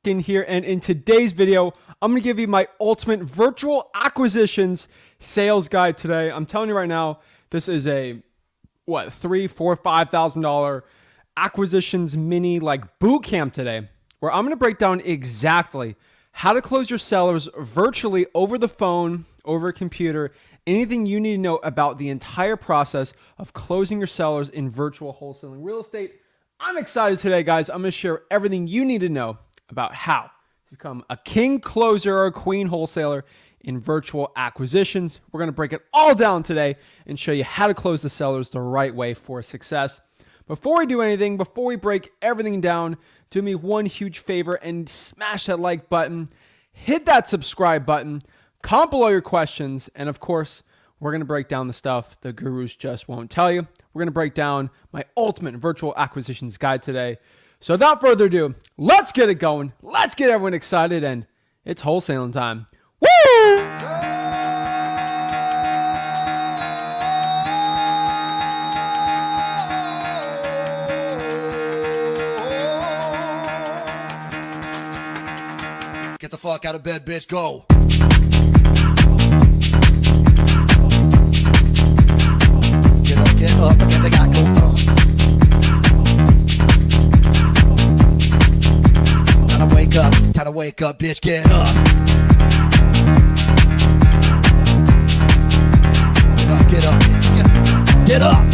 Ginn here, and in today's video, I'm going to give you my ultimate virtual acquisitions sales guide today. I'm telling you right now, this is a $3,000, $4,000, $5,000 acquisitions mini like boot camp today, where I'm going to break down exactly how to close your sellers virtually over the phone, over a computer, anything you need to know about the entire process of closing your sellers in virtual wholesaling real estate. I'm excited today, guys. I'm going to share everything you need to know about how to become a king closer or a queen wholesaler in virtual acquisitions. We're going to break it all down today and show you how to close the sellers the right way for success. Before we do anything, before we break everything down, do me one huge favor and smash that like button, hit that subscribe button, comment below your questions, and of course, we're going to break down the stuff the gurus just won't tell you. We're going to break down my ultimate virtual acquisitions guide today. So without further ado, let's get it going. Let's get everyone excited, and it's wholesaling time. Woo! Get the fuck out of bed, bitch. Go. Get up and get the guy go. Time to wake up, bitch. Get up. Get up. Get up.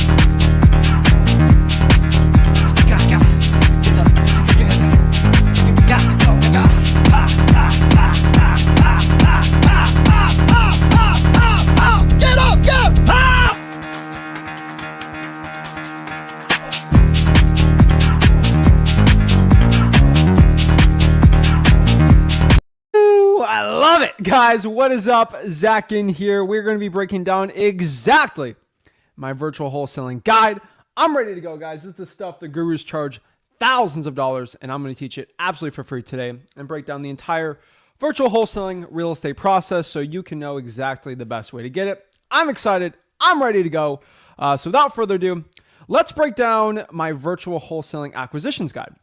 Guys, what is up? Zach Ginn here. We're going to be breaking down exactly my virtual wholesaling guide. I'm ready to go, guys. This is the stuff the gurus charge thousands of dollars, and I'm going to teach it absolutely for free today and break down the entire virtual wholesaling real estate process so you can know exactly the best way to get it. I'm excited. I'm ready to go. So without further ado, let's break down my virtual wholesaling acquisitions guide.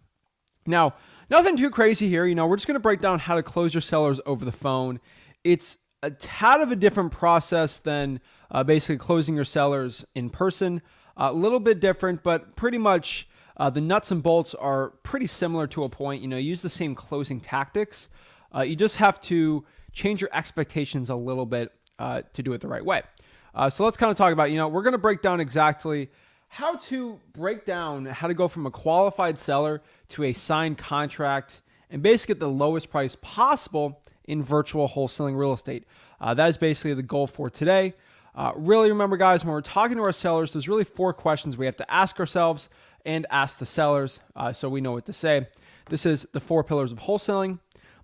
Now, nothing too crazy here. We're just going to break down how to close your sellers over the phone. It's a tad of a different process than basically closing your sellers in person. A little bit different, but pretty much the nuts and bolts are pretty similar to a point. Use the same closing tactics. You just have to change your expectations a little bit to do it the right way. So let's kind of talk about, we're going to break down exactly how to go from a qualified seller to a signed contract and basically get the lowest price possible in virtual wholesaling real estate. That is basically the goal for today. Really remember, guys, when we're talking to our sellers, there's really 4 questions we have to ask ourselves and ask the sellers so we know what to say. This is the 4 pillars of wholesaling: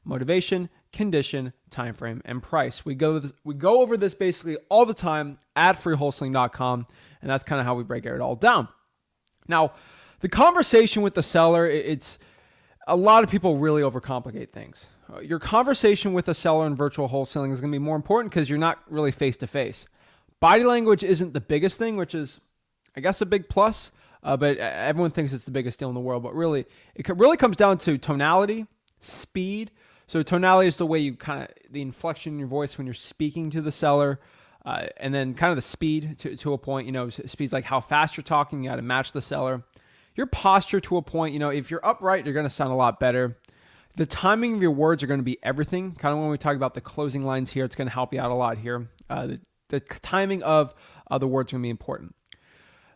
motivation, condition, time frame, and price. We go over this basically all the time at freewholesaling.com, and that's kind of how we break it all down. Now, the conversation with the seller, it's a lot of people really overcomplicate things. Your conversation with a seller in virtual wholesaling is going to be more important because you're not really face-to-face. Body language isn't the biggest thing, which is, I guess, a big plus, but everyone thinks it's the biggest deal in the world. But really, it really comes down to tonality, speed. So tonality is the way the inflection in your voice when you're speaking to the seller, and then kind of the speed to a point. Speed's like how fast you're talking. You got to match the seller. Your posture to a point. If you're upright, you're going to sound a lot better. The timing of your words are going to be everything. Kind of when we talk about the closing lines here, it's going to help you out a lot here. The timing of the words are going to be important.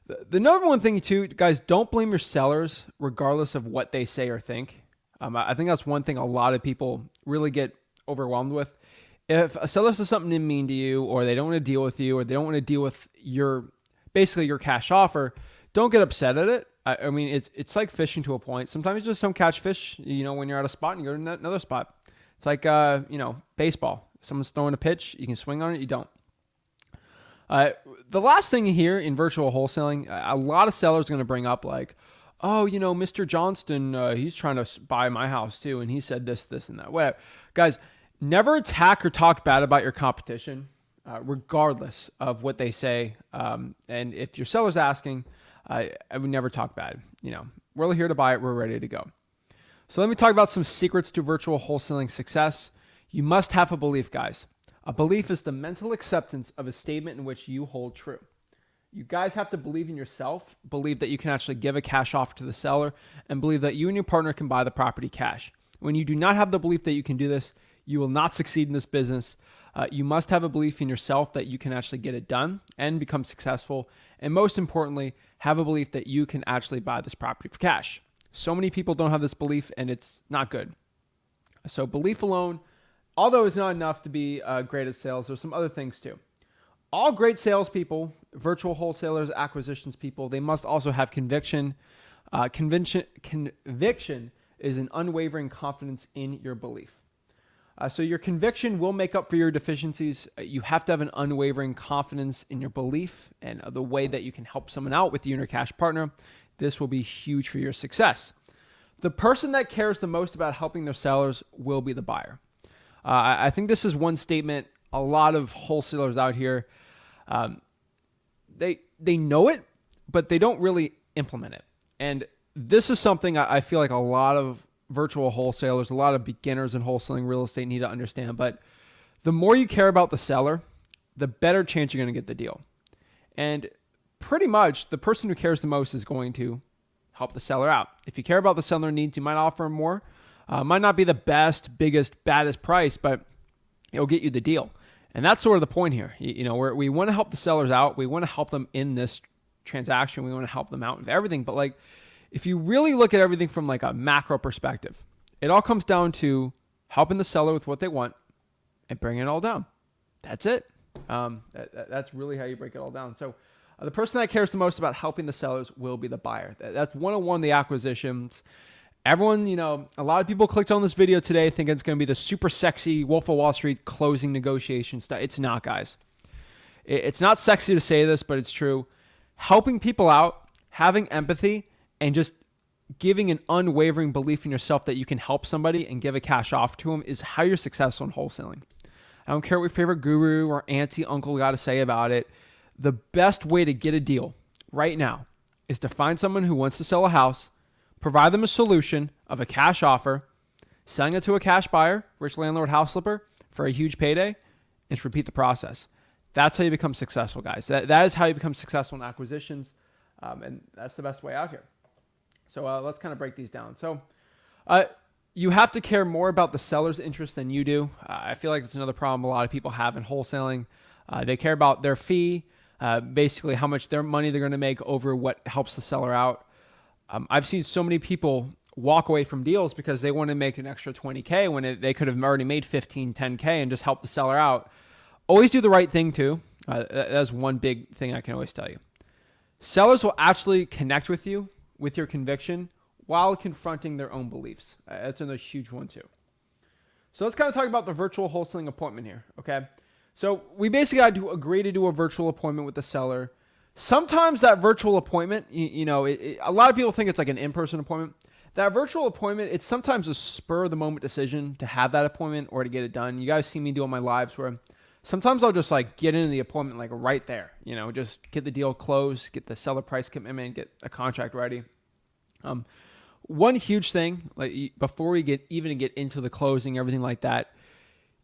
The number one thing too, guys, don't blame your sellers regardless of what they say or think. I think that's one thing a lot of people really get overwhelmed with. If a seller says something mean to you, or they don't want to deal with you, or they don't want to deal with your cash offer, don't get upset at it. I mean, it's like fishing to a point. Sometimes you just don't catch fish, when you're at a spot and you go to another spot. It's like, baseball. If someone's throwing a pitch, you can swing on it, you don't. The last thing here in virtual wholesaling, a lot of sellers are going to bring up like, oh, Mr. Johnston, he's trying to buy my house too, and he said this, and that. Whatever. Guys, never attack or talk bad about your competition, regardless of what they say. And if your seller's asking, I would never talk bad. We're here to buy it. We're ready to go. So let me talk about some secrets to virtual wholesaling success. You must have a belief, guys. A belief is the mental acceptance of a statement in which you hold true. You guys have to believe in yourself, believe that you can actually give a cash offer to the seller, and believe that you and your partner can buy the property cash. When you do not have the belief that you can do this, you will not succeed in this business. You must have a belief in yourself that you can actually get it done and become successful. And most importantly, have a belief that you can actually buy this property for cash. So many people don't have this belief, and it's not good. So belief alone, although it's not enough to be great at sales, there's some other things too. All great salespeople, virtual wholesalers, acquisitions people, they must also have conviction. Conviction is an unwavering confidence in your belief. So your conviction will make up for your deficiencies. You have to have an unwavering confidence in your belief and the way that you can help someone out with you and your cash partner. This will be huge for your success. The person that cares the most about helping their sellers will be the buyer. I think this is one statement a lot of wholesalers out here, they know it, but they don't really implement it. And this is something I feel like a lot of virtual wholesalers, a lot of beginners in wholesaling real estate need to understand. But the more you care about the seller, the better chance you're going to get the deal. And pretty much the person who cares the most is going to help the seller out. If you care about the seller needs, you might offer him more. Might not be the best, biggest, baddest price, but it'll get you the deal. And that's sort of the point here. We want to help the sellers out. We want to help them in this transaction. We want to help them out with everything. But like, if you really look at everything from like a macro perspective, it all comes down to helping the seller with what they want and bringing it all down. That's it. That's really how you break it all down. So the person that cares the most about helping the sellers will be the buyer. That's 101 of the acquisitions. Everyone, a lot of people clicked on this video today thinking it's going to be the super sexy Wolf of Wall Street closing negotiation stuff. It's not, guys. It's not sexy to say this, but it's true. Helping people out, having empathy, and just giving an unwavering belief in yourself that you can help somebody and give a cash offer to them is how you're successful in wholesaling. I don't care what your favorite guru or auntie, uncle got to say about it. The best way to get a deal right now is to find someone who wants to sell a house, provide them a solution of a cash offer, selling it to a cash buyer, rich landlord, house flipper for a huge payday, and just repeat the process. That's how you become successful, guys. That is how you become successful in acquisitions, and that's the best way out here. So let's kind of break these down. So you have to care more about the seller's interest than you do. I feel like that's another problem a lot of people have in wholesaling. They care about their fee, basically how much their money they're going to make over what helps the seller out. I've seen so many people walk away from deals because they want to make an extra 20K when they could have already made 15, 10K and just help the seller out. Always do the right thing too. That's one big thing I can always tell you. Sellers will actually connect with you, with your conviction, while confronting their own beliefs. That's another huge one too. So let's kind of talk about the virtual wholesaling appointment here, okay? So we basically had to agree to do a virtual appointment with the seller. Sometimes that virtual appointment, a lot of people think it's like an in-person appointment. That virtual appointment, it's sometimes a spur-of-the-moment decision to have that appointment or to get it done. You guys see me do on my lives where sometimes I'll just like get into the appointment like right there, just get the deal closed, get the seller price commitment, get a contract ready. One huge thing, like before we get into the closing, everything like that,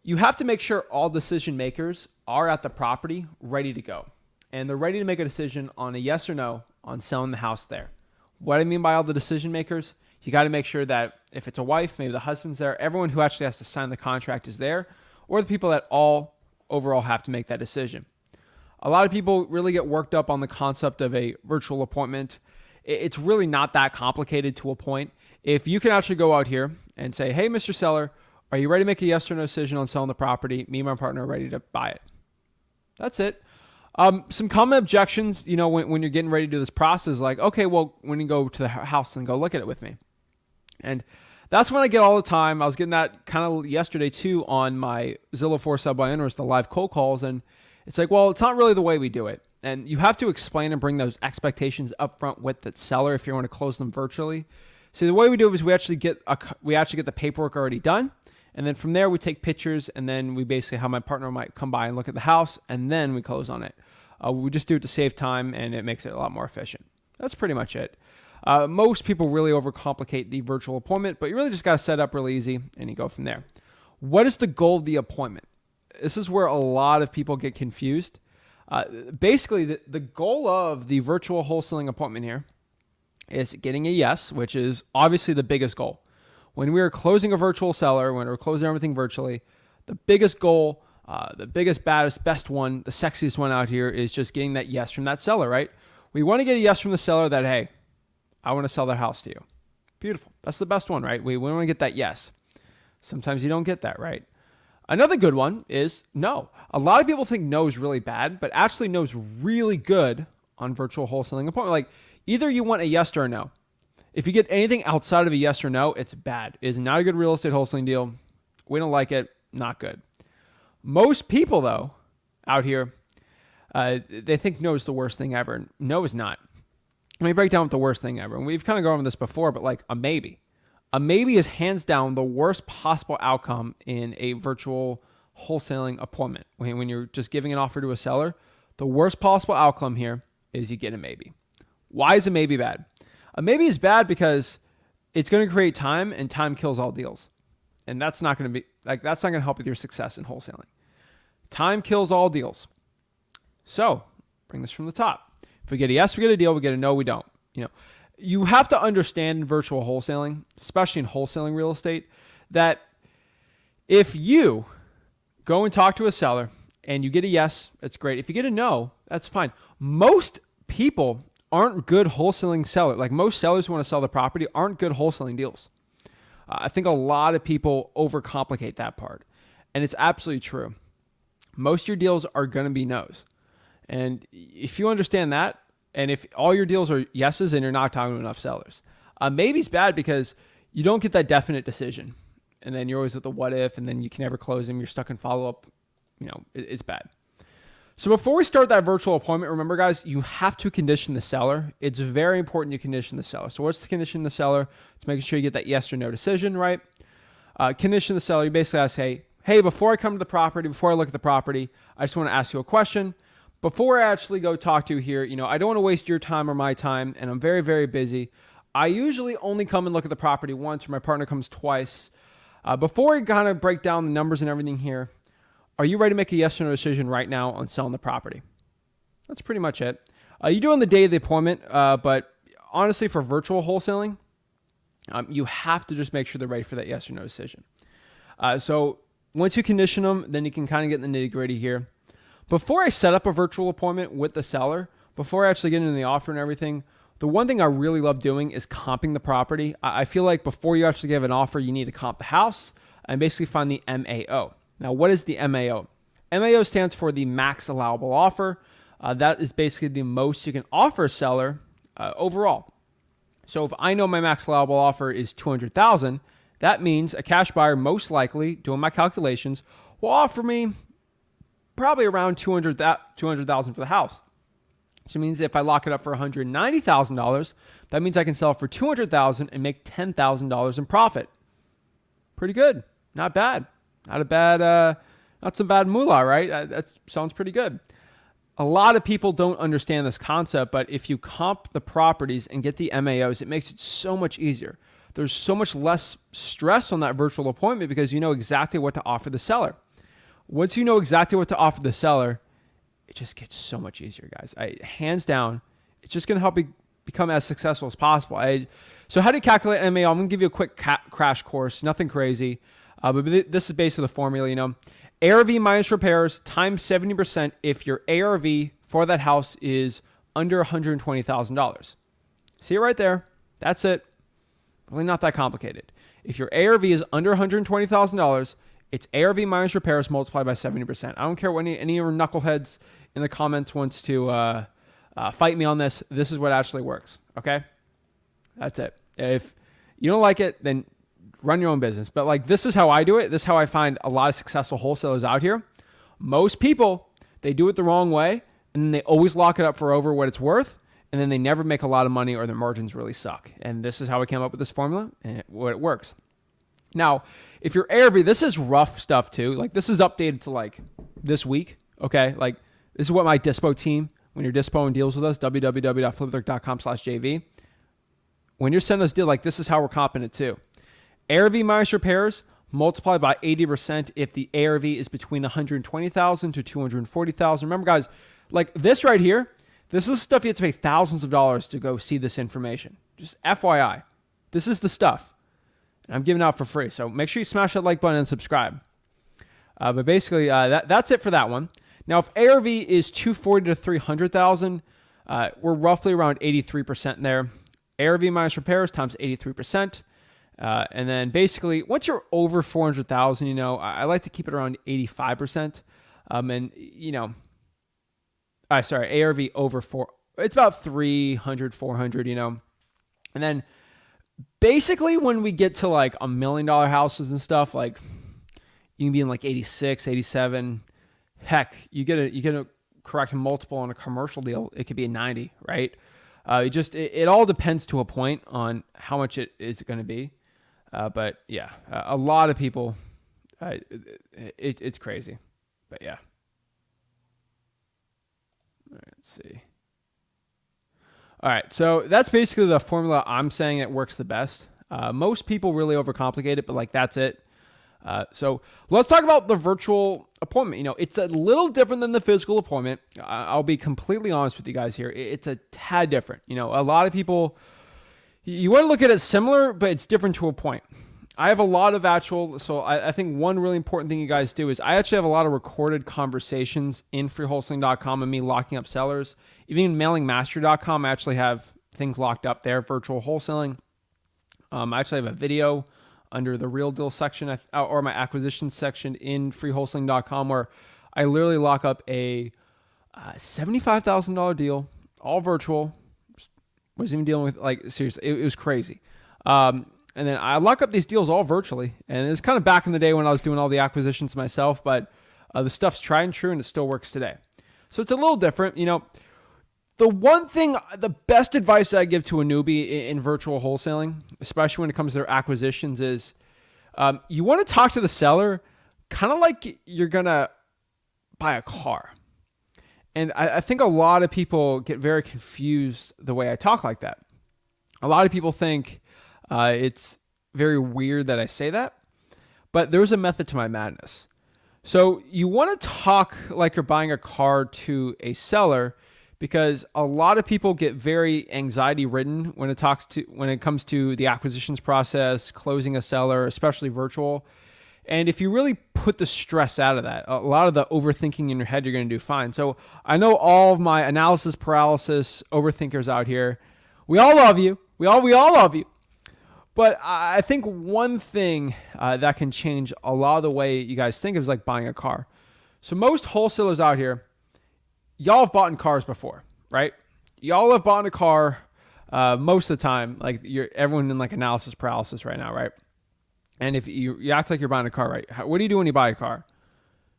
you have to make sure all decision makers are at the property ready to go. And they're ready to make a decision on a yes or no on selling the house there. What I mean by all the decision makers, you got to make sure that if it's a wife, maybe the husband's there, everyone who actually has to sign the contract is there, or the people that all overall have to make that decision. A lot of people really get worked up on the concept of a virtual appointment. It's really not that complicated to a point. If you can actually go out here and say, hey, Mr. Seller, are you ready to make a yes or no decision on selling the property? Me and my partner are ready to buy it. That's it. Some common objections, when you're getting ready to do this process, like, okay, well, when you go to the house and go look at it with me. And that's when I get all the time. I was getting that kind of yesterday too on my Zillow for Sale by Owners, the live cold calls. And it's like, well, it's not really the way we do it. And you have to explain and bring those expectations up front with the seller if you want to close them virtually. So the way we do it is we actually get the paperwork already done. And then from there, we take pictures, and then we basically have my partner might come by and look at the house, and then we close on it. We just do it to save time, and it makes it a lot more efficient. That's pretty much it. Most people really overcomplicate the virtual appointment, but you really just got to set up really easy and you go from there. What is the goal of the appointment? This is where a lot of people get confused. Basically, the goal of the virtual wholesaling appointment here is getting a yes, which is obviously the biggest goal. When we are closing a virtual seller, when we're closing everything virtually, the biggest goal, the biggest, baddest, best one, the sexiest one out here is just getting that yes from that seller, right? We want to get a yes from the seller that, hey, I want to sell their house to you. Beautiful. That's the best one, right? We want to get that yes. Sometimes you don't get that, right? Another good one is no. A lot of people think no is really bad, but actually no is really good on virtual wholesaling appointment. Like either you want a yes or a no. If you get anything outside of a yes or no, it's bad. It is not a good real estate wholesaling deal. We don't like it. Not good. Most people, though, out here, they think no is the worst thing ever. No is not. Let me break down what the worst thing ever. And we've kind of gone over this before, but like a maybe. A maybe is hands down the worst possible outcome in a virtual wholesaling appointment. When you're just giving an offer to a seller, the worst possible outcome here is you get a maybe. Why is a maybe bad? A maybe is bad because it's going to create time, and time kills all deals. And that's not going to help with your success in wholesaling. Time kills all deals. So bring this from the top. If we get a yes, we get a deal. We get a no, we don't. You have to understand in virtual wholesaling, especially in wholesaling real estate, that if you go and talk to a seller and you get a yes, it's great. If you get a no, that's fine. Most people aren't good wholesaling sellers. Like most sellers who want to sell the property aren't good wholesaling deals. I think a lot of people overcomplicate that part. And it's absolutely true. Most of your deals are going to be no's. And if you understand that, and if all your deals are yeses and you're not talking to enough sellers, maybe's bad because you don't get that definite decision. And then you're always with the what if, and then you can never close them. You're stuck in follow-up. It's bad. So before we start that virtual appointment, remember, guys, you have to condition the seller. It's very important you condition the seller. So what's the condition the seller? It's making sure you get that yes or no decision, right? Condition the seller. You basically gotta say, hey, before I come to the property, before I look at the property, I just want to ask you a question. Before I actually go talk to you here, I don't want to waste your time or my time, and I'm very, very busy. I usually only come and look at the property once, or my partner comes twice. Before we kind of break down the numbers and everything here, are you ready to make a yes or no decision right now on selling the property? That's pretty much it. You do on the day of the appointment, but honestly, for virtual wholesaling, you have to just make sure they're ready for that yes or no decision. So once you condition them, then you can kind of get in the nitty gritty here. Before I set up a virtual appointment with the seller, before I actually get into the offer and everything, the one thing I really love doing is comping the property. I feel like before you actually give an offer, you need to comp the house and basically find the MAO. Now, what is the MAO? MAO stands for the max allowable offer. That is basically the most you can offer a seller overall. So if I know my max allowable offer is $200,000, that means a cash buyer most likely, doing my calculations, will offer me probably around $200,000 for the house. So it means if I lock it up for $190,000, that means I can sell it for $200,000 and make $10,000 in profit. Pretty good. Not bad. Not some bad moolah, right? That sounds pretty good. A lot of people don't understand this concept, but if you comp the properties and get the MAOs, it makes it so much easier. There's so much less stress on that virtual appointment because you know exactly what to offer the seller. Once you know exactly what to offer the seller, it just gets so much easier, guys. Hands down, it's just going to help you become as successful as possible. So how do you calculate MAO? I'm going to give you a quick crash course, nothing crazy. But this is basically the formula, ARV minus repairs times 70% if your ARV for that house is under $120,000. See it right there? That's it. Really not that complicated. If your ARV is under $120,000, it's ARV minus repairs multiplied by 70%. I don't care what any of your knuckleheads in the comments wants to fight me on this. This is what actually works, okay? That's it. If you don't like it, then run your own business. But this is how I do it. This is how I find a lot of successful wholesalers out here. Most people, they do it the wrong way, and then they always lock it up for over what it's worth, and then they never make a lot of money or their margins really suck. And this is how I came up with this formula, and it works. Now, if your ARV, this is rough stuff too. This is updated to this week, okay? This is what my dispo team, when you're dispoing deals with us, www.flipbook.com/JV. when you're sending us deal, like this is how we're comping it too. ARV minus repairs, multiply by 80% if the ARV is between 120,000 to 240,000. Remember, guys, like this right here, this is stuff you have to pay thousands of dollars to go see this information. Just FYI, this is the stuff. And I'm giving it out for free. So make sure you smash that like button and subscribe. But basically, that's it for that one. Now, if ARV is 240 to 300,000, we're roughly around 83% there. ARV minus repairs times 83%. And then basically, once you're over 400,000, you know, I like to keep it around 85%. And you know, ARV over it's about 300, 400, you know. And then basically when we get to like $1 million houses and stuff, like you can be in like 86, 87. Heck, you get a correct multiple on a commercial deal. It could be a 90, right? It all depends to a point on how much it is going to be. But yeah, a lot of people, it's crazy, but yeah. All right, let's see. All right, so that's basically the formula I'm saying it works the best. Most people really overcomplicate it, but like that's it. So let's talk about the virtual appointment. You know, it's a little different than the physical appointment. I'll be completely honest with you guys here. It's a tad different. You know, a lot of people, you want to look at it similar, but it's different to a point. I have a lot of so I think one really important thing you guys do is I actually have a lot of recorded conversations in freewholesaling.com and me locking up sellers. Even mailingmastery.com, I actually have things locked up there, virtual wholesaling. I actually have a video under the real deal section or my acquisition section in freewholesaling.com where I literally lock up a $75,000 deal, all virtual. Was even dealing with, like, seriously, it was crazy. And then I lock up these deals all virtually. And it's kind of back in the day when I was doing all the acquisitions myself, but the stuff's tried and true and it still works today. So it's a little different. You know, the best advice I give to a newbie in virtual wholesaling, especially when it comes to their acquisitions, is you want to talk to the seller kind of like you're going to buy a car. And I think a lot of people get very confused the way I talk like that. A lot of people think it's very weird that I say that, but there's a method to my madness. So you want to talk like you're buying a car to a seller because a lot of people get very anxiety ridden when it comes to the acquisitions process, closing a seller, especially virtual. And if you really put the stress out of that, a lot of the overthinking in your head, you're going to do fine. So I know all of my analysis paralysis overthinkers out here. We all love you. We all love you. But I think one thing that can change a lot of the way you guys think is like buying a car. So most wholesalers out here, y'all have bought in cars before, right? Y'all have bought in a car most of the time. Like everyone in like analysis paralysis right now, right? And if you act like you're buying a car, right? What do you do when you buy a car?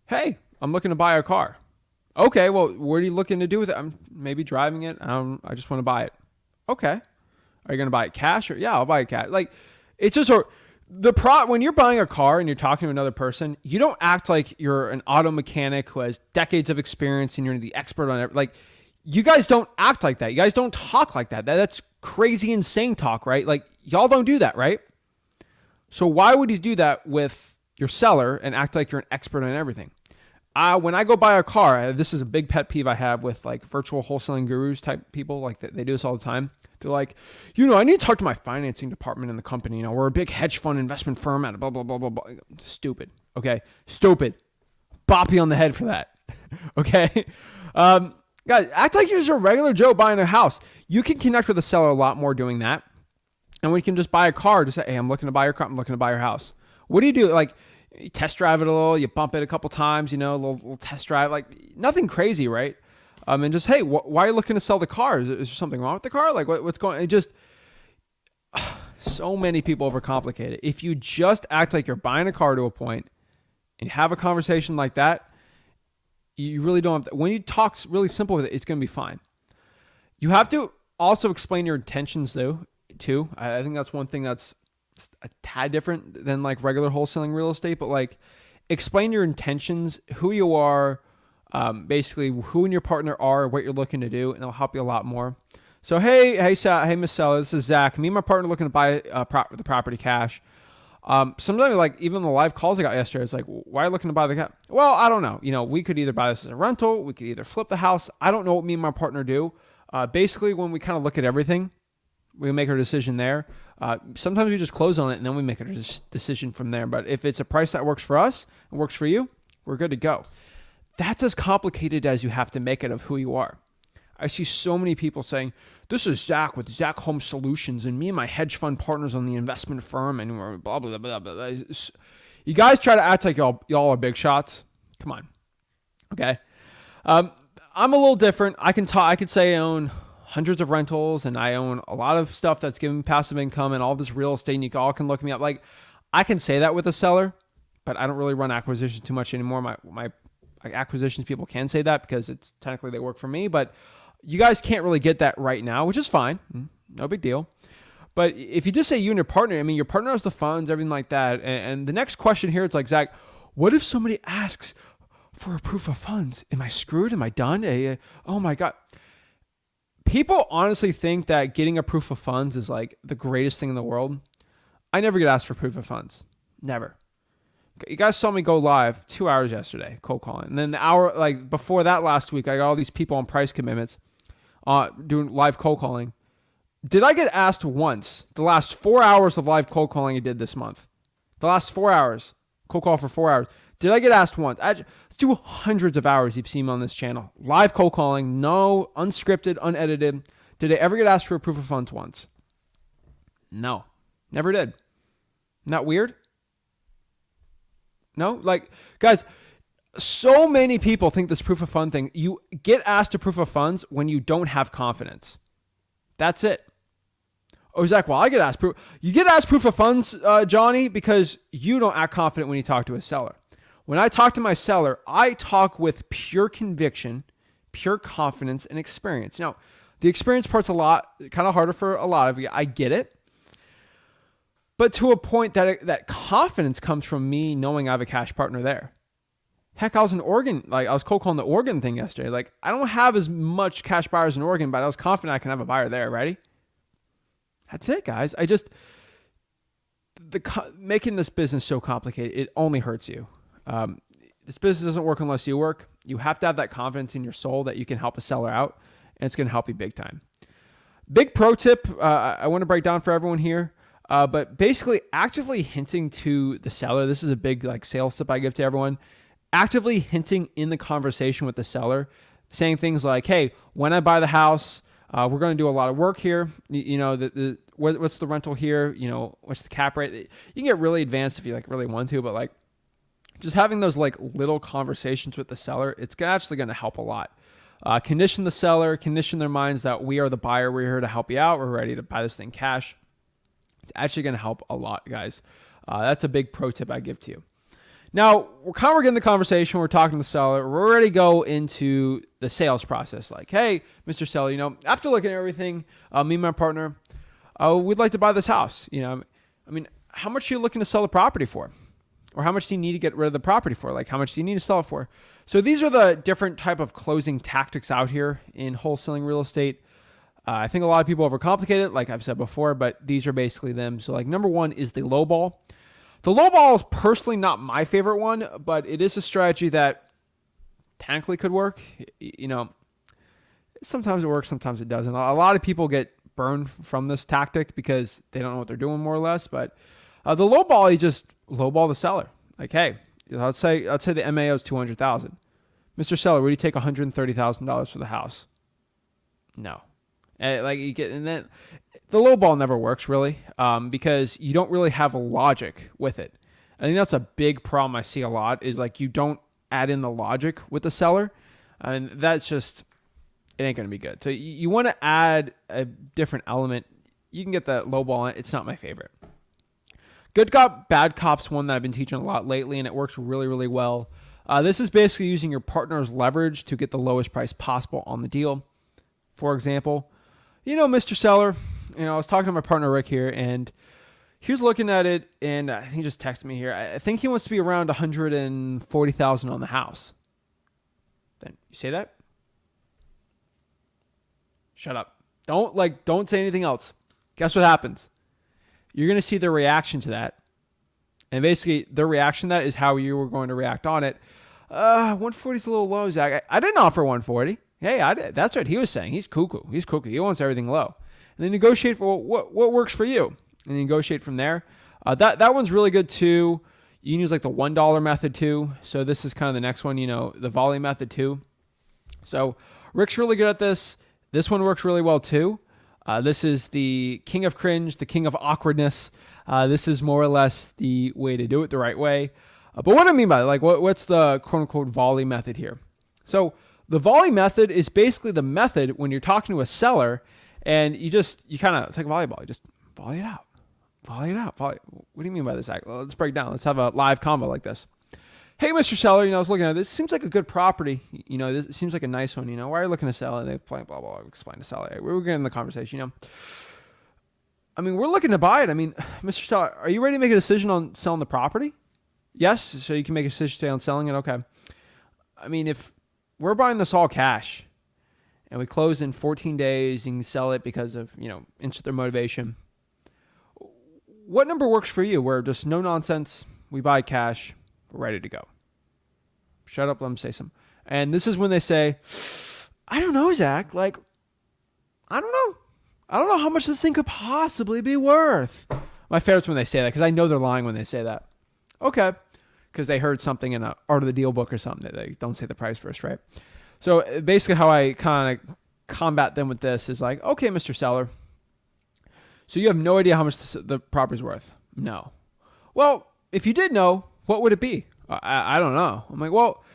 Hey, I'm looking to buy a car. Okay, well, what are you looking to do with it? I'm maybe driving it. I just want to buy it. Okay. Are you going to buy it cash? Or yeah, I'll buy it cash. Like, it's just when you're buying a car and you're talking to another person, you don't act like you're an auto mechanic who has decades of experience and you're the expert on it. Like, you guys don't act like that. You guys don't talk like that. That's crazy, insane talk, right? Like, y'all don't do that, right? So why would you do that with your seller and act like you're an expert on everything? When I go buy a car, this is a big pet peeve I have with like virtual wholesaling gurus type people. Like they do this all the time. They're like, I need to talk to my financing department in the company. We're a big hedge fund investment firm at blah, blah, blah, blah, blah. Stupid. Okay. Stupid. Bop you on the head for that. Okay. Guys, act like you're just a regular Joe buying a house. You can connect with a seller a lot more doing that. And we can just buy a car. Just say, hey, I'm looking to buy your car. I'm looking to buy your house. What do? Like, you test drive it a little. You bump it a couple times, a little test drive. Like, nothing crazy, right? And just, hey, why are you looking to sell the car? Is there something wrong with the car? Like, what's going on? It just, so many people overcomplicate it. If you just act like you're buying a car to a point and have a conversation like that, you really don't have to. When you talk really simple with it, it's going to be fine. You have to also explain your intentions, though. Too. I think that's one thing that's a tad different than like regular wholesaling real estate, but like explain your intentions, who you are, basically who and your partner are, what you're looking to do, and it'll help you a lot more. So hey, Miss Seller, this is Zach. Me and my partner looking to buy the property cash. Sometimes like even the live calls I got yesterday, it's like, why are you looking to buy the cash? Well, I don't know. We could either buy this as a rental, we could either flip the house. I don't know what me and my partner do. Basically, when we kind of look at everything, we make our decision there. Sometimes we just close on it and then we make a decision from there. But if it's a price that works for us and works for you, we're good to go. That's as complicated as you have to make it of who you are. I see so many people saying, this is Zach with Zach Home Solutions and me and my hedge fund partners on the investment firm and we're blah, blah, blah, blah, blah. You guys try to act like y'all are big shots. Come on. Okay. I'm a little different. I could say I own hundreds of rentals and I own a lot of stuff that's giving me passive income and all this real estate, and you all can look me up. Like, I can say that with a seller, but I don't really run acquisitions too much anymore. My acquisitions people can say that because it's technically they work for me, but you guys can't really get that right now, which is fine. No big deal. But if you just say you and your partner, I mean, your partner has the funds, everything like that. And the next question here, it's like, Zach, what if somebody asks for a proof of funds? Am I screwed? Am I done? Oh my God. People honestly think that getting a proof of funds is like the greatest thing in the world. I never get asked for proof of funds. Never. You guys saw me go live 2 hours yesterday, cold calling. And then the hour like before that last week, I got all these people on price commitments doing live cold calling. Did I get asked once the last 4 hours of live cold calling I did this month? The last 4 hours, cold call for 4 hours. Did I get asked once? Let's do hundreds of hours you've seen me on this channel. Live cold calling, no, unscripted, unedited. Did I ever get asked for a proof of funds once? No, never did. Not weird? No? Like, guys, so many people think this proof of fund thing, you get asked a proof of funds when you don't have confidence. That's it. Oh, Zach, well, I get asked proof. You get asked proof of funds, Johnny, because you don't act confident when you talk to a seller. When I talk to my seller, I talk with pure conviction, pure confidence, and experience. Now, the experience part's kind of harder for a lot of you. I get it. But to a point that confidence comes from me knowing I have a cash partner there. Heck, I was in Oregon. Like, I was cold calling the Oregon thing yesterday. Like, I don't have as much cash buyers in Oregon, but I was confident I can have a buyer there. Ready? That's it, guys. Making this business so complicated, it only hurts you. This business doesn't work unless you work. You have to have that confidence in your soul that you can help a seller out, and it's going to help you big time. Big pro tip I want to break down for everyone here. But basically actively hinting to the seller, this is a big like sales tip I give to everyone, actively hinting in the conversation with the seller, saying things like, hey, when I buy the house, we're going to do a lot of work here. What's the rental here? What's the cap rate? You can get really advanced if you like really want to, but like just having those like little conversations with the seller, it's actually going to help a lot. Condition the seller, condition their minds that we are the buyer. We're here to help you out. We're ready to buy this thing cash. It's actually going to help a lot, guys. That's a big pro tip I give to you. Now, we're getting the conversation. We're talking to the seller. We're ready to go into the sales process. Like, hey, Mr. Seller, after looking at everything, me and my partner, we'd like to buy this house. How much are you looking to sell the property for? Or how much do you need to get rid of the property for? Like, how much do you need to sell it for? So these are the different type of closing tactics out here in wholesaling real estate. I think a lot of people overcomplicate it, like I've said before, but these are basically them. So like number one is the low ball. The low ball is personally not my favorite one, but it is a strategy that technically could work. Sometimes it works, sometimes it doesn't. A lot of people get burned from this tactic because they don't know what they're doing more or less. But the low ball, you just low ball the seller. Like, hey, let's say the MAO is $200,000. Mr. Seller, would you take $130,000 for the house? No. And then the low ball never works really, because you don't really have a logic with it. I think that's a big problem I see a lot is like you don't add in the logic with the seller, and that's just it ain't gonna be good. So you want to add a different element. You can get that low ball. It's not my favorite. Good cop, bad cop's one that I've been teaching a lot lately, and it works really, really well. This is basically using your partner's leverage to get the lowest price possible on the deal. For example, Mr. Seller, I was talking to my partner Rick here, and he was looking at it, and he just texted me here. I think he wants to be around $140,000 on the house. Then you say that? Shut up. Don't say anything else. Guess what happens? You're going to see their reaction to that. And basically, their reaction to that is how you were going to react on it. 140 is a little low, Zach. I didn't offer 140. Hey, I did. That's what he was saying. He's cuckoo. He's cuckoo. He wants everything low. And then negotiate for what works for you. And then negotiate from there. That one's really good too. You can use like the $1 method too. So this is kind of the next one, the volley method too. So Rick's really good at this. This one works really well too. This is the king of cringe, the king of awkwardness. This is more or less the way to do it the right way. But what do I mean by it? What's the quote unquote volley method here? So the volley method is basically the method when you're talking to a seller and you kind of, it's like volleyball. You just volley it out. Volley it out. What do you mean by this, Zach? Well, let's break down. Let's have a live combo like this. Hey, Mr. Seller, I was looking at this. Seems like a good property. This seems like a nice one. Why are you looking to sell? And they blah, blah, blah. Explain to seller. We're getting in the conversation, we're looking to buy it. Mr. Seller, are you ready to make a decision on selling the property? Yes. So you can make a decision today on selling it. Okay. If we're buying this all cash and we close in 14 days, you can sell it because of, insert their motivation. What number works for you? Where just no nonsense, we buy cash, we're ready to go. Shut up, let them say something. And this is when they say, I don't know, Zach. I don't know. I don't know how much this thing could possibly be worth. My favorite's when they say that because I know they're lying when they say that. Okay. Because they heard something in an Art of the Deal book or something that they don't say the price first, right? So basically how I kind of combat them with this is like, okay, Mr. Seller. So you have no idea how much the property's worth? No. Well, if you did know, what would it be? I don't know. I'm like, well,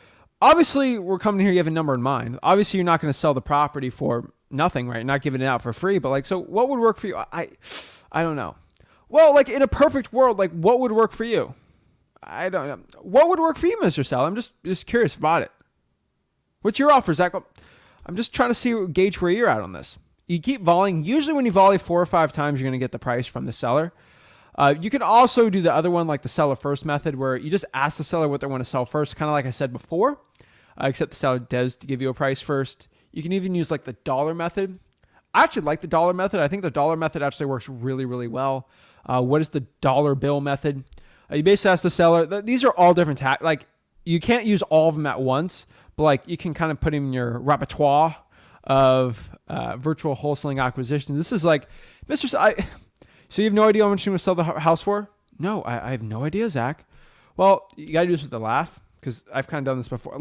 obviously we're coming here. You have a number in mind. Obviously you're not going to sell the property for nothing, right? Not giving it out for free. But so what would work for you? I don't know. Well, in a perfect world, what would work for you? I don't know. What would work for you, Mr. Seller? I'm just curious about it. What's your offer, Zach? I'm just trying to gauge where you're at on this. You keep volleying. Usually when you volley 4 or 5 times, you're going to get the price from the seller. You can also do the other one, like the seller first method, where you just ask the seller what they want to sell first, kind of like I said before, except the seller does give you a price first. You can even use the dollar method. I actually like the dollar method. I think the dollar method actually works really, really well. What is the dollar bill method? You basically ask the seller. These are all different you can't use all of them at once, but you can kind of put them in your repertoire of virtual wholesaling acquisition. This is Mr. So you have no idea how much you want to sell the house for? No, I have no idea, Zach. Well, you got to do this with a laugh because I've kind of done this before.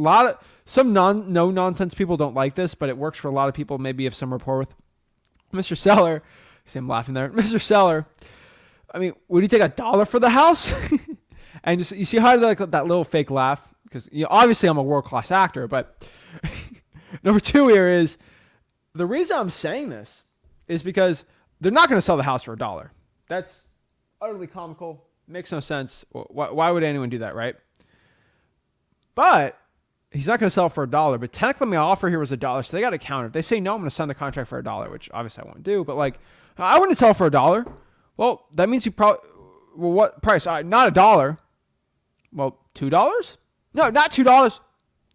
Some no nonsense people don't like this, but it works for a lot of people. Maybe you have some rapport with Mr. Seller. See, I'm laughing there. Mr. Seller, would you take $1 for the house? And just, you see how that little fake laugh? Because obviously I'm a world-class actor, but number 2 here is, the reason I'm saying this is because they're not going to sell the house for $1. That's utterly comical. Makes no sense. Why would anyone do that, right? But he's not going to sell it for $1. But technically my offer here was $1, so they got to counter. If they say no, I'm going to sign the contract for $1, which obviously I won't do. But I wouldn't sell for $1. Well, that means you probably, what price? Not $1. Well, $2? No, not $2.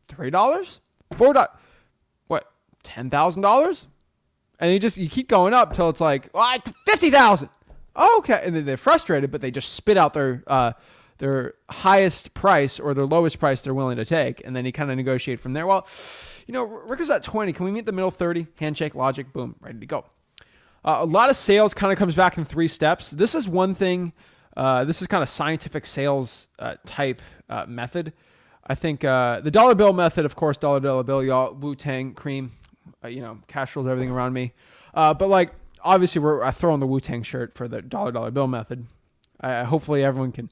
$3? $4? What? $10,000? And you keep going up till it's $50,000. Okay, and then they're frustrated, but they just spit out their highest price or their lowest price they're willing to take, and then you kind of negotiate from there. Well, Rick is at 20. Can we meet the middle 30? Handshake, logic, boom, ready to go. A lot of sales kind of comes back in 3 steps. This is one thing. This is kind of scientific sales type method. I think the dollar bill method, of course, dollar bill, y'all, Wu-Tang, cream, cash rolls everything around me. But obviously I throw on the Wu-Tang shirt for the dollar bill method. Hopefully everyone can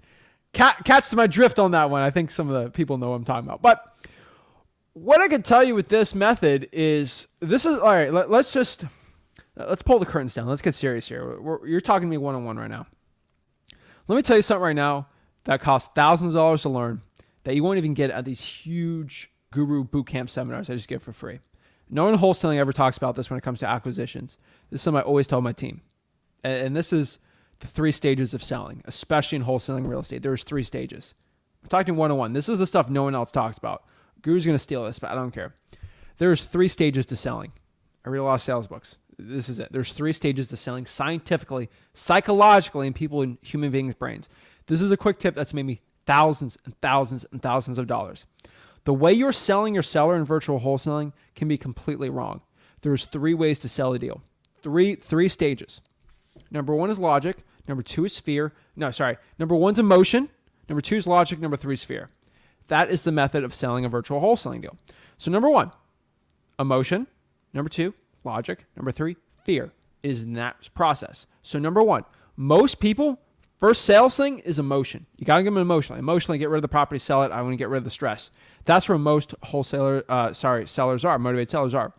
catch my drift on that one. I think some of the people know what I'm talking about. But what I can tell you with this method is, all right, let's pull the curtains down. Let's get serious here. You're talking to me one-on-one right now. Let me tell you something right now that costs thousands of dollars to learn that you won't even get at these huge guru bootcamp seminars I just give for free. No one in wholesaling ever talks about this when it comes to acquisitions. This is something I always tell my team. And this is the 3 stages of selling, especially in wholesaling real estate. There's 3 stages. I'm talking one-on-one. This is the stuff no one else talks about. Guru's going to steal this, but I don't care. There's 3 stages to selling. I read a lot of sales books. This is it. There's 3 stages to selling scientifically, psychologically, and people in human beings' brains. This is a quick tip that's made me thousands and thousands and thousands of dollars. The way you're selling your seller in virtual wholesaling can be completely wrong. There's 3 ways to sell a deal. Three stages. Number 1 is logic. Number 2 is fear. Number 1's emotion. Number 2 is logic. Number 3 is fear. That is the method of selling a virtual wholesaling deal. So number 1, emotion. Number 2, logic. Number 3, fear is in that process. So number 1, most people, first sales thing is emotion. You got to give them emotionally. Emotionally, get rid of the property, sell it. I want to get rid of the stress. That's where most sellers are, motivated sellers are.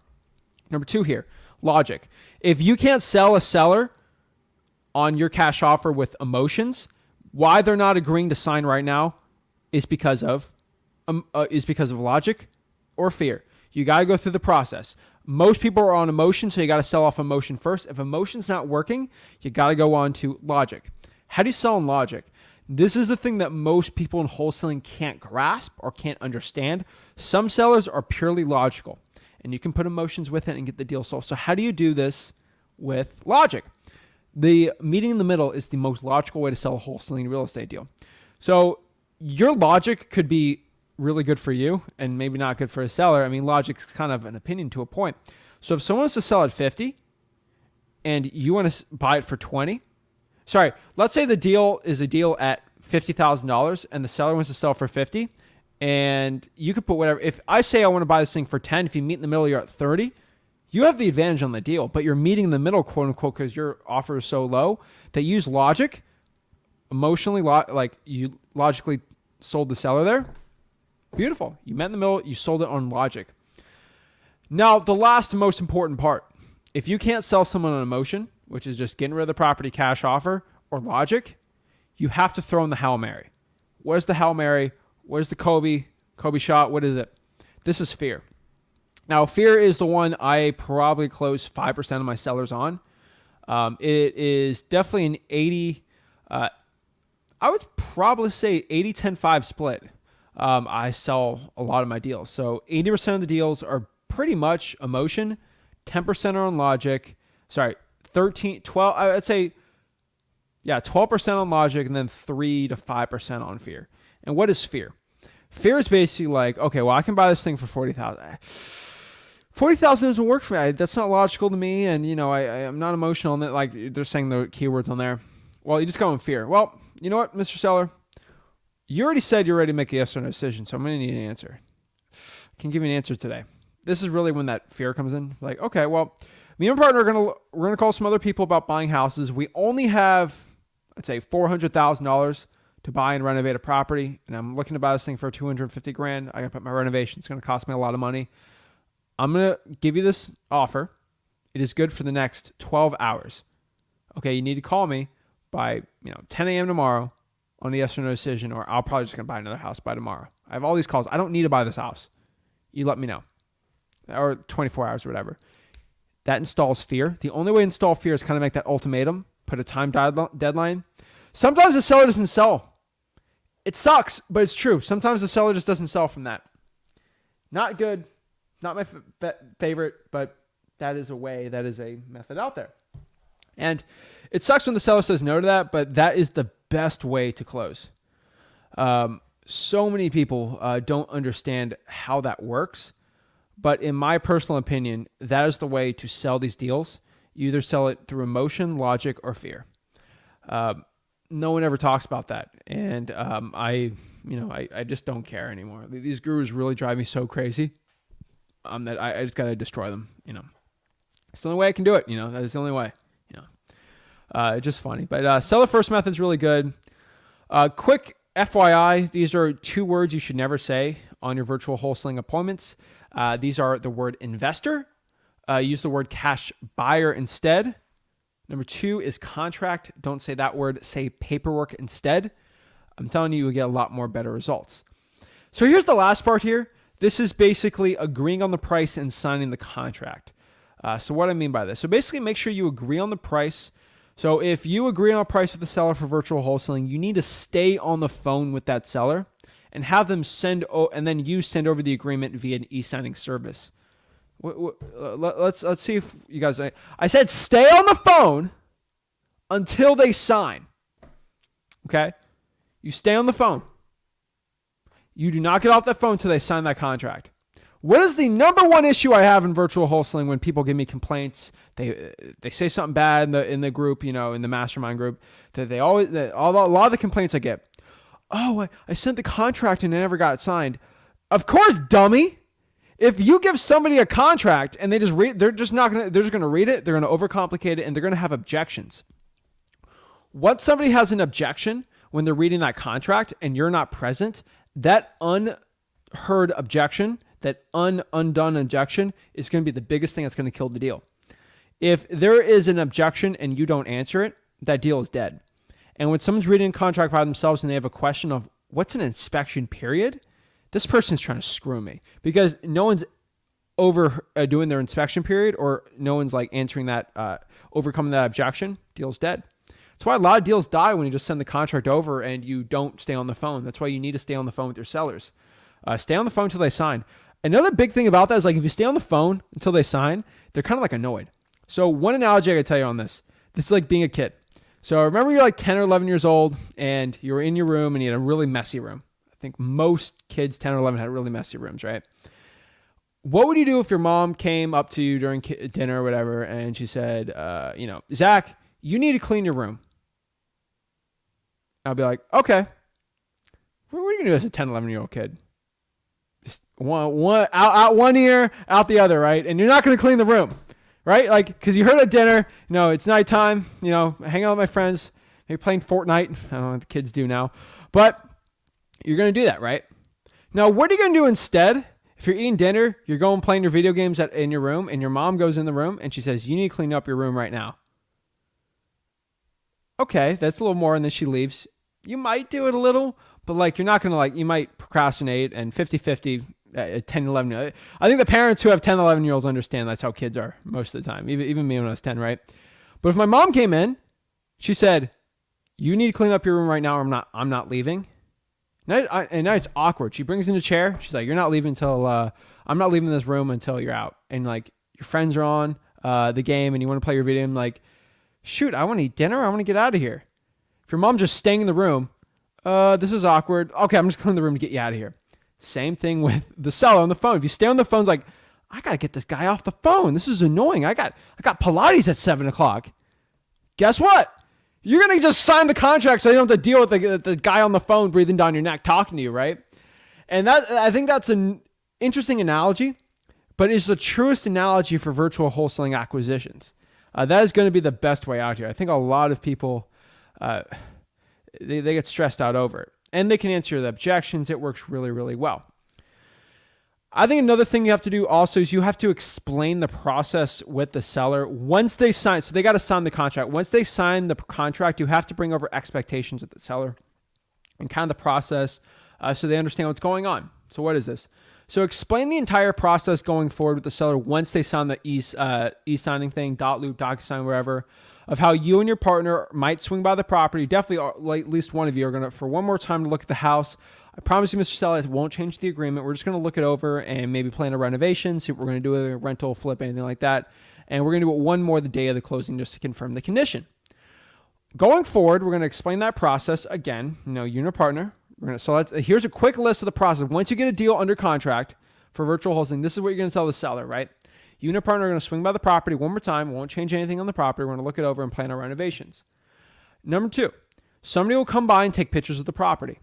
Number 2 here, logic. If you can't sell a seller on your cash offer with emotions, why they're not agreeing to sign right now is because of logic or fear. You got to go through the process. Most people are on emotion, so you got to sell off emotion first. If emotion's not working, you got to go on to logic. How do you sell in logic? This is the thing that most people in wholesaling can't grasp or can't understand. Some sellers are purely logical, and you can put emotions with it and get the deal sold. So how do you do this with logic? The meeting in the middle is the most logical way to sell a wholesaling real estate deal. So your logic could be really good for you and maybe not good for a seller. I mean, logic's kind of an opinion to a point. So if someone wants to sell at 50 and you want to buy it for 20, let's say the deal is a deal at $50,000 and the seller wants to sell for 50, and you could put whatever. If I say I want to buy this thing for 10, if you meet in the middle, you're at 30, you have the advantage on the deal, but you're meeting in the middle, quote unquote, because your offer is so low that you use logic, emotionally, like you logically sold the seller there. Beautiful. You met in the middle, you sold it on logic. Now, the last most important part, if you can't sell someone on emotion, which is just getting rid of the property cash offer, or logic, you have to throw in the Hail Mary. Where's the Hail Mary? Where's the Kobe shot? What is it? This is fear. Now, fear is the one I probably close 5% of my sellers on. It is definitely an 80, I would probably say 80-10-5 split. I sell a lot of my deals. So 80% of the deals are pretty much emotion, 10% are on logic. 12, I'd say, 12% on logic, and then 3 to 5% on fear. And what is fear? Fear is basically like, okay, well, I can buy this thing for $40,000. $40,000 doesn't work for me. That's not logical to me, and I'm not emotional on it. Like they're saying the keywords on there. Well, you just go in fear. Well, you know what, Mr. Seller? You already said you're ready to make a yes or no decision, so I'm going to need an answer. I can give you an answer today. This is really when that fear comes in. Like, okay, well, me and my partner we're gonna call some other people about buying houses. We only have, I'd say, $400,000 to buy and renovate a property, and I'm looking to buy this thing for $250,000. I gotta put my renovation. It's gonna cost me a lot of money. I'm gonna give you this offer. It is good for the next 12 hours. Okay, you need to call me by 10 a.m. tomorrow on a yes or no decision, or I'll probably just gonna buy another house by tomorrow. I have all these calls. I don't need to buy this house. You let me know, or 24 hours or whatever. That installs fear. The only way to install fear is kind of make that ultimatum, put a time deadline. Sometimes the seller doesn't sell. It sucks, but it's true. Sometimes the seller just doesn't sell from that. Not good. Not my favorite, but that is a method out there. And it sucks when the seller says no to that, but that is the best way to close. So many people don't understand how that works, but in my personal opinion, that is the way to sell these deals. You either sell it through emotion, logic, or fear. No one ever talks about that, and I just don't care anymore. These gurus really drive me so crazy. That I just gotta destroy them. It's the only way I can do it. That is the only way. It's just funny. But seller first method is really good. Quick FYI, these are 2 words you should never say on your virtual wholesaling appointments. These are the word investor. Use the word cash buyer instead. Number 2 is contract. Don't say that word. Say paperwork instead. I'm telling you, you'll get a lot more better results. So here's the last part here. This is basically agreeing on the price and signing the contract. So what I mean by this. So basically make sure you agree on the price. So if you agree on a price with the seller for virtual wholesaling, you need to stay on the phone with that seller and have them and then you send over the agreement via an e-signing service. Let's see if you guys. I said stay on the phone until they sign. Okay, you stay on the phone. You do not get off that phone until they sign that contract. What is the number one issue I have in virtual wholesaling when people give me complaints? They say something bad in the group, in the mastermind group. That a lot of the complaints I get. Oh, I sent the contract and it never got signed. Of course, dummy. If you give somebody a contract and they just read, they're just going to read it. They're going to overcomplicate it and they're going to have objections. Once somebody has an objection when they're reading that contract and you're not present, that unheard objection, that undone objection is going to be the biggest thing that's going to kill the deal. If there is an objection and you don't answer it, that deal is dead. And when someone's reading a contract by themselves and they have a question of what's an inspection period, this person's trying to screw me because no one's over doing their inspection period or no one's like answering that, overcoming that objection. Deal's dead. That's why a lot of deals die when you just send the contract over and you don't stay on the phone. That's why you need to stay on the phone with your sellers. Stay on the phone until they sign. Another big thing about that is like if you stay on the phone until they sign, they're kind of like annoyed. So one analogy I could tell you on this is like being a kid. So remember you're like 10 or 11 years old and you were in your room and you had a really messy room. I think most kids 10 or 11 had really messy rooms, right? What would you do if your mom came up to you during dinner or whatever and she said, Zach, you need to clean your room? I'll be like, okay. What are you going to do as a 10, 11-year-old kid? Just one out one ear, out the other, right? And you're not going to clean the room, right? Like, because you heard at dinner, it's nighttime, hang out with my friends, maybe playing Fortnite. I don't know what the kids do now. But you're going to do that, right? Now, what are you going to do instead? If you're eating dinner, you're going playing your video games in your room, and your mom goes in the room, and she says, you need to clean up your room right now. Okay, that's a little more, and then she leaves. You might do it a little, but like you're not going to you might procrastinate and 50-50 at 10, 11. I think the parents who have 10, 11-year-olds understand that's how kids are most of the time, even me when I was 10, right? But if my mom came in, she said, you need to clean up your room right now or I'm not leaving. And now it's awkward. She brings in a chair. She's like, you're not leaving until, I'm not leaving this room until you're out. And like your friends are on the game and you want to play your video. I'm like, shoot, I want to eat dinner. I want to get out of here. If your mom's just staying in the room, this is awkward. Okay, I'm just cleaning the room to get you out of here. Same thing with the seller on the phone. If you stay on the phone, it's like, I got to get this guy off the phone. This is annoying. I got Pilates at 7:00. Guess what? You're going to just sign the contract so you don't have to deal with the guy on the phone breathing down your neck talking to you, right? And I think that's an interesting analogy, but it's the truest analogy for virtual wholesaling acquisitions. That is going to be the best way out here. I think a lot of people, they get stressed out over it. And they can answer the objections. It works really, really well. I think another thing you have to do also is you have to explain the process with the seller once they sign. So they got to sign the contract. Once they sign the contract, you have to bring over expectations with the seller and kind of the process so they understand what's going on. So what is this? So explain the entire process going forward with the seller once they sign the e-signing thing, dot loop, DocuSign, wherever, of how you and your partner might swing by the property. Definitely at least one of you are going to, for one more time, to look at the house. I promise you, Mr. Seller, it won't change the agreement. We're just going to look it over and maybe plan a renovation, see what we're going to do with a rental, flip, anything like that. And we're going to do it one more the day of the closing just to confirm the condition. Going forward, we're going to explain that process again. You and your partner. Here's a quick list of the process. Once you get a deal under contract for virtual wholesaling, this is what you're going to tell the seller, right? You and your partner are going to swing by the property one more time. Won't change anything on the property. We're going to look it over and plan our renovations. Number 2, somebody will come by and take pictures of the property.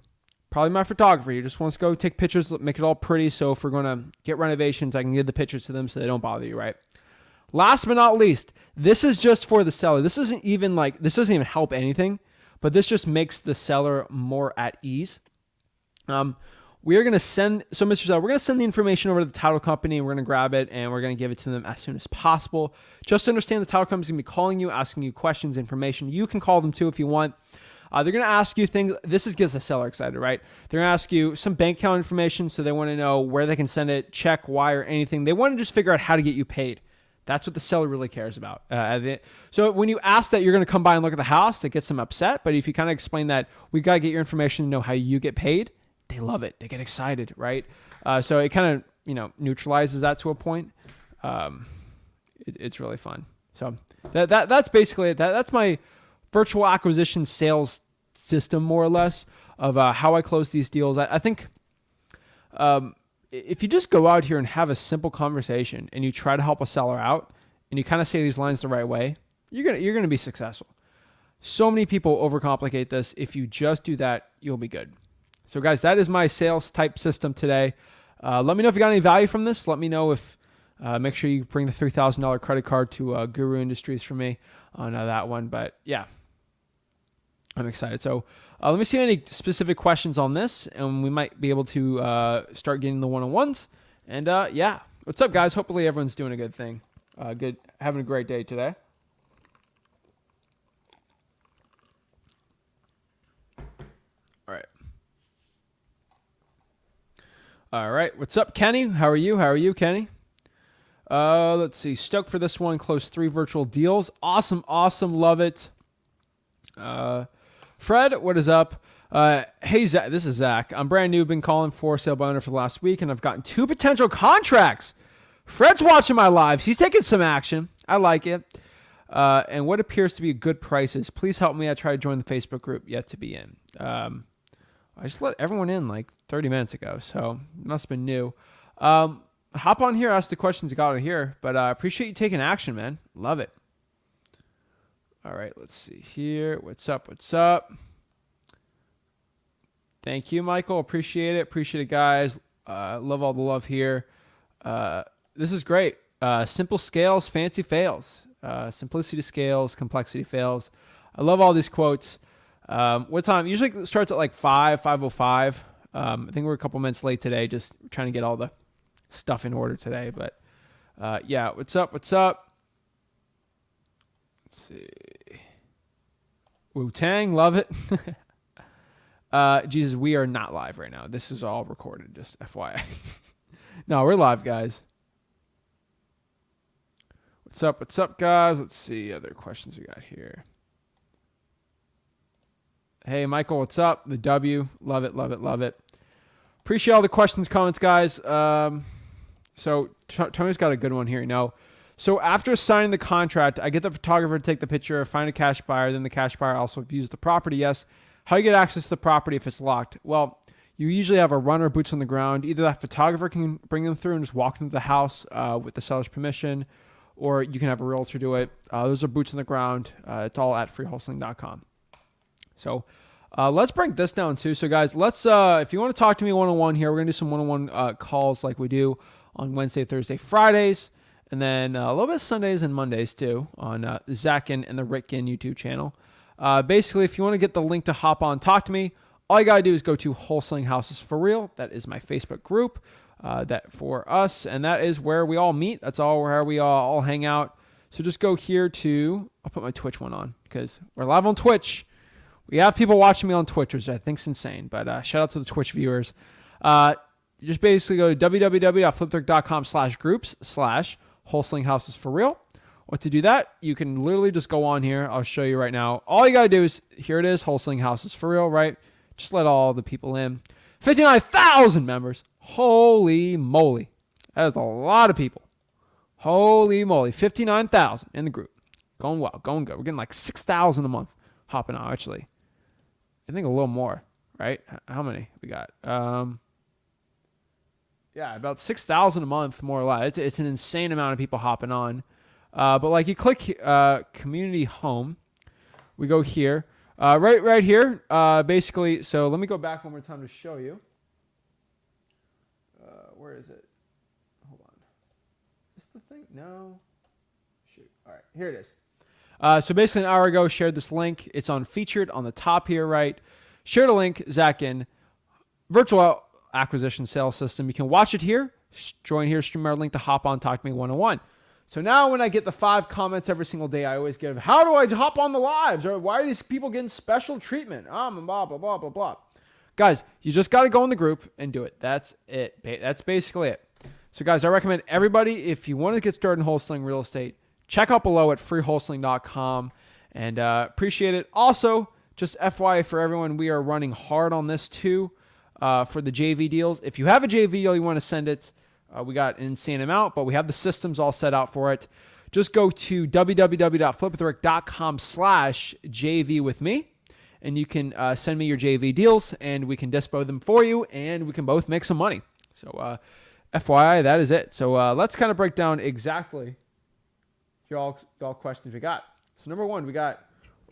Probably my photographer. He just wants to go take pictures, make it all pretty. So if we're going to get renovations, I can give the pictures to them so they don't bother you, right? Last but not least, this is just for the seller. This doesn't even help anything, but this just makes the seller more at ease. We are going to send, so Mr. Seller, we're going to send the information over to the title company. We're going to grab it and we're going to give it to them as soon as possible. Just to understand, the title company is going to be calling you, asking you questions, information. You can call them too if you want. They're going to ask you things. This gets the seller excited, right? They're going to ask you some bank account information. So they want to know where they can send it, check, wire, anything. They want to just figure out how to get you paid. That's what the seller really cares about. So when you ask that you're going to come by and look at the house, that gets them upset. But if you kind of explain that we got to get your information to know how you get paid, they love it. They get excited, right? So it kind of, neutralizes that to a point. It's really fun. So that's basically it. That's my virtual acquisition sales system, more or less, of how I close these deals. I think if you just go out here and have a simple conversation and you try to help a seller out and you kind of say these lines the right way, you're gonna be successful. So many people overcomplicate this. If you just do that, you'll be good. So guys, that is my sales type system today. Let me know if you got any value from this. Let me know if, make sure you bring the $3,000 credit card to Guru Industries for me on that one. But yeah, I'm excited. So let me see any specific questions on this, and we might be able to start getting the one-on-ones. And yeah, what's up, guys? Hopefully everyone's doing a good thing. Having a great day today. All right. What's up, Kenny? How are you? How are you, Kenny? Let's see. Stoked for this one. Closed 3 virtual deals. Awesome. Awesome. Love it. Fred, what is up? Hey, Zach. This is Zach. I'm brand new. Been calling for sale by owner for the last week, and I've gotten 2 potential contracts. Fred's watching my lives. He's taking some action. I like it. And what appears to be good prices. Please help me. I tried to join the Facebook group. Yet to be in. I just let everyone in like 30 minutes ago, so it must have been new. Hop on here, ask the questions you got on here, but I appreciate you taking action, man. Love it. All right, let's see here. What's up? What's up? Thank you, Michael. Appreciate it. Appreciate it, guys. Love all the love here. This is great. Simple scales, fancy fails. Simplicity scales, complexity fails. I love all these quotes. What time? Usually it starts at like 5:05. I think we're a couple minutes late today, just trying to get all the stuff in order today. But yeah, what's up? What's up? Let's see. Wu-Tang, love it. Jesus, we are not live right now. This is all recorded, just FYI. No, we're live, guys. What's up? What's up, guys? Let's see other questions we got here. Hey, Michael, what's up? The W. Love it, love it, love it. Appreciate all the questions, comments, guys. So Tony's got a good one here. Now, so after signing the contract, I get the photographer to take the picture, find a cash buyer, then the cash buyer also views the property. Yes. How you get access to the property if it's locked? Well, you usually have a runner, boots on the ground. Either that photographer can bring them through and just walk them to the house with the seller's permission, or you can have a realtor do it. Those are boots on the ground. It's all at freewholesaling.com. So let's break this down too. So guys, let's if you want to talk to me one-on-one here, we're gonna do some one-on-one calls like we do on Wednesday, Thursday, Fridays, and then a little bit of Sundays and Mondays too on the Zach Ginn and the Rick Ginn YouTube channel. Basically, if you want to get the link to hop on, talk to me, all you gotta do is go to Wholesaling Houses for Real. That is my Facebook group that for us, and that is where we all meet. That's all where we all hang out. So just go here to, I'll put my Twitch one on because we're live on Twitch. We have people watching me on Twitch, which I think is insane, but shout out to the Twitch viewers. You just basically go to www.flipbook.com/groups/Wholesaling Houses for Real. What to do that? You can literally just go on here. I'll show you right now. All you got to do is, here it is, Wholesaling Houses for Real, right? Just let all the people in. 59,000 members. Holy moly. That is a lot of people. Holy moly. 59,000 in the group. Going well, going good. We're getting like 6,000 a month hopping on, actually. I think a little more, right? How many we got? Yeah, about 6,000 a month, more or less. It's an insane amount of people hopping on. But like you click community home, we go here, right here. Basically, so let me go back one more time to show you. Where is it? Hold on. Is this the thing? No. Shoot. All right, here it is. So basically an hour ago, shared this link. It's on featured on the top here, right? Shared a link, Zach Ginn, virtual acquisition sales system. You can watch it here. Join here, stream our link to hop on, talk to me one-on-one. So now when I get the 5 comments every single day, I always get, how do I hop on the lives? Or why are these people getting special treatment? Blah, blah, blah, blah, blah. Guys, you just got to go in the group and do it. That's it. That's basically it. So guys, I recommend everybody, if you want to get started in wholesaling real estate, check out below at freewholesaling.com and appreciate it. Also, just FYI for everyone, we are running hard on this too for the JV deals. If you have a JV deal, you want to send it, We got an insane amount, but we have the systems all set out for it. Just go to www.flipwithrick.com/JV with me, and you can send me your JV deals, and we can dispo them for you, and we can both make some money. So FYI, that is it. So let's kind of break down exactly all questions we got. So number one, we got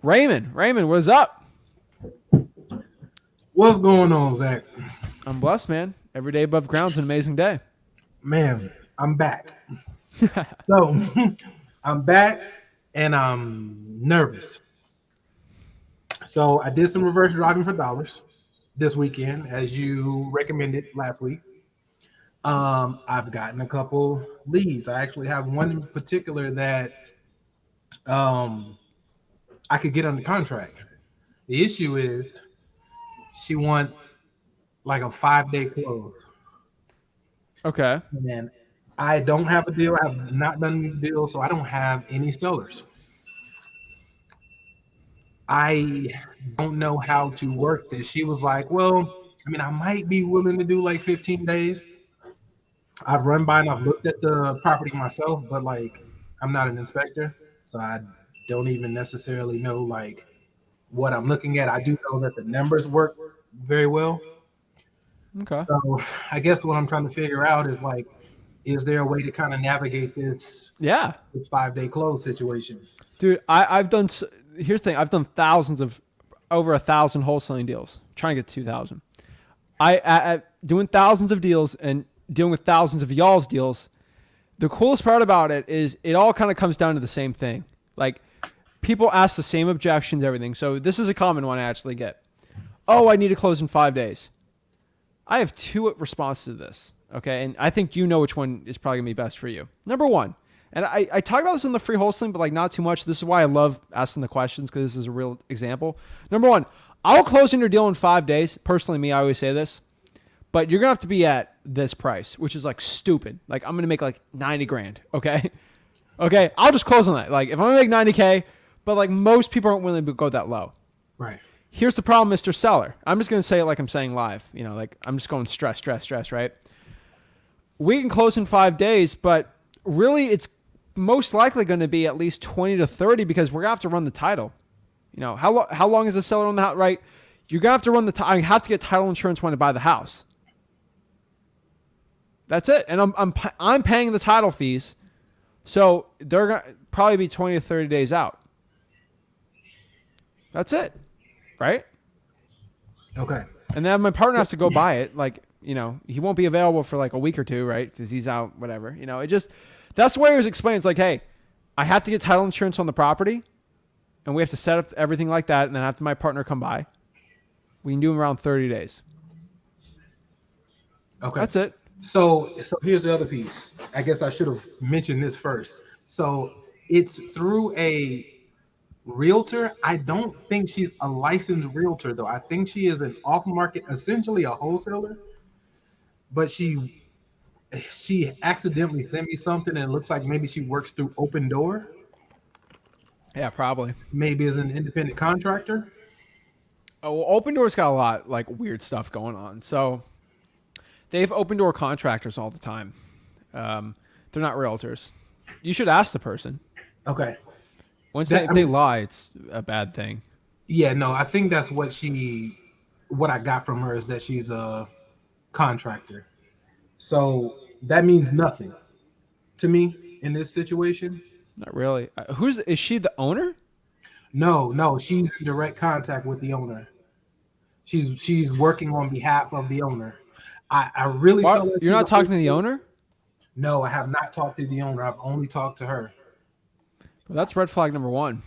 Raymond. Raymond, what is up? What's going on, Zach? I'm blessed, man. Every day above ground's an amazing day. Man, I'm back. So I'm back and I'm nervous. So I did some reverse driving for dollars this weekend, as you recommended last week. I've gotten a couple leads. I actually have one in particular that I could get under contract. The issue is she wants like a 5-day close. Okay. And I don't have a deal. I have not done any deals, so I don't have any sellers. I don't know how to work this. She was like, well, I mean, I might be willing to do like 15 days. I've run by and I've looked at the property myself, but like I'm not an inspector, so I don't even necessarily know like what I'm looking at. I do know that the numbers work very well. Okay. So I guess what I'm trying to figure out is like, is there a way to kind of navigate this 5-day close situation? Dude, I've done, here's the thing, I've done over 1,000 wholesaling deals, trying to get 2,000. I doing thousands of deals and dealing with thousands of y'all's deals. The coolest part about it is it all kind of comes down to the same thing. Like, people ask the same objections, everything. So this is a common one I actually get. Oh, I need to close in 5 days. I have two responses to this, okay? And I think you know which one is probably going to be best for you. Number one, and I talk about this in the free wholesaling, but like not too much. This is why I love asking the questions, because this is a real example. Number one, I'll close in your deal in 5 days. Personally, me, I always say this. But you're going to have to be at this price, which is like stupid. Like I'm going to make like 90 grand, okay? Okay, I'll just close on that. Like if I'm going to make 90K, but like most people aren't willing to go that low. Right. Here's the problem, Mr. Seller. I'm just going to say it like I'm saying live. You know, like I'm just going stress, right? We can close in 5 days, but really it's most likely going to be at least 20 to 30 because we're going to have to run the title. You know, how long is the seller on the house, right? You're going to have to run the title. I have to get title insurance when I buy the house. That's it. And I'm paying the title fees. So they're going to probably be 20 to 30 days out. That's it. Right? Okay. And then my partner has to go buy it. Like, you know, he won't be available for like a week or two, right? Because he's out, whatever. You know, that's the way it was explained. It's like, hey, I have to get title insurance on the property, and we have to set up everything like that, and then after my partner come by, we can do them around 30 days. Okay. That's it. So here's the other piece. I guess I should have mentioned this first. So it's through a realtor. I don't think she's a licensed realtor though. I think she is an off-market, essentially a wholesaler. But she accidentally sent me something, and it looks like maybe she works through Open Door. Yeah, probably. Maybe as an independent contractor. Oh, well, Open Door's got a lot like weird stuff going on. So they have Open Door contractors all the time. They're not realtors. You should ask the person. Okay. Once they lie, it's a bad thing. Yeah, no, I think that's what I got from her is that she's a contractor. So that means nothing to me in this situation. Not really. Is she the owner? No, she's in direct contact with the owner. She's working on behalf of the owner. I really feel like you're not talking to the owner? No, I have not talked to the owner. I've only talked to her. Well, that's red flag number one.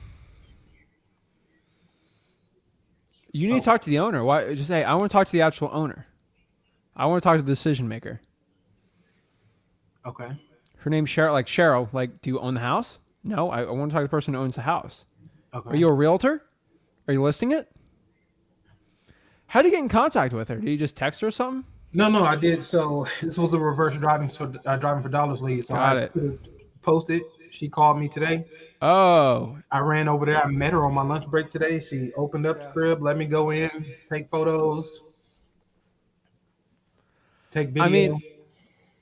You need to talk to the owner. Why? Just say, I want to talk to the actual owner. I want to talk to the decision maker. Okay. Her name's Cheryl. Like Cheryl. Like, do you own the house? No, I want to talk to the person who owns the house. Okay. Are you a realtor? Are you listing it? How do you get in contact with her? Do you just text her or something? No, I did. So this was a reverse driving for dollars lead. So I posted. She called me today. Oh. I ran over there. I met her on my lunch break today. She opened up the crib, let me go in, take photos, take video. I mean,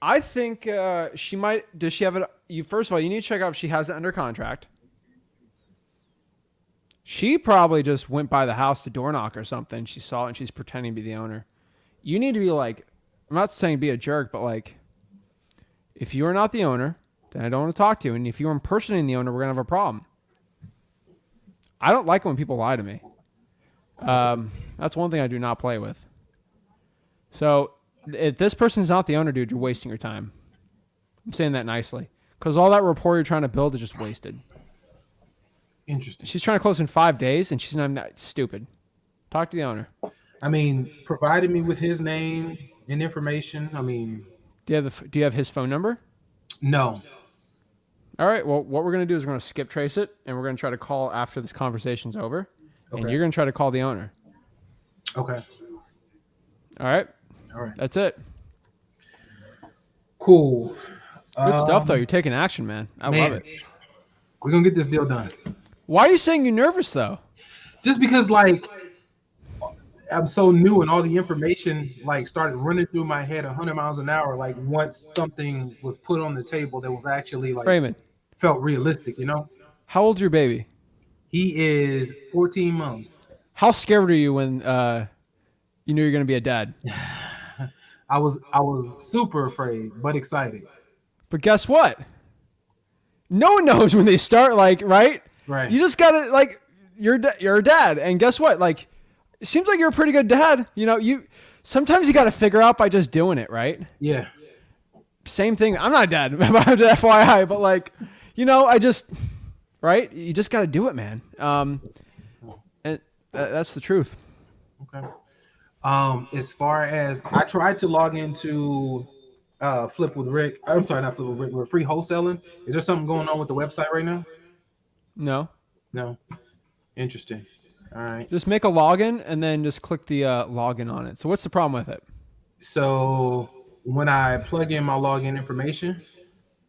I think she might. Does she have it? You first of all, you need to check out if she has it under contract. She probably just went by the house to door knock or something. She saw it and she's pretending to be the owner. You need to be like, I'm not saying be a jerk, but like, if you are not the owner, then I don't want to talk to you. And if you're impersonating the owner, we're gonna have a problem. I don't like when people lie to me. That's one thing I do not play with. So if this person's not the owner, dude, you're wasting your time. I'm saying that nicely. Because all that rapport you're trying to build is just wasted. Interesting. She's trying to close in 5 days, and she's not that stupid. Talk to the owner. I mean, provided me with his name and information. I mean, Do you have his phone number? no. All right. Well, what we're going to do is we're going to skip trace it, and we're going to try to call after this conversation's over. And you're going to try to call the owner. Okay. All right. All right. That's it. Cool. Good stuff, though. You're taking action, man. I love it. We're going to get this deal done. Why are you saying you're nervous, though? Just because, like, I'm so new and all the information, like, started running through my head 100 miles an hour, like, once something was put on the table that was actually, like, Raymond, felt realistic, you know? how old's your baby? He is 14 months. How scared are you when you knew you're going to be a dad? I was super afraid, but excited. But guess what? No one knows when they start, like, right? Right. You just got to, like, you're a dad. And guess what? Like, it seems like you're a pretty good dad. You know, sometimes you got to figure out by just doing it, right? Yeah. Same thing. I'm not a dad, FYI, but, like, you know, right? You just got to do it, man. And that's the truth. Okay. As far as I tried to log into Flip with Rick. I'm sorry, not Flip with Rick. We're free wholesaling. Is there something going on with the website right now? No. No. Interesting. All right. Just make a login and then just click the login on it. So what's the problem with it? So when I plug in my login information,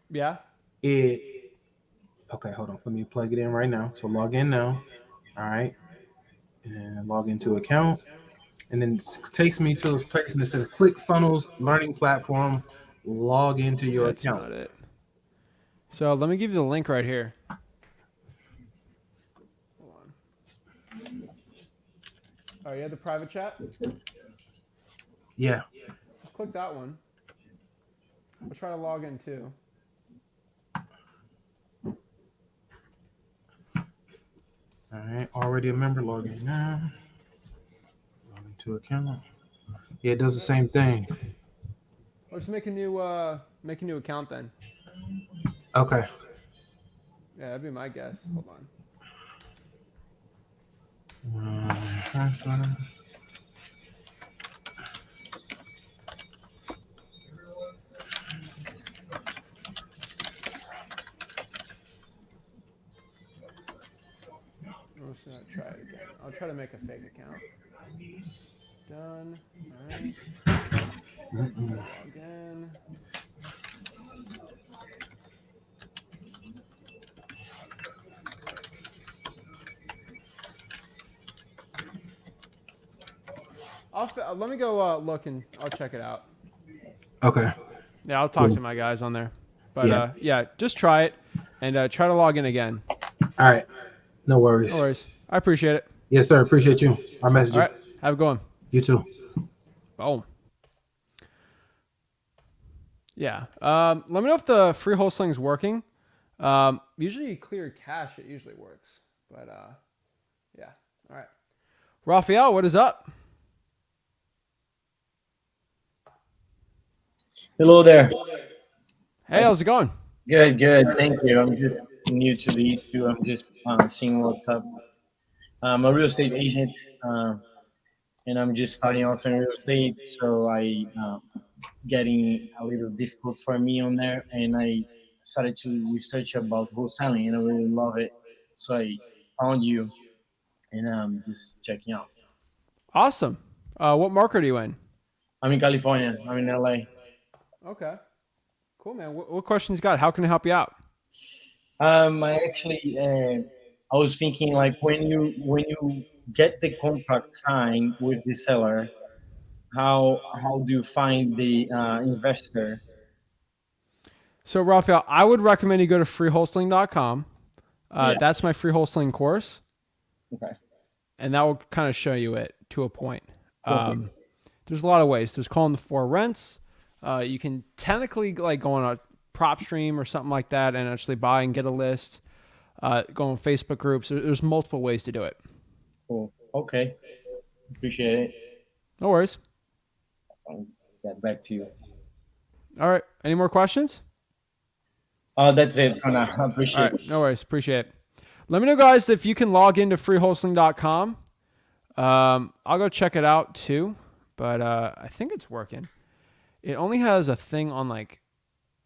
Yeah. Okay, hold on. Let me plug it in right now. So log in now. All right. And log into account. And then it takes me to this place and it says click funnels, learning platform, log into your account. That's not it. So let me give you the link right here. Hold on. Oh, you have the private chat? Yeah. Just click that one. I'll try to log in too. All right. Already a member, log in now. Log into account. Yeah, it does the same thing. I'll just make a new account then. Okay. Yeah, that'd be my guess. Hold on. I'm just gonna try it again. I'll try to make a fake account. Done. All right. Log in. Let me go look and I'll check it out. Okay. Yeah, I'll talk to my guys on there. But yeah, just try it and try to log in again. All right. No worries. No worries. I appreciate it. Yes, sir. Appreciate you. I'll message you. All right. Have a good one. You too. Boom. Yeah. Let me know if the free wholesaling is working. Usually clear cache, it usually works. But yeah. All right. Raphael, what is up? Hello there. Hey, how's it going? Good, good. Thank you. I'm just new to the issue. I'm just seeing what's up. I'm a real estate agent, and I'm just starting off in real estate, so I getting a little difficult for me on there, and I started to research about wholesaling, and I really love it. So I found you, and I'm just checking out. Awesome. What market are you in? I'm in California. I'm in LA. Okay. Cool, man. What questions you got? How can I help you out? I actually, I was thinking like when you get the contract signed with the seller, how do you find the investor So Raphael, I would recommend you go to freewholesaling.com. Yeah. That's my free wholesaling course, Okay. and that will kind of show you it to a point. Okay. There's a lot of ways. There's calling the for rents. You can technically like go on a PropStream or something like that and actually buy and get a list. Go on Facebook groups. There's multiple ways to do it. Cool. Okay. Appreciate it. No worries. I'll get back to you. All right. Any more questions? That's it for now. I All appreciate right. it. No worries. Appreciate it. Let me know, guys, if you can log into freewholesaling.com. I'll go check it out too, but I think it's working. It only has a thing on like,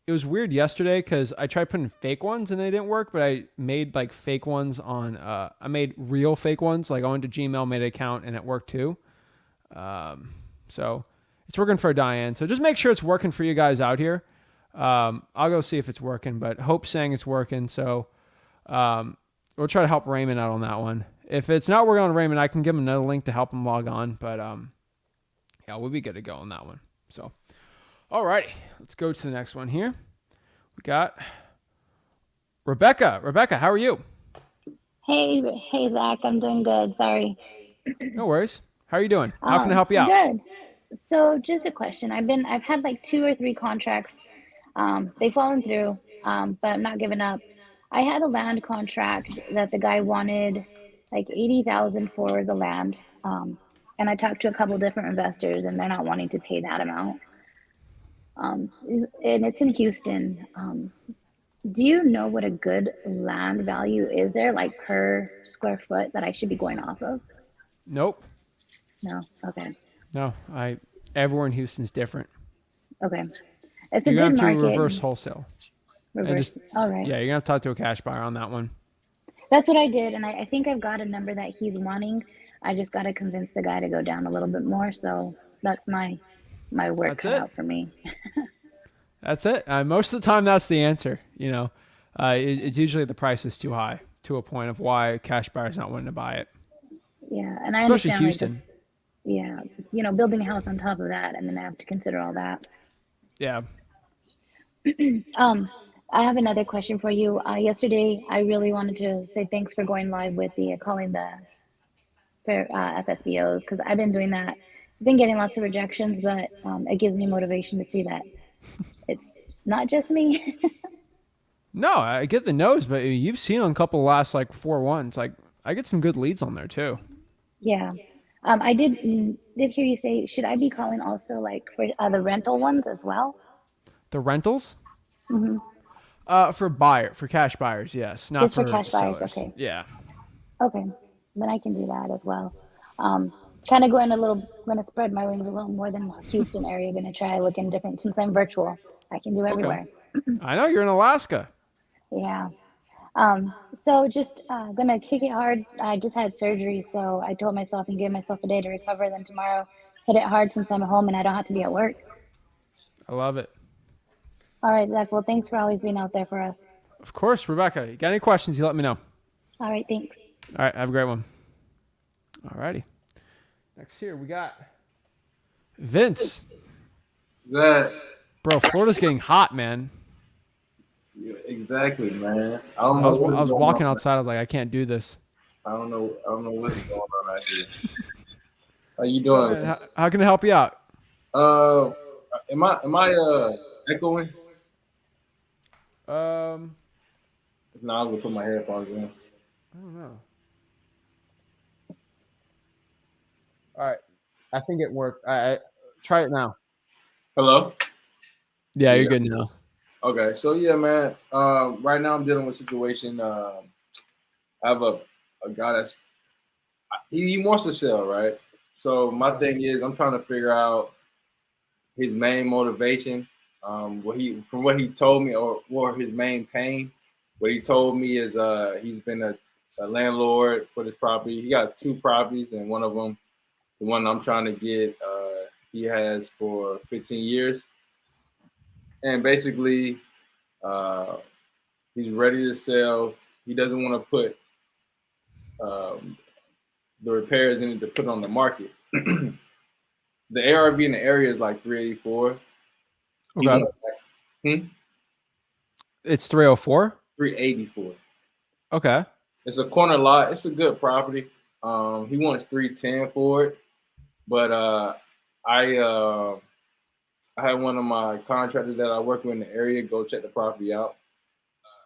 it was weird yesterday because I tried putting fake ones and they didn't work, but I made like fake ones on, I made real fake ones. Like I went to Gmail, made an account, and it worked too. So it's working for Diane. So just make sure it's working for you guys out here. I'll go see if it's working, but Hope's saying it's working. So we'll try to help Raymond out on that one. If it's not working on Raymond, I can give him another link to help him log on. But yeah, we'll be good to go on that one. So, alrighty, let's go to the next one here. We got Rebecca. Rebecca, how are you? Hey, Zach, I'm doing good. Sorry. No worries. How are you doing? How can I help you out? Good. So just a question. I've had like 2 or 3 contracts. They've fallen through, but I'm not giving up. I had a land contract that the guy wanted like 80,000 for the land. And I talked to a couple different investors and they're not wanting to pay that amount. And it's in Houston. Do you know what a good land value is there, like per square foot that I should be going off of? Nope. No. Okay. No. Everywhere in Houston's different. Okay. It's a You're gonna good have to market. reverse wholesale. Reverse. All right. Yeah, you're gonna have to talk to a cash buyer on that one. That's what I did, and I think I've got a number that he's wanting. I just got to convince the guy to go down a little bit more. So that's my work That's cut it. out for me. That's it. Most of the time, that's the answer. You know, it's usually the price is too high to a point of why a cash buyer's not wanting to buy it. Yeah, and I Especially understand. Houston. Yeah, building a house on top of that, and then I have to consider all that. Yeah. I have another question for you. Yesterday, I really wanted to say thanks for going live with the calling the FSBOs because I've been doing that. I've been getting lots of rejections, but it gives me motivation to see that it's not just me. No, I get the no's, but you've seen on a couple of last like 4-1s. Like I get some good leads on there too. Yeah. I did hear you say, should I be calling also like for the rental ones as well? The rentals? Mm-hmm. For cash buyers, yes. Not Just for cash buyers, sellers. okay. Yeah. Okay, then I can do that as well. Kind of going to spread my wings a little more than Houston area. Going to try looking different since I'm virtual. I can do everywhere. I know you're in Alaska. Yeah. So just gonna kick it hard. I just had surgery, so I told myself and gave myself a day to recover. Then tomorrow, hit it hard since I'm at home and I don't have to be at work. I love it. All right, Zach. Well, thanks for always being out there for us. Of course, Rebecca. You got any questions, you let me know. All right, thanks. All right, have a great one. All righty. Next here, we got Vince. Zach. Bro, Florida's getting hot, man. Yeah, exactly, man. I was walking outside. I was like, I can't do this. I don't know what's going on out here. How you doing? So, man, how can I help you out? Am I echoing? No, I was gonna put my headphones in. I don't know. All right, I think it worked. I try it now. Hello? Yeah, you're good now. Okay, so yeah, man. Right now I'm dealing with a situation. I have a guy that's he wants to sell, right? So my thing is I'm trying to figure out his main motivation. From what he told me, or his main pain. What he told me is he's been a landlord for this property. He got 2 properties, and one of them, the one I'm trying to get, he has for 15 years. And basically, he's ready to sell. He doesn't want to put the repairs in it to put it on the market. The ARV in the area is like 384. Okay. It's 304. 384. Okay. It's a corner lot. It's a good property. He wants 310 for it, but I I had one of my contractors that I work with in the area go check the property out,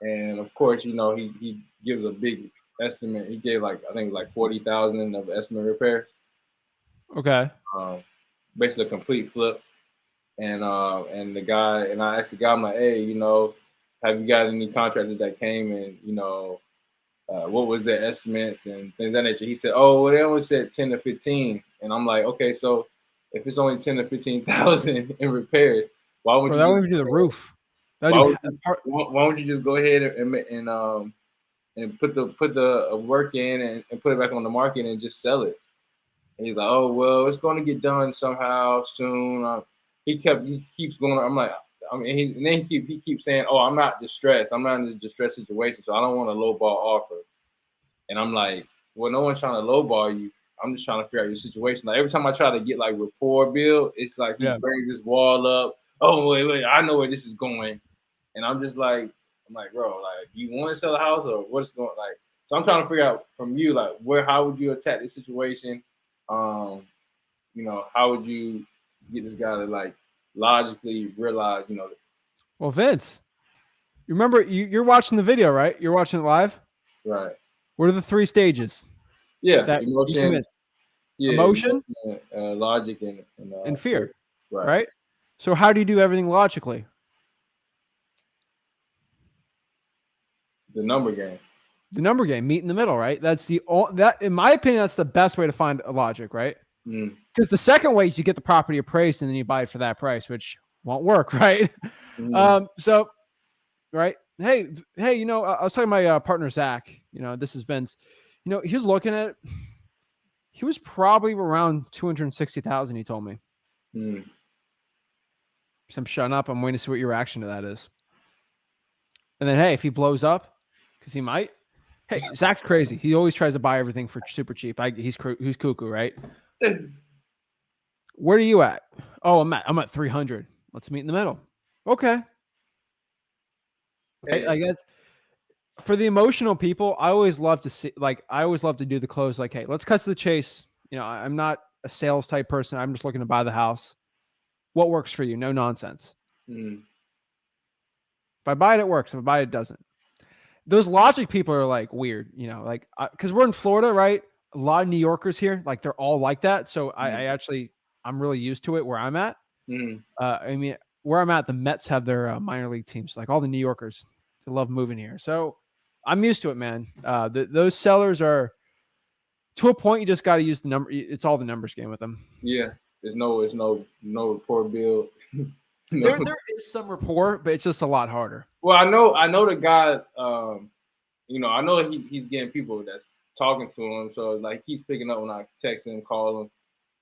and of course, he gives a big estimate. He gave like I think like 40,000 of estimate repairs. Okay. Um, Basically a complete flip. And the guy and I asked the guy, I'm like, hey, have you got any contractors that came and what was their estimates and things of that nature? He said, oh, well, they only said 10 to 15, and I'm like, okay, so if it's only 10 to 15,000 in repairs, why would Bro, you that just, would do the roof. That why do would you, why would you just go ahead and put the work in and put it back on the market and just sell it? And he's like, oh, well, it's going to get done somehow soon. He keeps going. I'm like, and then he keeps saying, oh, I'm not distressed. I'm not in this distressed situation, so I don't want a low ball offer. And I'm like, well, no one's trying to lowball you. I'm just trying to figure out your situation. Like every time I try to get like rapport build, it's like he Yeah. brings this wall up. Oh, wait, I know where this is going. And I'm just like, bro, like, you want to sell a house or what's going like? So I'm trying to figure out from you, like, how would you attack this situation? How would you get this guy to like logically realize, Well, Vince, you remember you're watching the video, right? You're watching it live. right? What are the 3 stages? Yeah, That you emotion, commit? yeah, Emotion logic, and fear, right? right? So how do you do everything logically? The number game. The number game, meet in the middle, right? That's that in my opinion, that's the best way to find a logic, right? Mm. Because the second way is you get the property appraised and then you buy it for that price, which won't work, right? Mm. So, right? Hey, I was talking to my partner Zach. This is Vince. He was looking at it. He was probably around 260,000. He told me. Mm. So I'm shutting up. I'm waiting to see what your reaction to that is. And then, hey, if he blows up, because he might. Hey, Zach's crazy. He always tries to buy everything for super cheap. He's cuckoo, right? Where are you at? Oh, I'm at 300. Let's meet in the middle. Okay. Right? I guess for the emotional people, I always love to do the close. Like, hey, let's cut to the chase. I'm not a sales type person. I'm just looking to buy the house. What works for you? No nonsense. Mm. If I buy it, it works. If I buy it, it doesn't. Those logic people are like weird, like because we're in Florida, right? A lot of New Yorkers here, like they're all like that. So I'm really used to it where I'm at. Mm. I mean, where I'm at, the Mets have their minor league teams. Like all the New Yorkers, they love moving here. So I'm used to it, man. Those sellers are to a point. You just got to use the number. It's all the numbers game with them. Yeah, there's no rapport build. There is some rapport, but it's just a lot harder. Well, I know the guy. I know he's getting people that's talking to him. So like he's picking up when I text him, call him.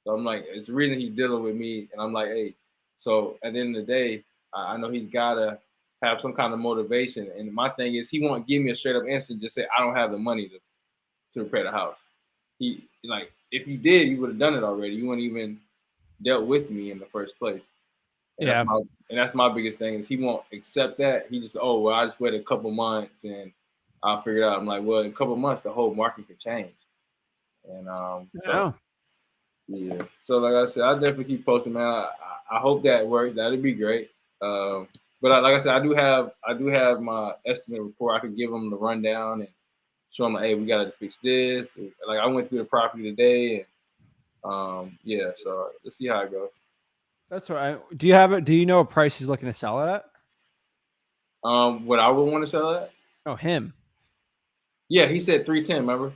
So I'm like, it's the reason he's dealing with me. And I'm like, hey. So at the end of the day, I know he's gotta have some kind of motivation. And my thing is, he won't give me a straight up answer. Just say I don't have the money to repair the house. He like if you did, you would have done it already. You wouldn't even dealt with me in the first place. And that's my biggest thing is he won't accept that. He just, oh, well, I just wait a couple months and I'll figure it out. I'm like, well, in a couple months, the whole market could change. And so, yeah. So like I said, I definitely keep posting, man. I hope that works. That'd be great. But like I said, I do have my estimate report. I could give them the rundown and show them, like, hey, we got to fix this. Like I went through the property today, and yeah. So let's see how it goes. That's right. Do you have it? Do you know a price he's looking to sell it at? What I would want to sell at? Oh, him. Yeah, he said 310. Remember? Let's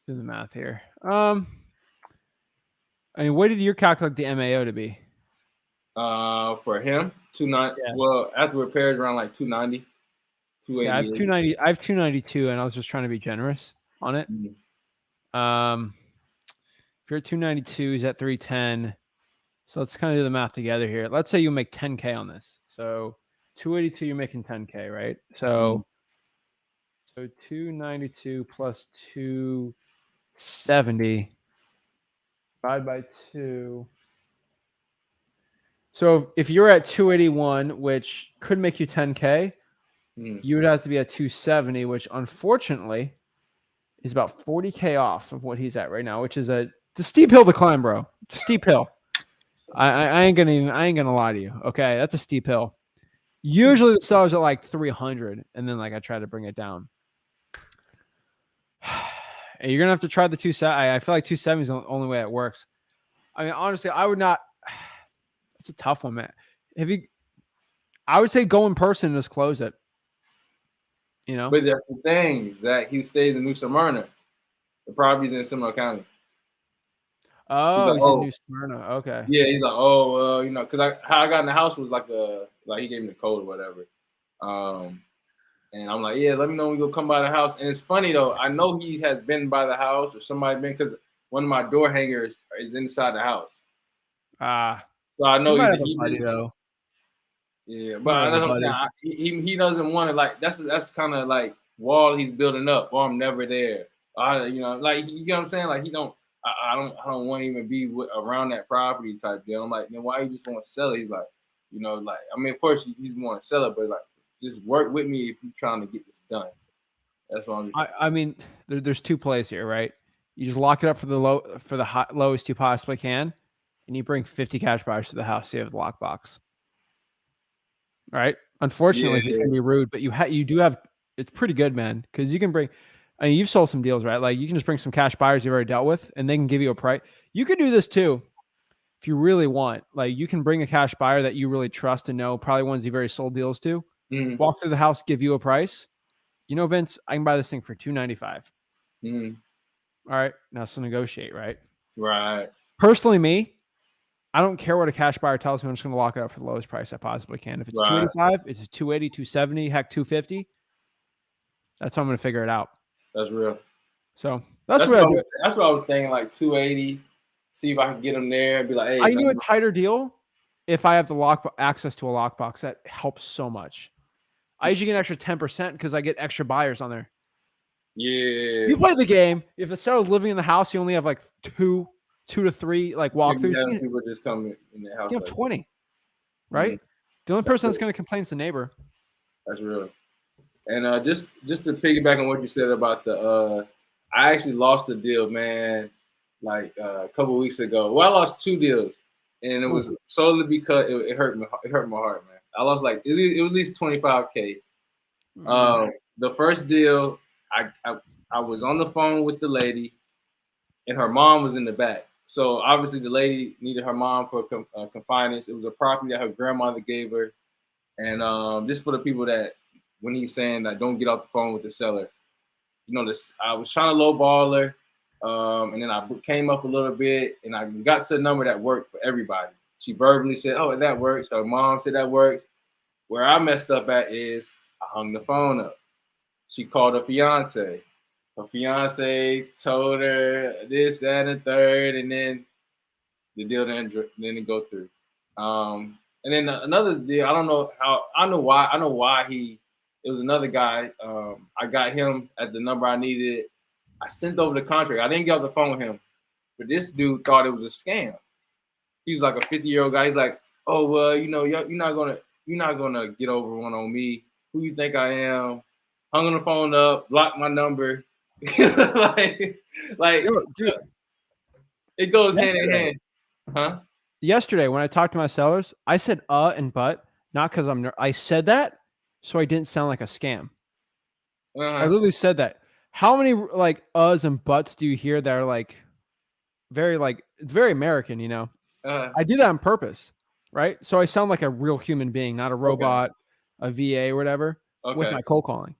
do the math here. I mean, what did you calculate the MAO to be? For him, 290. Yeah. Well, after repairs, around like 290, 280. Yeah, I have 290. I have 292, and I was just trying to be generous on it. Mm-hmm. If you're at 292, he's at 310. So let's kind of do the math together here. Let's say you make 10K on this. So 282, you're making 10K, right? So 292 plus 270 divided by 2. So if you're at 281, which could make you 10K, Mm. you would have to be at 270, which unfortunately is about 40K off of what he's at right now, which is it's a steep hill to climb, bro. It's a steep hill. I ain't gonna lie to you. Okay, that's a steep hill. Usually the sellers at like 300, and then like I try to bring it down. And you're gonna have to try the 270. I feel like 270 is the only way it works. I mean, honestly, I would not. It's a tough one, man. I would say go in person and just close it. You know, But that's the thing, Zach. He stays in New Smyrna. The property's in Seminole County. oh, like, he's oh. in New Smyrna. Okay. Yeah, he's like, oh, well, you know, because how I got in the house was like he gave me the code or whatever. And I'm like, yeah, let me know when you'll come by the house. And it's funny though, I know he has been by the house or somebody been because one of my door hangers is inside the house. So I know he buddy, though. Yeah, but that's what I'm saying. He doesn't want to like that's kind of like wall he's building up. Or I'm never there. You know, like you know what I'm saying. Like he don't. I don't want to even be around that property type deal. I'm like, then why you just want to sell it? He's like, you know, like I mean, of course he's want to sell it, but like just work with me if you're trying to get this done. That's what I'm. I mean, there's two plays here, right? You just lock it up for the lowest you possibly can, and you bring 50 cash buyers to the house. So you have the lockbox. Right. Unfortunately, he's gonna be rude, but you do have it's pretty good, man, because you can bring. I mean, you've sold some deals, right? Like you can just bring some cash buyers you've already dealt with, and they can give you a price. You could do this too, if you really want. Like you can bring a cash buyer that you really trust and know, probably ones you've already sold deals to. Mm-hmm. Walk through the house, give you a price. You know, Vince, I can buy this thing for $295. Mm-hmm. All right, now so negotiate, right? Right. Personally, me, I don't care what a cash buyer tells me. I'm just going to lock it up for the lowest price I possibly can. If it's 285, it's 280, 270, heck, 250. That's how I'm going to figure it out. That's real. So that's what I do. That's what I was thinking, like 280. See if I can get them there and be like, hey. I knew a tighter deal if I have the access to a lockbox. That helps so much. I usually get an extra 10% because I get extra buyers on there. Yeah. You play the game. If a seller's living in the house, you only have like two to three like walkthroughs. People just come in the house. You have 20, right? Mm-hmm. The only person that's going to complain is the neighbor. That's real. And just to piggyback on what you said about I actually lost a deal, man, like a couple of weeks ago. Well, I lost 2 deals, and it was solely because it hurt me. It hurt my heart, man. I lost like it was at least 25K. The first deal, I was on the phone with the lady, and her mom was in the back. So obviously the lady needed her mom for confinement. It was a property that her grandmother gave her, and just for the people that when he's saying that don't get off the phone with the seller, you know, I was trying to lowball her, and then I came up a little bit, and I got to a number that worked for everybody. She verbally said, "Oh, that works." Her mom said that works. Where I messed up at is I hung the phone up. She called her fiance. Her fiance told her this, that, and the third, and then the deal didn't go through. And then another deal, I don't know how. I know why it was another guy. I got him at the number I needed. I sent over the contract. I didn't get off the phone with him, but this dude thought it was a scam. He was like a 50-year-old guy. He's like, "Oh well, you know, you're not gonna get over one on me. Who you think I am?" Hung on the phone up, blocked my number. like, dude, it goes hand in hand, huh? Yesterday, when I talked to my sellers, I said and but, not because I said that so I didn't sound like a scam. I literally said that. How many like uhs and buts do you hear that are like very American, you know? I do that on purpose, right? So I sound like a real human being, not a robot, a VA or whatever, with my cold calling.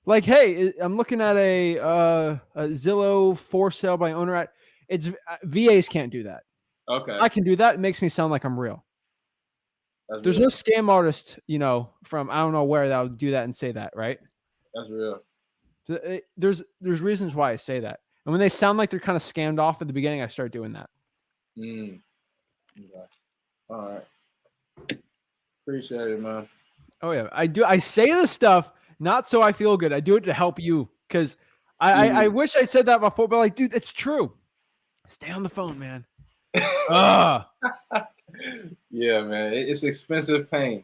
Like, hey, I'm looking at a Zillow for sale by owner at. It's VAs can't do that. Okay, I can do that. It makes me sound like I'm real. There's no scam artist, you know, from I don't know where that would do that and say that, right? That's real. There's reasons why I say that, and when they sound like they're kind of scammed off at the beginning, I start doing that. Okay. All right. Appreciate it, man. Oh yeah, I do. I say this stuff not so I feel good. I do it to help you because I wish I said that before, but like, dude, it's true. Stay on the phone, man. Yeah, man. It's expensive pain.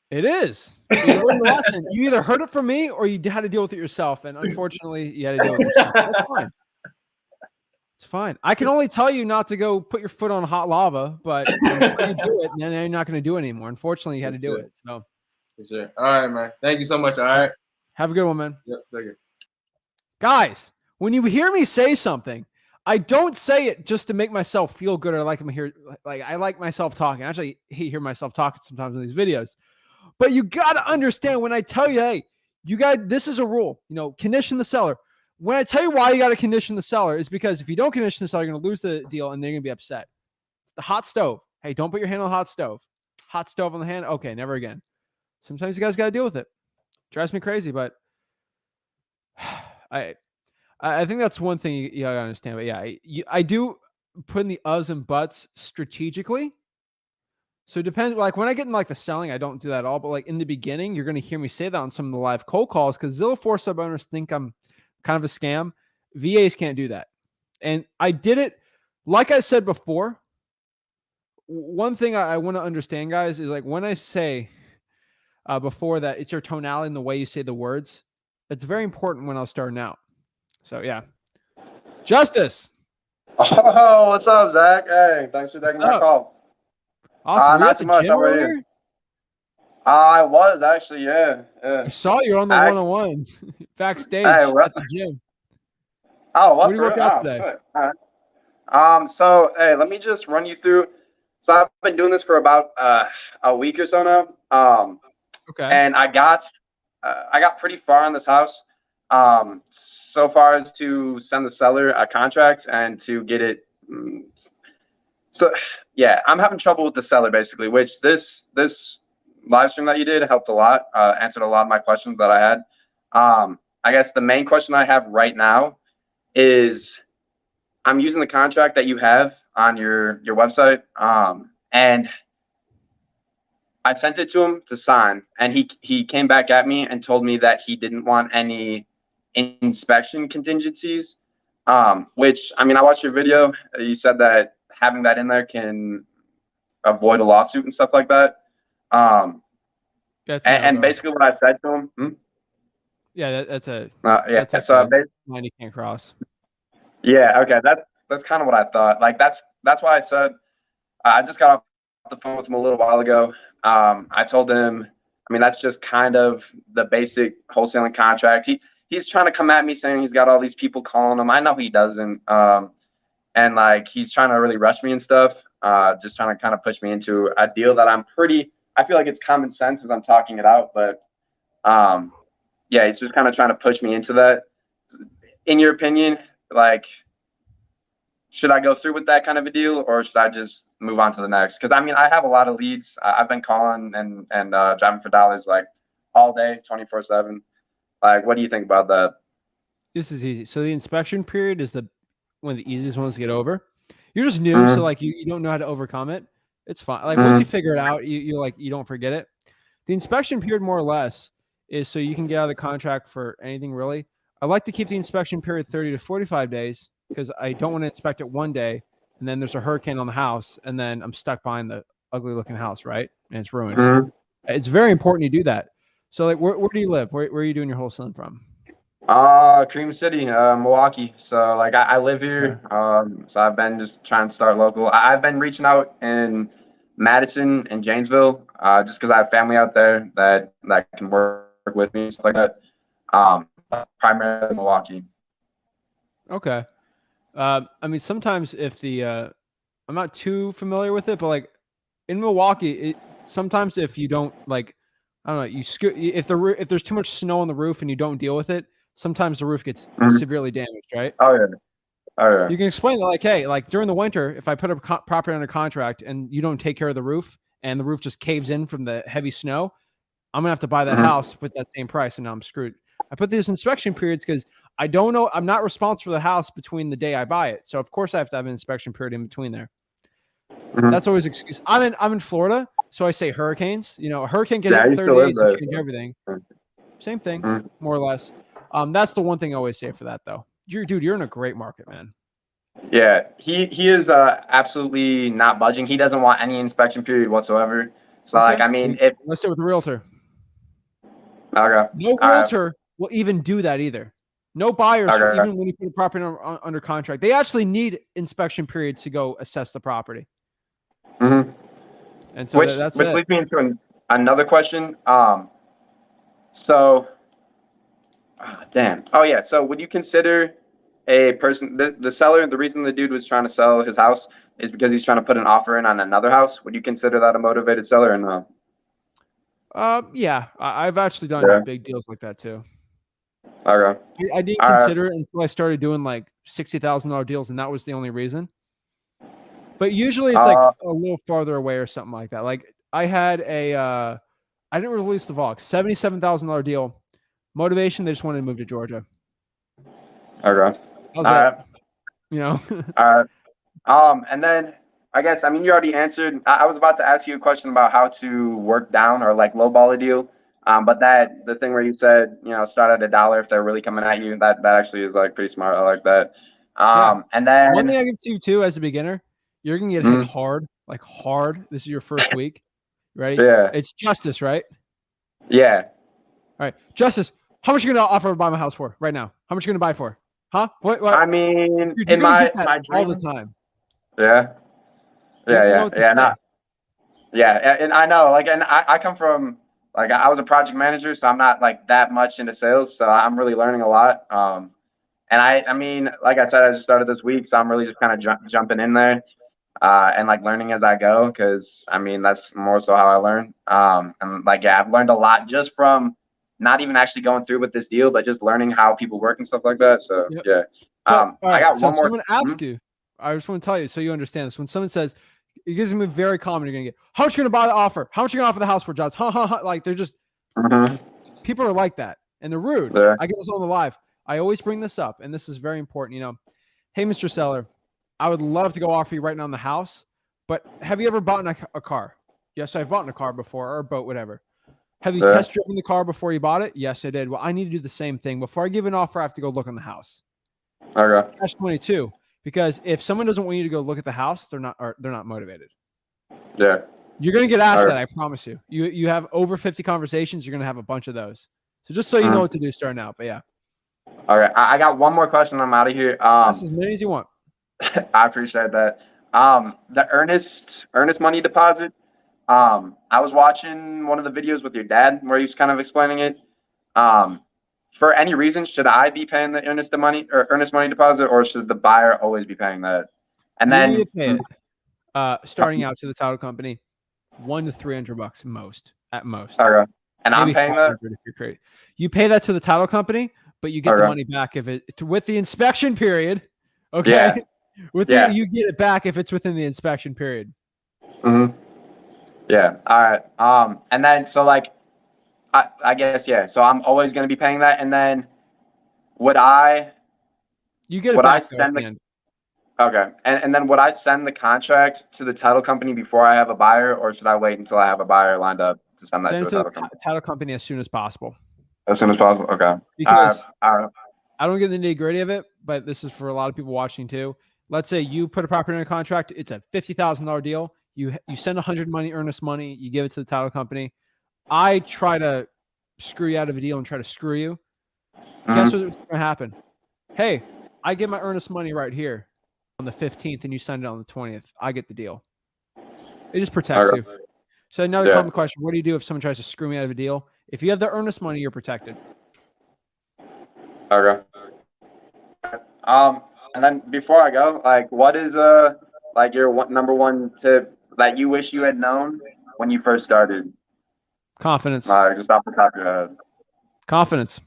It is. You learned the lesson. You either heard it from me or you had to deal with it yourself. And unfortunately, you had to deal with it yourself. That's fine. It's fine. I can only tell you not to go put your foot on hot lava, but until you do it, then you're not going to do it anymore. Unfortunately, you had to do it. So, for sure. All right, man. Thank you so much. All right. have a good one, man. Yep. Thank you. Guys, when you hear me say something, I don't say it just to make myself feel good or like I'm here. Like I like myself talking. Actually, I hear myself talking sometimes in these videos. But you got to understand when I tell you, hey, you got this is a rule, condition the seller. When I tell you why you got to condition the seller is because if you don't condition the seller, you're going to lose the deal and they're going to be upset. The hot stove. Hey, don't put your hand on the hot stove. Hot stove on the hand. Okay, never again. Sometimes you guys got to deal with it. Drives me crazy, but I think that's one thing you got to understand. But yeah, I do put in the uhs and buts strategically. So it depends. Like when I get in like the selling, I don't do that at all. But like in the beginning, you're going to hear me say that on some of the live cold calls because Zillow 4 sub owners think I'm kind of a scam. VAs can't do that. And I did it. Like I said before, one thing I want to understand, guys, is like when I say before that it's your tonality and the way you say the words. It's very important when I was starting out. So yeah. Justice. Oh, what's up, Zach? Hey, thanks for taking my call. Awesome. Not too much. How are you? I was actually, yeah. I saw you on the one-on-ones backstage at the gym. Oh, what do you work out today? Sick. All right. So hey, let me just run you through. So I've been doing this for about a week or so now. Okay. And I got pretty far on this house. So far as to send the seller a contract and to get it. So yeah, I'm having trouble with the seller basically, which this live stream that you did helped a lot, answered a lot of my questions that I had. I guess the main question I have right now is I'm using the contract that you have on your website. And I sent it to him to sign, and he came back at me and told me that he didn't want any inspection contingencies, which, I mean, I watched your video. You said that having that in there can avoid a lawsuit and stuff like that. And basically what I said to him. Yeah, that's a line you can't cross. Yeah, okay, that's kind of what I thought. Like that's why I said I just got off the phone with him a little while ago. I told him, I mean, that's just kind of the basic wholesaling contract. He's trying to come at me saying he's got all these people calling him. I know he doesn't. And like he's trying to really rush me and stuff. Just trying to kind of push me into a deal that I feel like it's common sense as I'm talking it out, but yeah, he's just kind of trying to push me into that. In your opinion, like, should I go through with that kind of a deal, or should I just move on to the next? Because I mean, I have a lot of leads. I've been calling and driving for dollars like all day, 24/7. Like, what do you think about that? This is easy. So the inspection period is one of the easiest ones to get over. You're just new, so like you don't know how to overcome it. It's fine. Like once you figure it out, you don't forget it. The inspection period, more or less, is so you can get out of the contract for anything really. I like to keep the inspection period 30 to 45 days because I don't want to inspect it one day and then there's a hurricane on the house and then I'm stuck behind the ugly looking house, right? And it's ruined. It's very important you do that. So like, where do you live? Where are you doing your wholesaling from? Cream City, Milwaukee. So like I live here. So I've been just trying to start local. I've been reaching out in Madison and Janesville, just because I have family out there that can work with me and stuff like that. Primarily Milwaukee. Okay. I mean, sometimes if I'm not too familiar with it, but like in Milwaukee, sometimes if you don't like, I don't know, if there's too much snow on the roof and you don't deal with it, sometimes the roof gets severely damaged, right? Oh yeah. You can explain that like, hey, like during the winter, if I put a property under contract and you don't take care of the roof and the roof just caves in from the heavy snow, I'm gonna have to buy that house with that same price and now I'm screwed. I put these inspection periods because I don't know, I'm not responsible for the house between the day I buy it. So of course I have to have an inspection period in between there. That's always an excuse. I'm in Florida, so I say hurricanes. You know, a hurricane can hit 30 days and change everything. Same thing, more or less. That's the one thing I always say for that though. Dude, you're in a great market, man. Yeah, he is absolutely not budging. He doesn't want any inspection period whatsoever. So Okay. like, I mean, if Let's start with the realtor. okay, No all right, realtor will even do that either. No buyers, okay, even when you put a property under contract, they actually need inspection periods to go assess the property. mm-hmm. And so that's Which it. leads me into another question. So, damn. Oh yeah. So would you consider a person the seller? The reason the dude was trying to sell his house is because he's trying to put an offer in on another house. Would you consider that a motivated seller or no? Yeah, I've actually done Yeah. big deals like that too. Okay. I didn't All right. consider it until I started doing like $60,000 deals, and that was the only reason. But usually it's like a little farther away or something like that. Like I had I didn't release the vlog, $77,000 deal. Motivation, they just wanted to move to Georgia. Okay. All right. You know. All right. And then I guess, I mean, you already answered. I was about to ask you a question about how to work down or like lowball a deal. But the thing where you said, start at $1 if they're really coming at you, that actually is like pretty smart. I like that. Yeah. And then One thing I give to you too, as a beginner, you're gonna get hit hard, like hard. This is your first week. Ready? Yeah. It's Justice, right? Yeah. All right, Justice. How much are you gonna offer to buy my house for right now? How much are you gonna buy for? Huh? What? I mean, Dude, in my all dream, the time. Yeah. You have to know Yeah. what to Yeah. say. No. Yeah. And I know, like, and I come from, like, I was a project manager, so I'm not like that much into sales. So I'm really learning a lot. And I mean, like I said, I just started this week, so I'm really just kind of jumping in there, and like learning as I go, because I mean that's more so how I learn. And like yeah, I've learned a lot just from not even actually going through with this deal, but just learning how people work and stuff like that. So Yep. yeah. But, all right, I got so one more. someone asks you, I just want to tell you so you understand this. When someone says, it gives me very common, you're gonna get, how much are you gonna buy the offer? How much are you gonna offer the house for, Josh? Like they're just people are like that and they're rude. Yeah. I get this on the live. I always bring this up, and this is very important. Hey, Mr. Seller, I would love to go offer you right now on the house, but have you ever bought a car? Yes, I've bought a car before, or a boat, whatever. Have you test driven the car before you bought it? Yes, I did. Well, I need to do the same thing. Before I give an offer, I have to go look on the house. Okay. Catch 22. Because if someone doesn't want you to go look at the house, they're not motivated. Yeah. You're gonna get asked that, I promise you. You have over 50 conversations, you're gonna have a bunch of those. So just so you know what to do starting out. But yeah. All right. I got one more question. I'm out of here. That's as many as you want. I appreciate that. The earnest money deposit. I was watching one of the videos with your dad where he was kind of explaining it. For any reason, should I be paying the earnest money deposit, or should the buyer always be paying that? And You then need to pay it. Starting out to the title company, $100 to $300 at most. Okay. And Maybe I'm paying that. If you're crazy. You pay that to the title company, but you get the money back if with the inspection period. Okay. Yeah. You get it back if it's within the inspection period. Mm-hmm. Yeah. All right. And then so like, I guess yeah. So I'm always going to be paying that, and then would I? You get it would back I send the end. Okay. And then would I send the contract to the title company before I have a buyer, or should I wait until I have a buyer lined up to send that to the title company as soon as possible. As soon as possible. Okay. Because I don't get the nitty gritty of it, but this is for a lot of people watching too. Let's say you put a property in a contract. It's a $50,000 deal. You send $100 earnest money. You give it to the title company. I try to screw you out of a deal and try to screw you. Guess what's going to happen? Hey, I get my earnest money right here on the 15th, and you send it on the 20th. I get the deal. It just protects you. So another common question: what do you do if someone tries to screw me out of a deal? If you have the earnest money, you're protected. Okay. And then before I go, like, what is like your number one tip that you wish you had known when you first started? Confidence. Just off the top of your head. Confidence.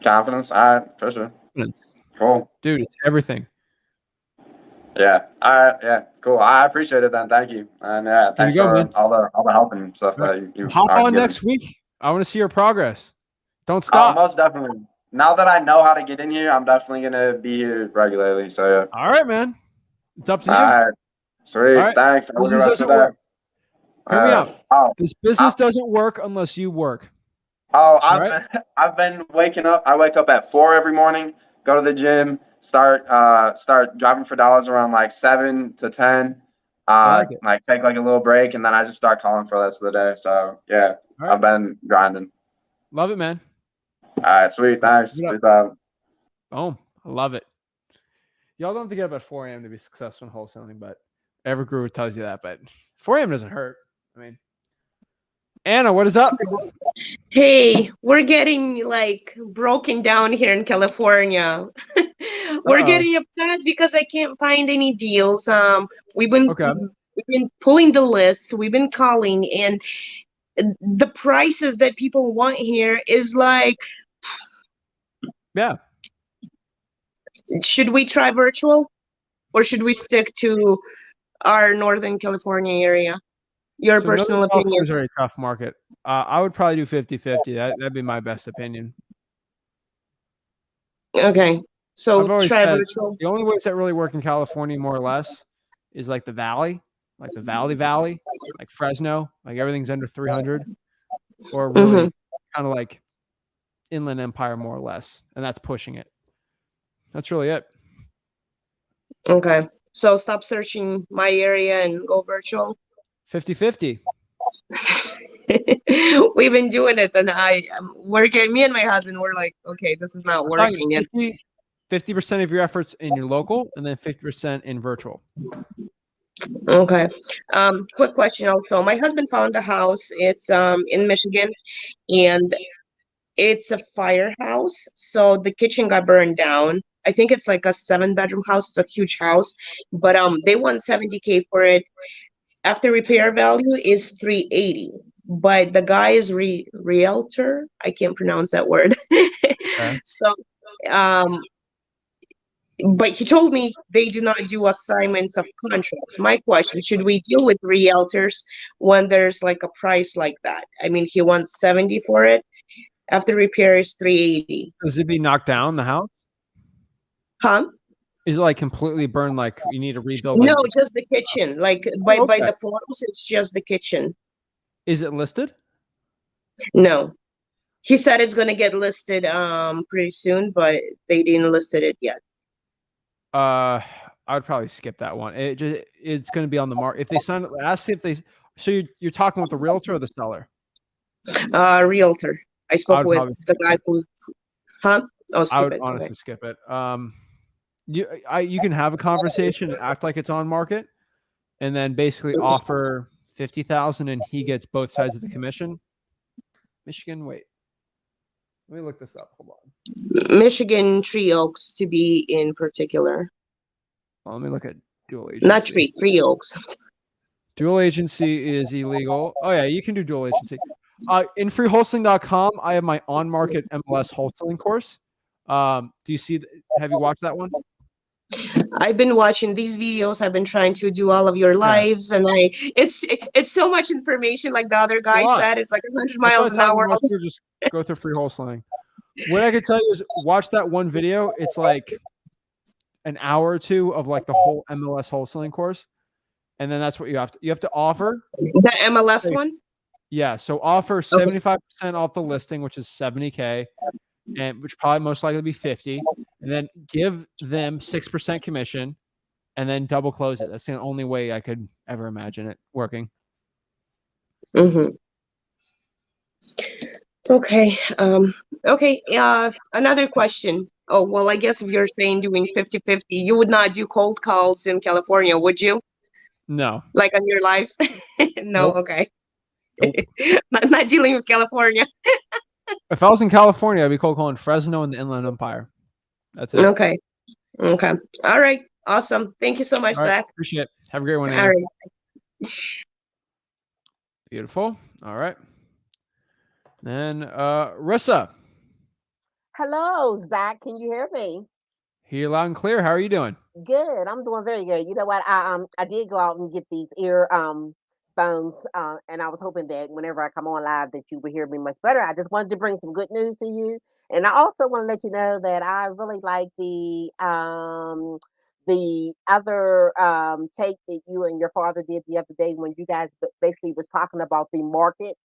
Confidence. All right, for sure. Confidence. Cool. Dude, it's everything. Yeah. All right. Yeah. Cool. I appreciate it then. Thank you. And yeah, thanks for all the help and stuff that you hop on next week. I want to see your progress. Don't stop. Most definitely. Now that I know how to get in here, I'm definitely gonna be here regularly. So yeah. All right, man. It's up to you. All right. Sweet. All right. Thanks. Business doesn't work. Hear me out. This business doesn't work unless you work. I've been waking up. I wake up at 4 every morning, go to the gym, start driving for dollars around like 7 to 10. like it. Like take like a little break, and then I just start calling for the rest of the day. So yeah, All right. I've been grinding. Love it, man. All right, sweet. Thanks. What up? Good time. Boom. I love it. Y'all don't have to get up at 4 a.m. to be successful in wholesaling, but every guru tells you that. But 4 a.m. doesn't hurt. I mean, Anna, what is up? Hey, we're getting like broken down here in California. We're Uh-oh. getting upset because I can't find any deals. We've been Okay. we've been pulling the lists, we've been calling, and the prices that people want here is like, Yeah. should we try virtual or should we stick to our Northern California area? Your So Northern personal California opinion. is a very tough market. I would probably do 50-50. That'd be my best opinion. Okay, so I've always try said virtual. the only ways that really work in California, more or less, is like the valley, like the Valley, like Fresno, like everything's under 300, or really kind of like Inland Empire, more or less, and that's pushing it. That's really it. Okay, so stop searching my area and go virtual. 50-50. We've been doing it, and me and my husband, we're like, okay, this is not working. And 50% of your efforts in your local, and then 50% in virtual. okay, quick question also. My husband found a house. It's in Michigan, and it's a firehouse. So the kitchen got burned down. I think it's like a 7-bedroom house. It's a huge house, but they want $70K for it. After repair value is $380, but the guy is realtor. I can't pronounce that word. So, but he told me they do not do assignments of contracts. My question: should we deal with realtors when there's like a price like that? I mean, he wants 70 for it. After repair is 380. Does it be knocked down, the house? Huh? Is it like completely burned, like you need to rebuild? No, just the kitchen. Like by okay. the photos, it's just the kitchen. Is it listed? No. He said it's gonna get listed pretty soon, but they didn't listed it yet. I would probably skip that one. It's going to be on the market. If they sign, ask if they. So you're talking with the realtor or the seller? Realtor. I spoke with the guy who. Huh? Oh, skip I would it. honestly Okay. skip it. You can have a conversation, act like it's on market, and then basically offer 50,000, and he gets both sides of the commission. Michigan, wait. Let me look this up. Hold on. Michigan Tree Oaks to be in particular. Well, let me look at dual agency. Not Tree Oaks. Dual agency is illegal. Oh yeah, you can do dual agency. In freewholesaling.com, I have my on-market MLS wholesaling course. Do you see? Have you watched that one? I've been watching these videos. I've been trying to do all of your lives, and it's so much information. Like the other guy said, it's like 100 miles an hour. Just go through free wholesaling. What I could tell you is watch that one video. It's like an hour or two of like the whole MLS wholesaling course, and then that's what you have to offer. The MLS one? Yeah. So offer 75% off the listing, which is $70K, and which probably most likely be 50, and then give them 6% commission, and then double close it. That's the only way I could ever imagine it working. Okay. Okay. Another question. Oh, well, I guess if you're saying doing 50-50, you would not do cold calls in California, would you? No. Like on your lives? No. Nope. Okay. Nope. not dealing with California. If I was in California, I'd be cold calling Fresno and the Inland Empire. That's it. Okay. Okay. All right. Awesome. Thank you so much, Zach. Appreciate it. Have a great one, Anna. All right. Beautiful. All right. Then Rissa. Hello, Zach. Can you hear me? Hear you loud and clear. How are you doing? Good. I'm doing very good. You know what? I did go out and get these ear phones, and I was hoping that whenever I come on live that you would hear me much better. I just wanted to bring some good news to you, and I also want to let you know that I really like the other take that you and your father did the other day when you guys basically was talking about the market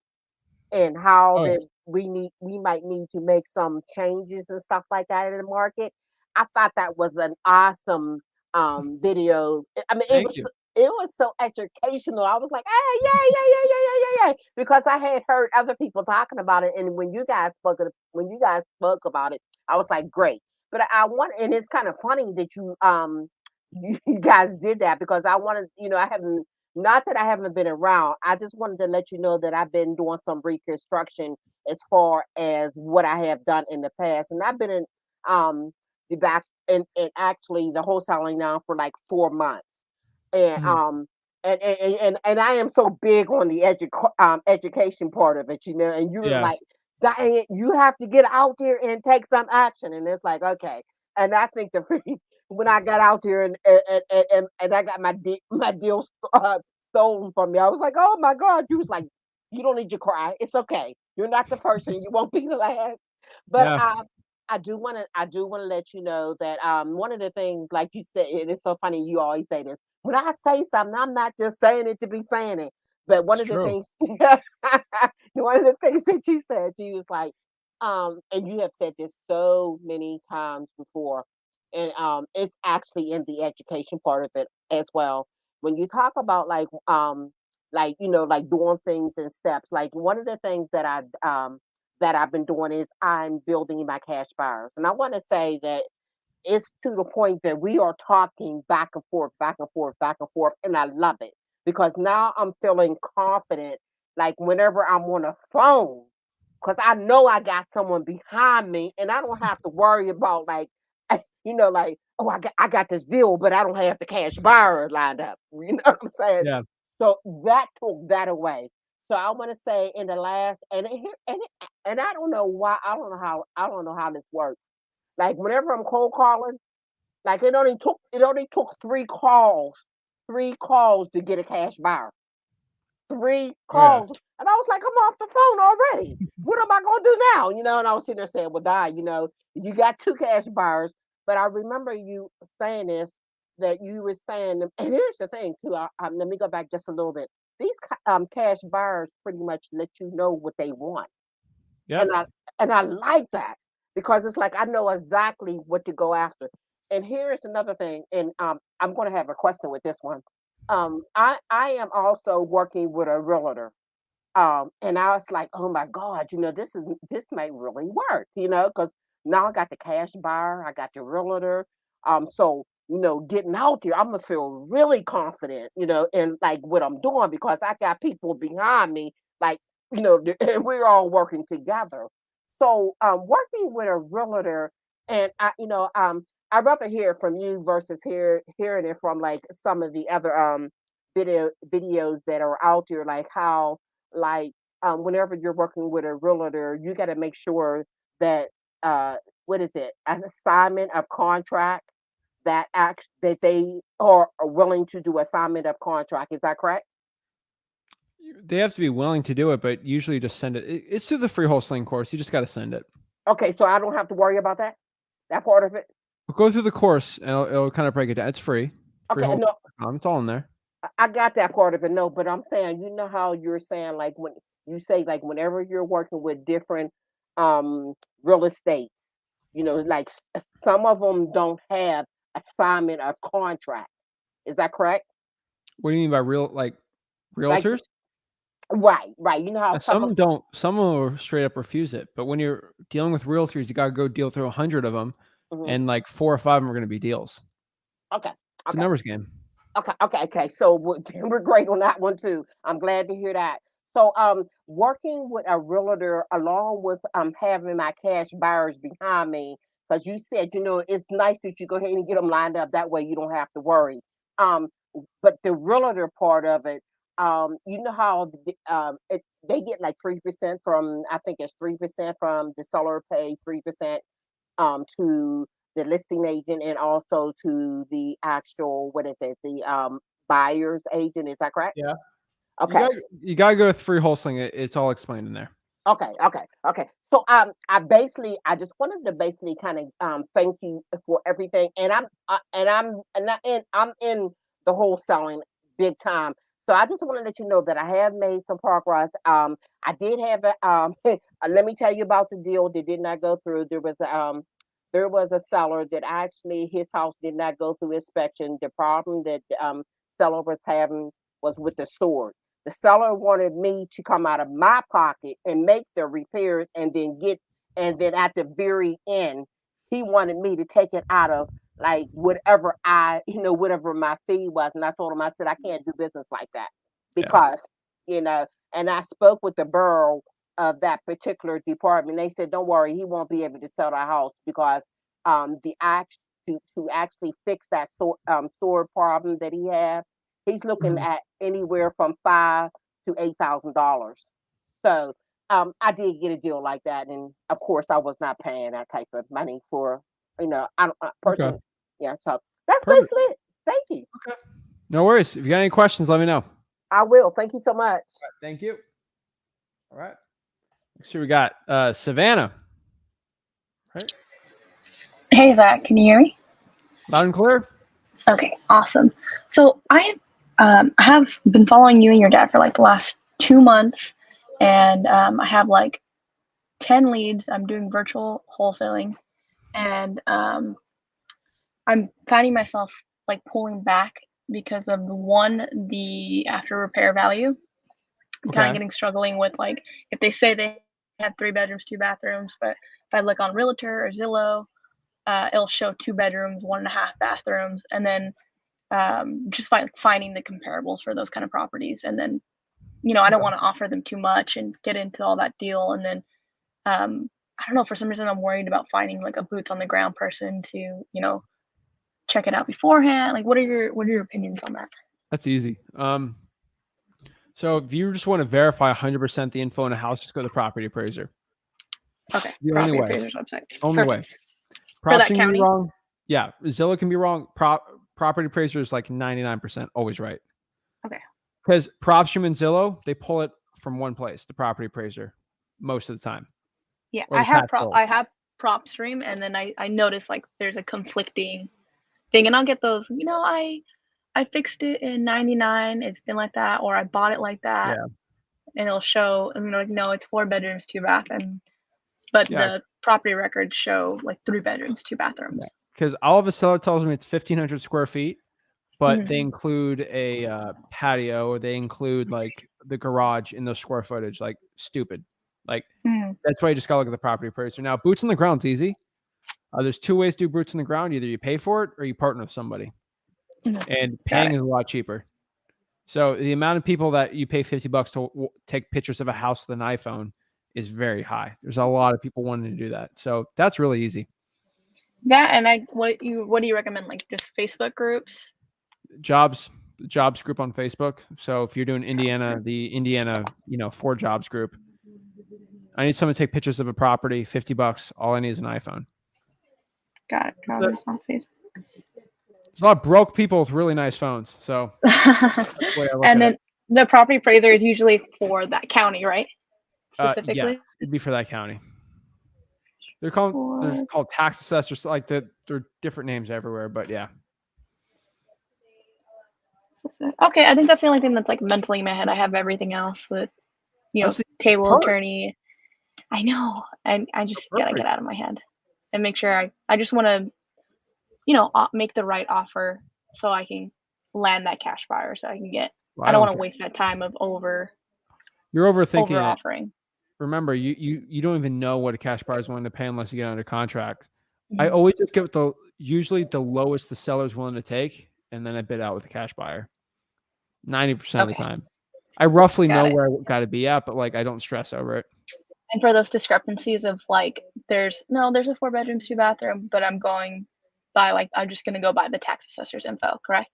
and how that we might need to make some changes and stuff like that in the market. I thought that was an awesome video. I mean, Thank you. it was so educational. I was like, hey, yeah, yeah, yeah, yeah, yeah, yeah, yeah, because I had heard other people talking about it, and when you guys spoke about it, I was like, great. But I want, and it's kind of funny that you guys did that because I wanted, I haven't, not that I haven't been around. I just wanted to let you know that I've been doing some reconstruction as far as what I have done in the past, and I've been in um the back and actually the wholesaling now for like 4 months. And Mhm. and I am so big on the education part of it, and you were Yeah. like, Diane, you have to get out there and take some action. And it's like, okay. And I think when I got out there and I got my deal stolen from me, I was like, oh my God. You was like, you don't need to cry. It's okay. You're not the first and you won't be the last. But Yeah. I do wanna let you know that one of the things, like you said, and it's so funny you always say this. When I say something, I'm not just saying it to be saying it. But one It's of the true. things one of the things that you said, you was like, and you have said this so many times before, and it's actually in the education part of it as well. When you talk about like doing things in steps, like one of the things that I've been doing is I'm building my cash buyers. And I want to say that it's to the point that we are talking back and forth, back and forth, back and forth, and I love it because now I'm feeling confident. Like whenever I'm on a phone, because I know I got someone behind me, and I don't have to worry about like, like oh I got this deal, but I don't have the cash buyer lined up. You know what I'm saying? Yeah. So that took that away. So I want to say in the last and I don't know why I don't know how this works. Like whenever I'm cold calling, like it only took three calls to get a cash buyer. Three Oh yeah. calls, and I was like, I'm off the phone already. What am I gonna do now? And I was sitting there saying, well, Di, you got two cash buyers, but I remember you saying this that you were saying, and here's the thing too. Let me go back just a little bit. These cash buyers pretty much let you know what they want. Yep. And I like that because it's like I know exactly what to go after. And here's another thing, and I'm going to have a question with this one. I am also working with a realtor, and I was like, oh my God, this may really work, because now I got the cash buyer, I got the realtor. So getting out there, I'm gonna feel really confident, in like what I'm doing because I got people behind me, like and we're all working together. So working with a realtor, and I'd rather hear it from you versus hearing it from like some of the other videos that are out there, like how like whenever you're working with a realtor, you got to make sure that what is it, an assignment of contract that they are willing to do assignment of contract. Is that correct? They have to be willing to do it, but usually just send it. It's through the free wholesaling course. You just got to send it. Okay, so I don't have to worry about that part of it. Go through the course and it'll kind of break it down. It's free. Free Okay, no, wholesaling.com. It's all in there. I got that part of it. No, but I'm saying, how you're saying, like when you say, like whenever you're working with different um real estate, like some of them don't have assignment of contract. Is that correct? What do you mean by Like realtors? right, right. You know how some of Some don't. Some will straight up refuse it. But when you're dealing with realtors, you got to go deal through 100 of them, mhm. and like 4 or 5 of them are going to be deals. Okay, It's a okay. numbers game. Okay, okay, okay. So we're great on that one too. I'm glad to hear that. So, working with a realtor along with having my cash buyers behind me, because you said, it's nice that you go ahead and get them lined up. That way, you don't have to worry. Um, but the realtor part of it, you know how they get like 3% from, I think it's 3% from the seller pay, 3% to the listing agent and also to the actual, what is it, the buyer's agent. Is that correct? Yeah. You Okay. got you got to go with free wholesaling. It's all explained in there. Okay, okay, okay. So I just wanted to basically kind of thank you for everything, and I'm in the wholesaling big time. So I just want to let you know that I have made some progress. I did have a let me tell you about the deal that did not go through. there was a seller that actually his house did not go through inspection. The problem that seller was having was with the storage. The seller wanted me to come out of my pocket and make the repairs and then at the very end, he wanted me to take it out of like whatever whatever my fee was. And I told him, I said, I can't do business like that Yeah. because, and I spoke with the borough of that particular department. They said, don't worry, he won't be able to sell the house because the act to actually fix that sword problem that he had, he's looking at anywhere from $5,000 to $8,000. So I did get a deal like that, and of course, I was not paying that type of money for I don't personally. Okay. Yeah, so that's Perfect. basically it. Thank you. Okay. No worries. If you got any questions, let me know. I will. Thank you so much. All right, thank you. All right. Next here we got Savannah. Right. Hey Zach, can you hear me? Loud and clear. Okay, awesome. So I have been following you and your dad for like the last 2 months, and I have like 10 leads. I'm doing virtual wholesaling, and I'm finding myself like pulling back because of the after repair value. I'm kind of getting struggling with like if they say they have 3 bedrooms, 2 bathrooms, but if I look on Realtor or Zillow, it'll show 2 bedrooms, 1.5 bathrooms, and then just finding the comparables for those kind of properties. And then, I don't want to offer them too much and get into all that deal. And then, I don't know, for some reason, I'm worried about finding like a boots on the ground person to, check it out beforehand. Like, what are your opinions on that? That's easy. So if you just want to verify 100% the info in a house, just go to the property appraiser. Okay. The Property only way. appraiser's website. Only Perfect. way. For that PropStream can county? be wrong. Yeah, Zillow can be wrong. Property appraiser is like 99% always right. Okay. Because PropStream and Zillow, they pull it from one place, the property appraiser, most of the time. Yeah, Or I the have tax bill. I have PropStream, and then I noticed like there's a conflicting thing, and I'll get those. I fixed it in '99. It's been like that, or I bought it like that, and it'll show. And like, no, it's 4 bedrooms, 2 bath, but Yeah. the property records show like 3 bedrooms, 2 bathrooms. Because all of a seller tells me it's 1,500 square feet, but they include a patio, or they include like the garage in the square footage. Like stupid. Like that's why you just gotta look at the property appraiser. Now, boots on the ground's easy. There's 2 ways to do boots on the ground. Either you pay for it or you partner with somebody. And paying is a lot cheaper. So the amount of people that you pay $50 to take pictures of a house with an iPhone is very high. There's a lot of people wanting to do that. So that's really easy. That and what do you recommend? Like just Facebook groups? Jobs group on Facebook. So if you're doing Indiana, the Indiana, 4 jobs group. I need someone to take pictures of a property, $50. All I need is an iPhone. Got it. Jobs on Facebook. There's a lot of broke people with really nice phones. So and then the property appraiser is usually for that county, right? Specifically? Yes, it'd be for that county. They're called tax assessors. Like they're different names everywhere, but yeah. Okay, I think that's the only thing that's like mentally in my head. I have everything else that, table attorney. I know, and I just gotta get out of my head and make sure I just want to, make the right offer so I can land that cash buyer. So I can get. I don't want to waste that time of You're overthinking over offering. Remember, you don't even know what a cash buyer is willing to pay unless you get under contract. I always just get usually the lowest the seller's willing to take, and then I bid out with the cash buyer. 90% of the time. I roughly know where I got to be at, but like I don't stress over it. And for those discrepancies of like, there's a 4 bedroom, 2 bathroom, but I'm going by I'm just gonna go by the tax assessor's info, correct?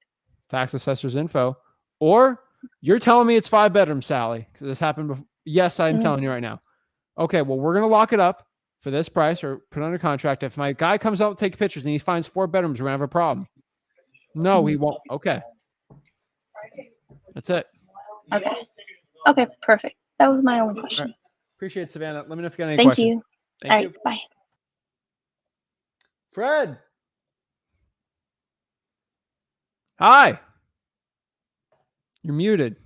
Tax assessor's info, or you're telling me it's 5 bedrooms, Sally, because this happened before. Yes, I'm telling you right now. Okay, well, we're gonna lock it up for this price or put it under contract. If my guy comes out to take pictures and he finds 4 bedrooms, we're gonna have a problem. No, we won't. Okay. That's it. Okay, perfect. That was my only question. Right. Appreciate it, Savannah. Let me know if you got any Thank questions. You. Thank All you. right, bye. Fred. Hi. You're muted.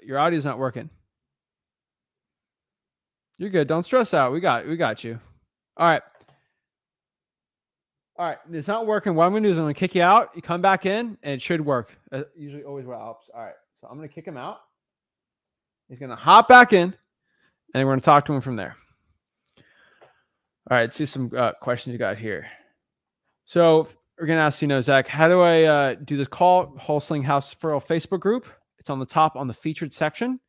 Your audio's not working. You're good. Don't stress out. We got you. All right. All right, it's not working. What I'm going to do is I'm going to kick you out. You come back in, and it should work. Usually always what helps. All right, so I'm going to kick him out. He's going to hop back in, and we're going to talk to him from there. All right, let's see some questions you got here. So we're going to ask, Zach, how do I do this call? Wholesaling House Referral Facebook group. It's on the top on the featured section,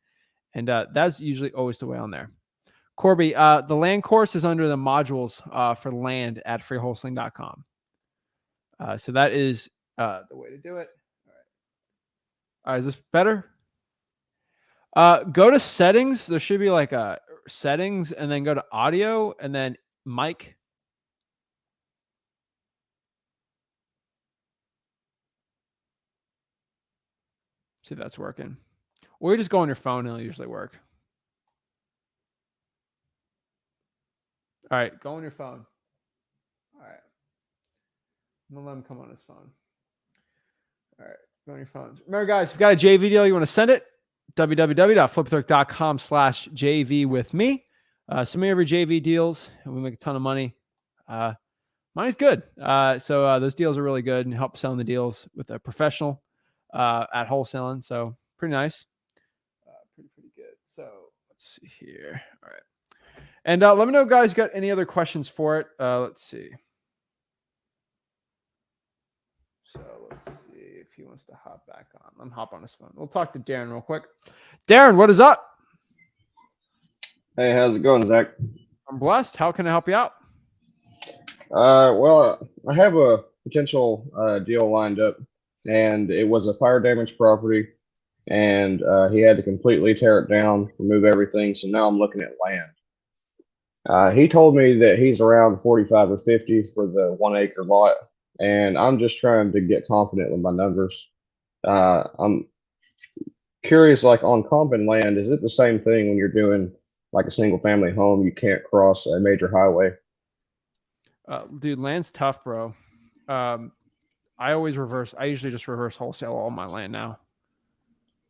and that's usually always the way on there. Corby, the land course is under the modules for land at freewholesaling.com. So that is the way to do it. All right, is this better? Go to settings. There should be like a settings, and then go to audio, and then mic. See if that's working. Or you just go on your phone, and it'll usually work. All right, go on your phone. All right. I'm going to let him come on his phone. All right, go on your phones. Remember, guys, if you've got a JV deal, you want to send it, www.flipthrift.com/JV with me. Some of your JV deals, and we make a ton of money. Money's good. So those deals are really good and help selling the deals with a professional at wholesaling. So pretty nice. Pretty good. So let's see here. All right. And let me know, guys, got any other questions for it. Let's see. So let's see if he wants to hop back on. Let him hop on his phone. We'll talk to Darren real quick. Darren, what is up? Hey, how's it going, Zach? I'm blessed. How can I help you out? Well, I have a potential deal lined up, and it was a fire damaged property, and he had to completely tear it down, remove everything. So now I'm looking at land. He told me that he's around 45 or 50 for the 1 acre lot, and I'm just trying to get confident with my numbers. I'm curious, like on common land, is it the same thing when you're doing like a single family home? You can't cross a major highway. Dude, land's tough, bro. I usually just reverse wholesale all my land now.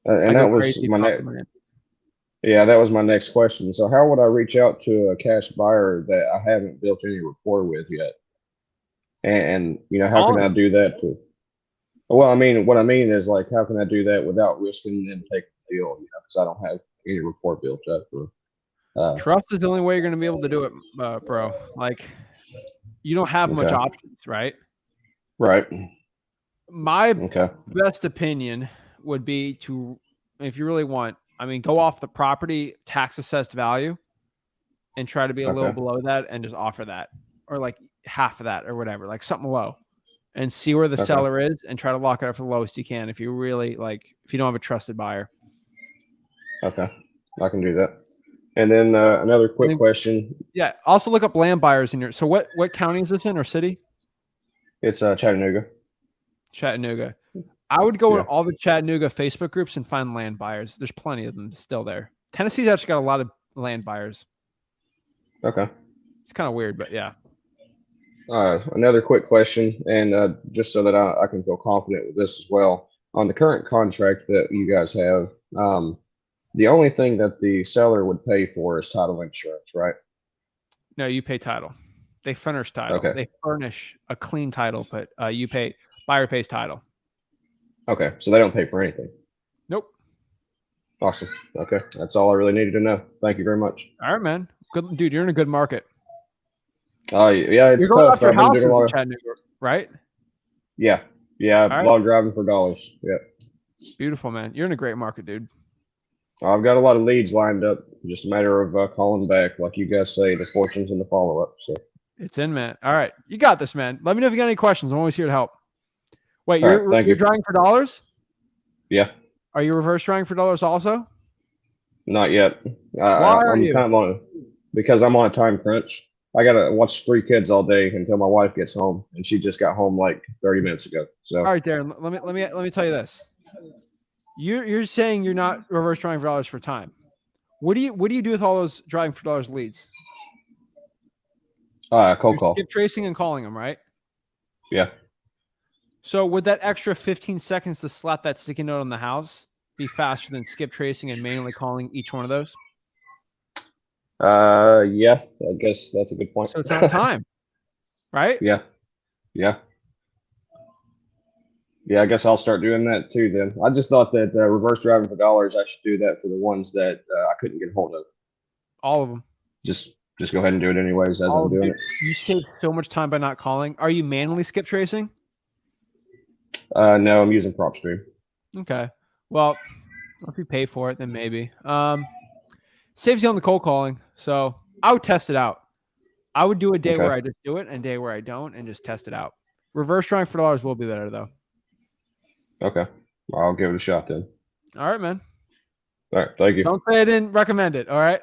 And that was my next. Yeah, that was my next question. So how would I reach out to a cash buyer that I haven't built any rapport with yet? And how can I do that well, I mean, what I mean is, like, how can I do that without risking them taking the deal? Because I don't have any rapport built up. Trust is the only way you're going to be able to do it, bro. Like, you don't have much options, right? Right. My best opinion would be to, if you really want, go off the property tax assessed value and try to be a little below that and just offer that, or like half of that or whatever, like something low, and see where the seller is and try to lock it up for the lowest you can. If you really if you don't have a trusted buyer. Okay. I can do that. And then another quick question. Yeah. Also look up land buyers in your, so what county is this in, or city? It's Chattanooga. Chattanooga. I would go in all the Chattanooga Facebook groups and find land buyers. There's plenty of them still there. Tennessee's actually got a lot of land buyers. Okay. It's kind of weird, but yeah. Another quick question, and just so that I can feel confident with this as well. On the current contract that you guys have, the only thing that the seller would pay for is title insurance, right? No, you pay title. They furnish title. Okay. They furnish a clean title, but buyer pays title. Okay, so they don't pay for anything. Nope. Awesome. Okay, that's all I really needed to know. Thank you very much. All right, man. Good, dude. You're in a good market. Oh yeah, it's tough. I've been doing a lot of Chattanooga, right? Yeah. A lot of driving for dollars. Yeah. Beautiful, man. You're in a great market, dude. I've got a lot of leads lined up. Just a matter of calling back, like you guys say, the fortunes and the follow up. So it's in, man. All right, you got this, man. Let me know if you got any questions. I'm always here to help. Wait, you're drawing for dollars? Yeah. Are you reverse drawing for dollars also? Not yet. Why are you? Because I'm on a time crunch. I gotta watch 3 kids all day until my wife gets home, and she just got home like 30 minutes ago. So all right, Darren, let me tell you this. You're saying you're not reverse drawing for dollars for time. What do you do with all those driving for dollars leads? Cold call. Skip tracing and calling them, right? Yeah. So would that extra 15 seconds to slap that sticky note on the house be faster than skip tracing and manually calling each one of those? Yeah, I guess that's a good point. So it's on time, right? Yeah. Yeah. Yeah, I guess I'll start doing that too then. I just thought that reverse driving for dollars, I should do that for the ones that I couldn't get hold of. All of them. Just go ahead and do it anyways as All I'm of them. doing it. You save so much time by not calling. Are you manually skip tracing? No, I'm using PropStream. Okay. Well, if you pay for it, then maybe. Saves you on the cold calling. So I would test it out. I would do a day where I just do it and a day where I don't and just test it out. Reverse driving for dollars will be better though. Okay. I'll give it a shot then. All right, man. All right. Thank you. Don't say I didn't recommend it. All right.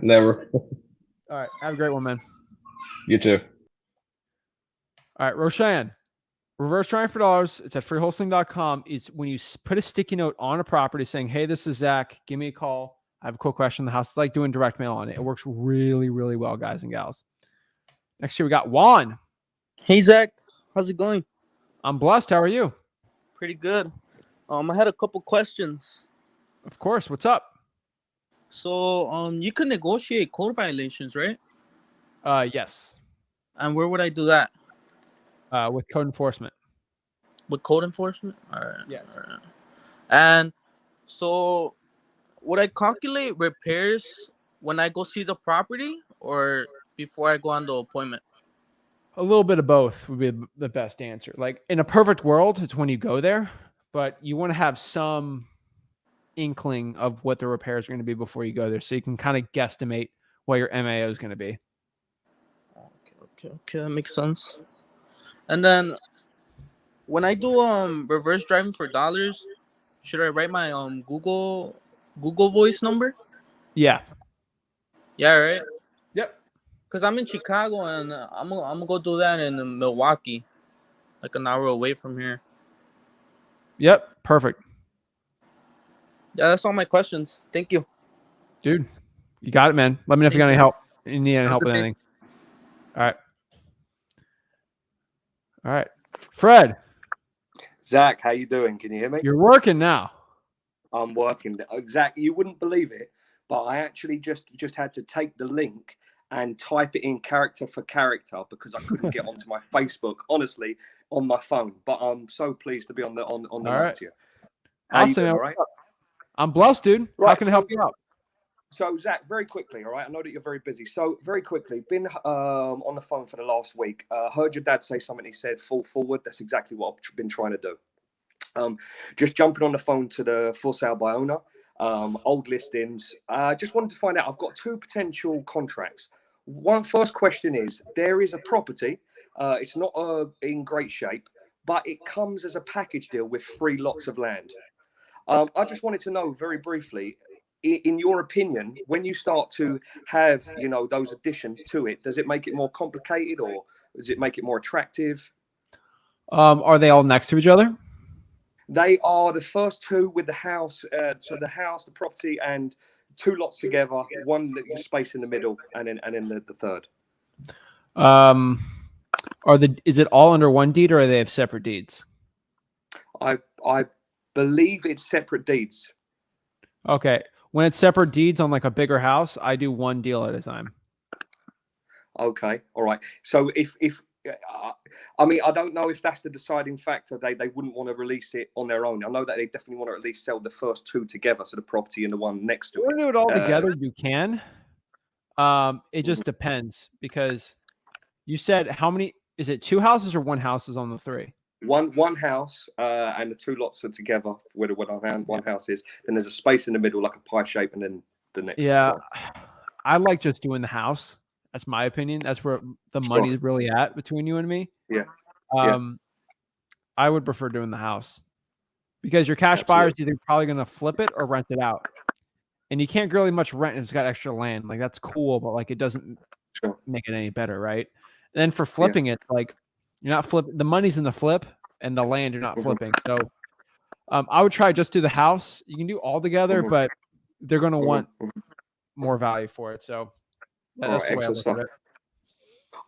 Never. All right. Have a great one, man. You too. All right. Roshan, reverse driving for dollars. It's at freewholesaling.com. Is when you put a sticky note on a property saying, hey, this is Zach. Give me a call. I have a quick question in the house. It's like doing direct mail on it. It works really, really well, guys and gals. Next here, we got Juan. Hey, Zach. How's it going? I'm blessed. How are you? Pretty good. I had a couple questions. Of course. What's up? So, you can negotiate code violations, right? Yes. And where would I do that? With code enforcement. With code enforcement? All right. Yes. All right. And so, would I calculate repairs when I go see the property or before I go on the appointment? A little bit of both would be the best answer. Like in a perfect world, it's when you go there, but you want to have some inkling of what the repairs are going to be before you go there, so you can kind of guesstimate what your MAO is going to be. Okay, that makes sense. And then when I do reverse driving for dollars, should I write my Google Voice number? Yeah. Yeah, right. Yep. Cause I'm in Chicago and I'm gonna go do that in Milwaukee, like an hour away from here. Yep. Perfect. Yeah, that's all my questions. Thank you, dude. You got it, man. Let me know if you got any help. You need any help with anything. All right. All right. Fred. Zach, how you doing? Can you hear me? You're working now. I'm working. Zach, you wouldn't believe it, but I actually just had to take the link and type it in character for character because I couldn't get onto my Facebook, honestly, on my phone. But I'm so pleased to be on the line to you. How Awesome. you doing, all right? I'm blessed, dude. Right, How can I help you out? So, Zach, very quickly, all right? I know that you're very busy. So, very quickly, been on the phone for the last week. Heard your dad say something. He said, fall forward. That's exactly what I've been trying to do. Just jumping on the phone to the for sale by owner, old listings. Just wanted to find out, I've got two potential contracts. First question is, there is a property. It's not in great shape, but it comes as a package deal with 3 lots of land. I just wanted to know very briefly, in your opinion, when you start to have, those additions to it, does it make it more complicated or does it make it more attractive? Are they all next to each other? They are the first 2 with the house. So the house, the property, and 2 lots together, one space in the middle, and then the third. Is it all under one deed or are they have separate deeds? I believe it's separate deeds. Okay. When it's separate deeds on like a bigger house, I do one deal at a time. Okay. All right. So if I mean, I don't know if that's the deciding factor. They wouldn't want to release it on their own. I know that they definitely want to at least sell the first 2 together, so the property and the one next to it. If you want to do it all together, you can. It just depends because you said how many? Is it 2 houses or 1 house is on the 3? One house and the 2 lots are together where one house is. Then there's a space in the middle like a pie shape, and then the next. Yeah, I like just doing the house. That's my opinion. That's where the money's really at between you and me. Yeah. I would prefer doing the house because your cash buyers either probably going to flip it or rent it out, and you can't really much rent if it's got extra land. Like that's cool, but like it doesn't make it any better, right? And then for flipping it, like you're not flipping. The money's in the flip, and the land you're not flipping. So I would try just do the house. You can do all together, but they're going to want more value for it. So that's the way I look at it.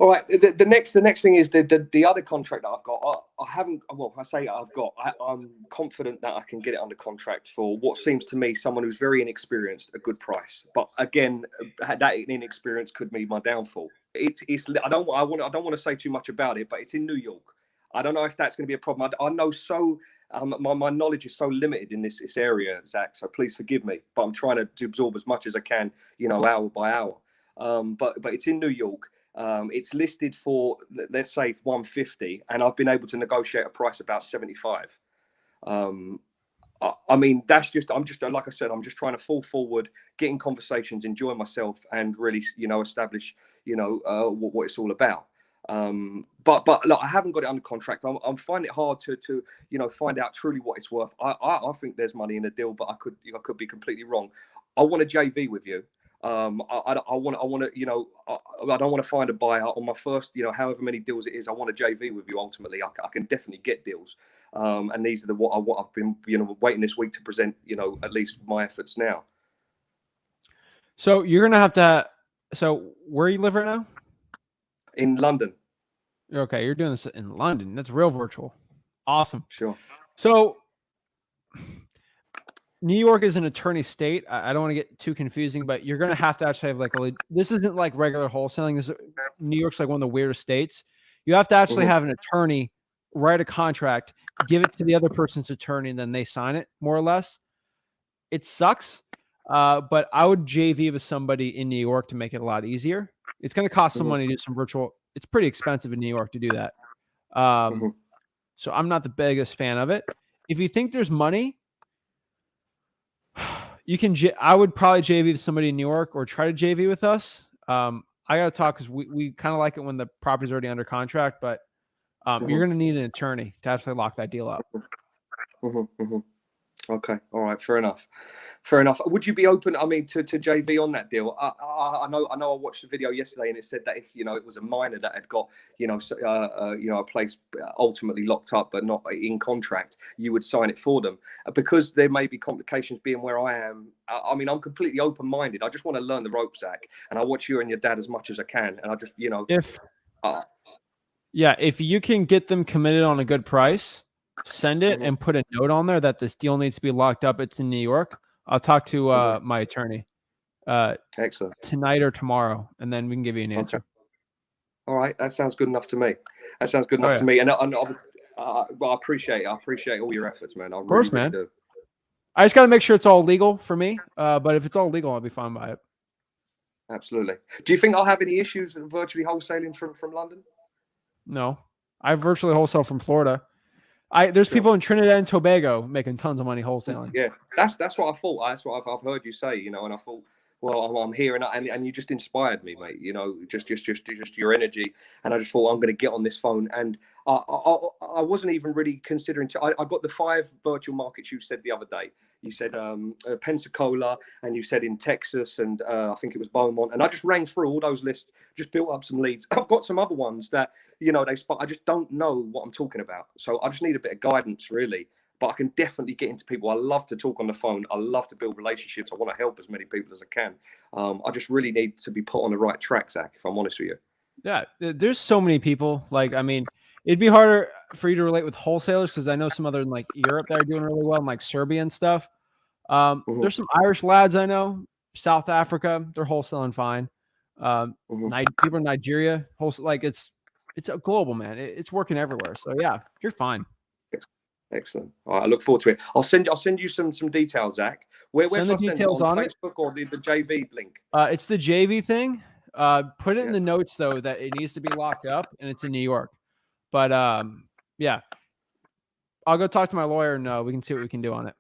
All right. The next thing is the other contract that I've got. I haven't. Well, I say I've got. I'm confident that I can get it under contract for what seems to me someone who's very inexperienced, a good price. But again, that inexperience could be my downfall. It's. I don't want to say too much about it, but it's in New York. I don't know if that's going to be a problem. I know so. My knowledge is so limited in this area, Zach. So please forgive me. But I'm trying to absorb as much as I can, hour by hour. But it's in New York. It's listed for, let's say, 150, and I've been able to negotiate a price about 75. I mean, I'm just like I said, I'm just trying to fall forward, get in conversations, enjoy myself, and really, establish, what it's all about. But look, I haven't got it under contract. I'm finding it hard to find out truly what it's worth. I think there's money in the deal, but I could be completely wrong. I want a JV with you. I want to, I don't want to find a buyer on my first, however many deals it is. I want a JV with you. Ultimately, I can definitely get deals. And these are what I've been, waiting this week to present, at least my efforts now. So you're going to have to, so where you live right now? In London. Okay. You're doing this in London. That's real virtual. Awesome. Sure. So New York is an attorney state. I don't want to get too confusing, but you're going to have to actually have like this isn't like regular wholesaling. New York's like one of the weirdest states. You have to actually have an attorney write a contract, give it to the other person's attorney, and then they sign it, more or less. It sucks, but I would JV with somebody in New York to make it a lot easier. It's going to cost some money to do some virtual. It's pretty expensive in New York to do that. So I'm not the biggest fan of it. If you think there's money, you can. I would probably JV with somebody in New York or try to JV with us. I got to talk because we kind of like it when the property's already under contract, but you're going to need an attorney to actually lock that deal up. Okay. All right. Fair enough. Would you be open, I mean, to JV on that deal? I know I watched the video yesterday and it said that if, it was a minor that had got, a place ultimately locked up, but not in contract, you would sign it for them because there may be complications being where I am. I mean, I'm completely open-minded. I just want to learn the ropes, Zach, and I watch you and your dad as much as I can. And I just, if you can get them committed on a good price, send it and put a note on there that this deal needs to be locked up. It's in New York. I'll talk to my attorney excellent tonight or tomorrow, and then we can give you an answer. Okay. All right. That sounds good enough to me. To me. And obviously, I appreciate all your efforts, man. Of course, really man. do. I just got to make sure it's all legal for me. But if it's all legal, I'll be fine by it. Absolutely. Do you think I'll have any issues virtually wholesaling from London? No, I virtually wholesale from Florida. There's people in Trinidad and Tobago making tons of money wholesaling. Yeah, that's what I thought. That's what I've heard you say. And I thought, well, I'm here, and you just inspired me, mate. Just your energy, and I just thought I'm going to get on this phone. And I wasn't even really considering. I got the 5 virtual markets you said the other day. You said Pensacola, and you said in Texas, and I think it was Beaumont. And I just rang through all those lists, just built up some leads. I've got some other ones that I just don't know what I'm talking about. So I just need a bit of guidance, really. But I can definitely get into people. I love to talk on the phone. I love to build relationships. I want to help as many people as I can. I just really need to be put on the right track, Zach, if I'm honest with you. Yeah, there's so many people. Like, I mean, it'd be harder for you to relate with wholesalers because I know some other in like Europe that are doing really well, in like Serbia and stuff. There's some Irish lads I know, South Africa, they're wholesaling fine. People in Nigeria, like it's a global, man. It's working everywhere. So yeah, you're fine. Excellent. All right, I look forward to it. I'll send you some details, Zach. Where send should the I details send it? On on Facebook or the JV link? It's the JV thing. Put it in the notes though that it needs to be locked up and it's in New York. But yeah, I'll go talk to my lawyer and we can see what we can do on it.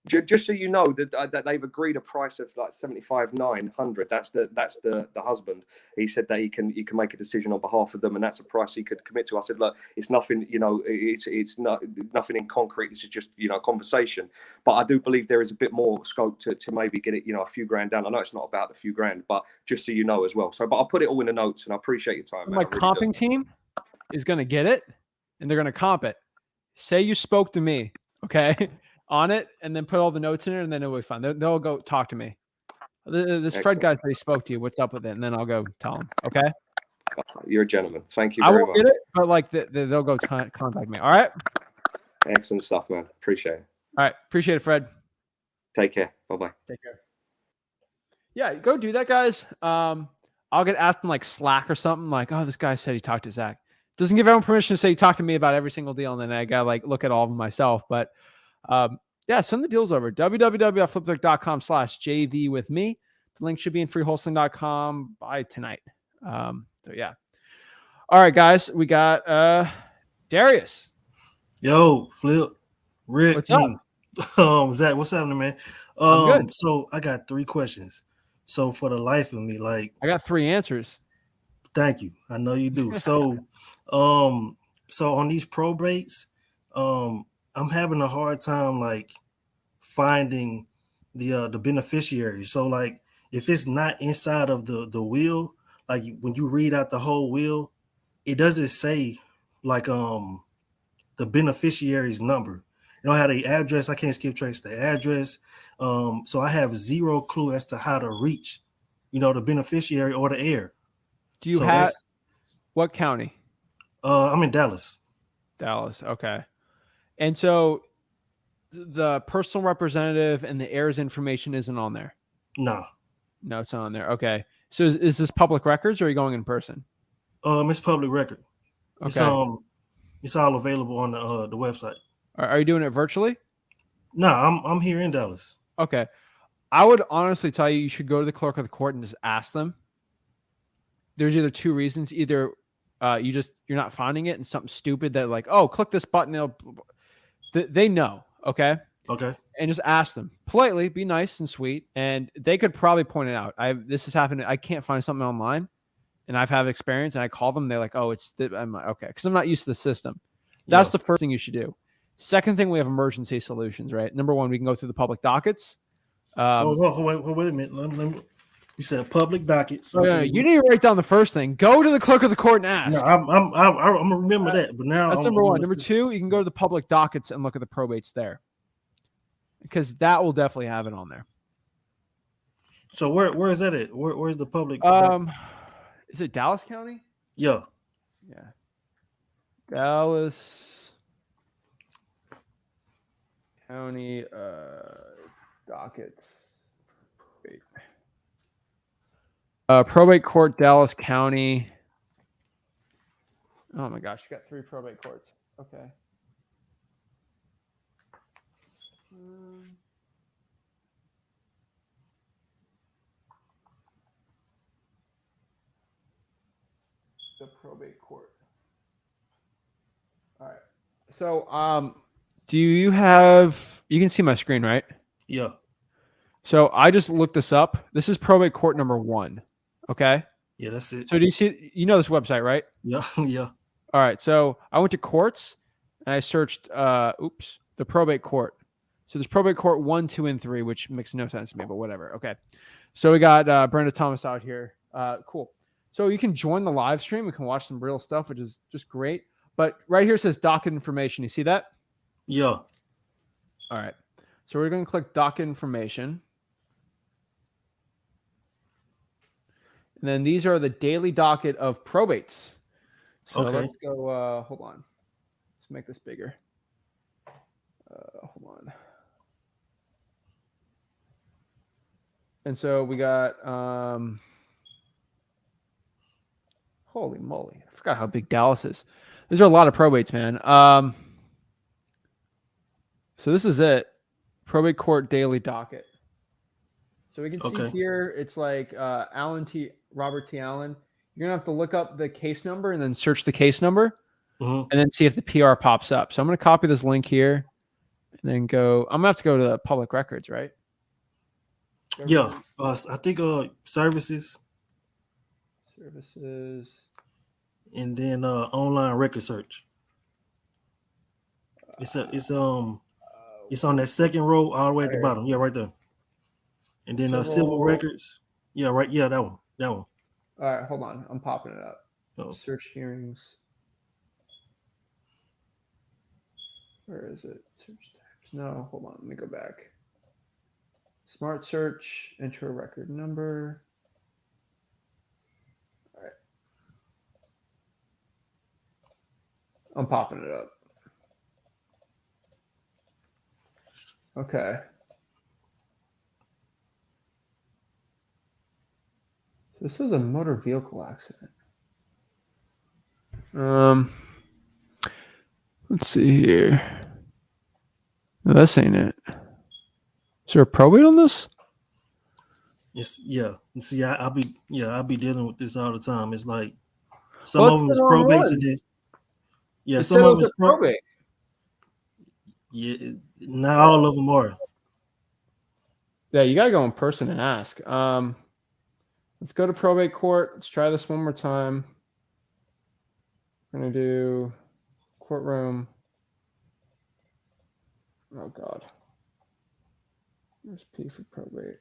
Just so you know that they've agreed a price of like 75,900. That's the husband. He said that he can make a decision on behalf of them, and that's a price he could commit to. I said, look, it's nothing. It's not nothing in concrete. This is just a conversation. But I do believe there is a bit more scope to maybe get it a few grand down. I know it's not about a few grand, but just so you know as well. So, but I'll put it all in the notes, and I appreciate your time. My comping team is going to get it, and they're going to comp it. Say you spoke to me, okay? On it, and then put all the notes in it, and then it'll be fine. They'll go talk to me. This Fred guy said he spoke to you. What's up with it? And then I'll go tell him. Okay. You're a gentleman. Thank you I very won't much. get it, but like they'll go contact me. All right. Excellent stuff, man. Appreciate it. All right. Appreciate it, Fred. Take care. Bye-bye. Take care. Yeah, go do that, guys. I'll get asked in like Slack or something like, oh, this guy said he talked to Zach. Doesn't give everyone permission to say he talked to me about every single deal, and then I gotta like look at all of them myself. But yeah, send the deals over. www.flipbook.com/JV with me. The link should be in freewholesaling.com by tonight. So yeah. All right, guys, we got Darius. Yo, Flip, Rick, What's up? Zach, what's happening, man? I'm good. So I got 3 questions. So for the life of me, like, I got 3 answers. Thank you. I know you do. So on these probates, I'm having a hard time like finding the beneficiaries. So like if it's not inside of the will, like when you read out the whole will, it doesn't say like the beneficiary's number. You know how the address, I can't skip trace the address. So I have 0 clue as to how to reach, the beneficiary or the heir. Do you So have what county? I'm in Dallas. Dallas. Okay. And so the personal representative and the heirs information isn't on there. No, it's not on there. Okay. So is this public records or are you going in person? It's public record. Okay. It's all available on the website. Are you doing it virtually? No, I'm here in Dallas. Okay. I would honestly tell you should go to the clerk of the court and just ask them. There's either 2 reasons. Either you're not finding it and something stupid that like, oh, click this button. They know. Okay. Okay. And just ask them politely, be nice and sweet. And they could probably point it out. This has happened. I can't find something online and I've had experience and I call them. They're like, oh, I'm like, okay. Cause I'm not used to the system. That's the first thing you should do. Second thing, we have emergency solutions, right? Number 1, we can go through the public dockets. Wait a minute. You said public dockets. No, you need to write down the first thing. Go to the clerk of the court and ask. No, I'm gonna remember that. But now that's number 1. Number 2, you can go to the public dockets and look at the probates there, because that will definitely have it on there. So where is that at? Where's the public? Is it Dallas County? Yeah. Dallas County dockets. Wait. Probate court, Dallas County. Oh my gosh, you got 3 probate courts. Okay. The probate court. All right. So, do you have? You can see my screen, right? Yeah. So I just looked this up. This is probate court number 1. Okay. Yeah, that's it. So do you see? You know this website, right? Yeah. Yeah. All right. So I went to courts and I searched. The probate court. So there's probate court 1, 2, and 3, which makes no sense to me, but whatever. Okay. So we got Brenda Thomas out here. Cool. So you can join the live stream. We can watch some real stuff, which is just great. But right here it says docket information. You see that? Yeah. All right. So we're going to click docket information. And then these are the daily docket of probates. So let's go. Hold on. Let's make this bigger. Hold on. And so we got, holy moly. I forgot how big Dallas is. These are a lot of probates, man. So this is it. Probate court daily docket. So we can see here, it's like Robert T. Allen. You're going to have to look up the case number and then search the case number and then see if the PR pops up. So I'm going to copy this link here and then go. I'm going to have to go to the public records, right? Yeah. I think services. And then online record search. It's on that second row all the way at the bottom. Yeah, right there. And then civil records. Yeah, right. Yeah, that one. All right, hold on. I'm popping it up. Search hearings. Where is it? Search types. No, hold on. Let me go back. Smart search. Enter a record number. All right. I'm popping it up. Okay. This is a motor vehicle accident. Let's see here. No, this ain't it. Is there a probate on this? It's yeah. See, I'll be dealing with this all the time. It's like some of them is the wrong probates one. and then yeah, It some said it of them was is a probate. Yeah, not all of them are. Yeah, you gotta go in person and ask. Let's go to probate court. Let's try this one more time. We're gonna do courtroom. Oh God. There's P for probate.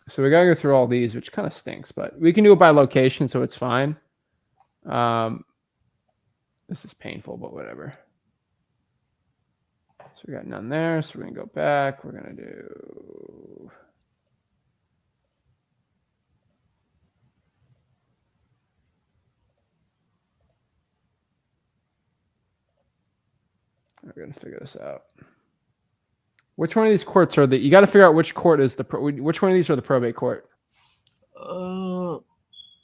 So we gotta go through all these, which kind of stinks, but we can do it by location, so it's fine. This is painful, but whatever. So we got none there, so we're gonna go back. We're gonna do we're gonna figure this out. Which one of these courts are the? You got to figure out which court is the. Which one of these are the probate court? I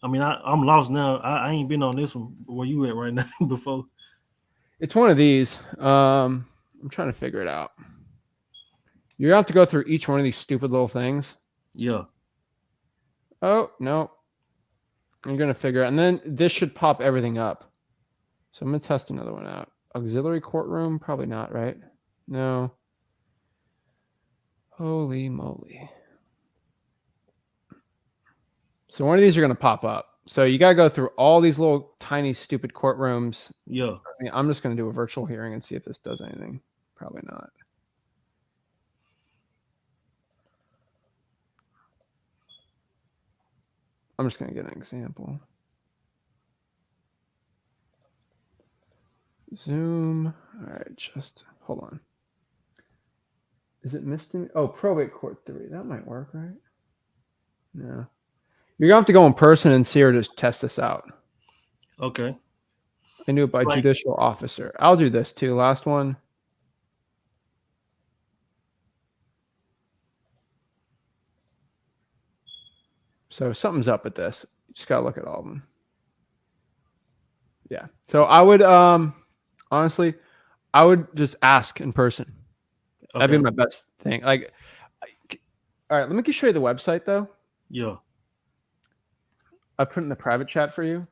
mean, I'm lost now. I ain't been on this one where you at right now before. It's one of these. I'm trying to figure it out. You're gonna have to go through each one of these stupid little things. Yeah. Oh no. You're gonna figure it, and then this should pop everything up. So I'm gonna test another one out. Auxiliary courtroom, probably not, right? No. Holy moly. So one of these are going to pop up. So you got to go through all these little tiny stupid courtrooms. Yeah. I mean, I'm just going to do a virtual hearing and see if this does anything. Probably not. I'm just going to get an example. Zoom. All right, just hold on. Is it misdemeanor? Oh, probate court 3. That might work, right? No. You're going to have to go in person and see her just test this out. Okay. And do it by judicial officer. I'll do this too. Last one. So something's up with this. You just got to look at all of them. Yeah. So I would, honestly, I would just ask in person. Okay. That'd be my best thing. Like, all right, let me show you the website though. Yeah. I put it in the private chat for you.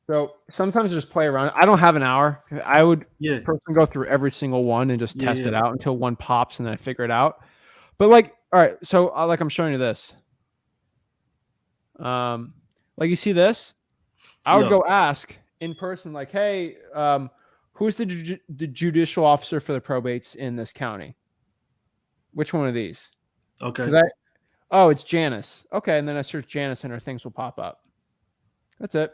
So sometimes just play around. I don't have an hour. I would personally go through every single one and just test it out until one pops and then I figure it out. But like, all right, so like I'm showing you this. Like you see this? I would go ask in person, like, hey, who's the judicial officer for the probates in this county? Which one of these? Okay. Oh, it's Janice. Okay, and then I search Janice and her things will pop up. That's it.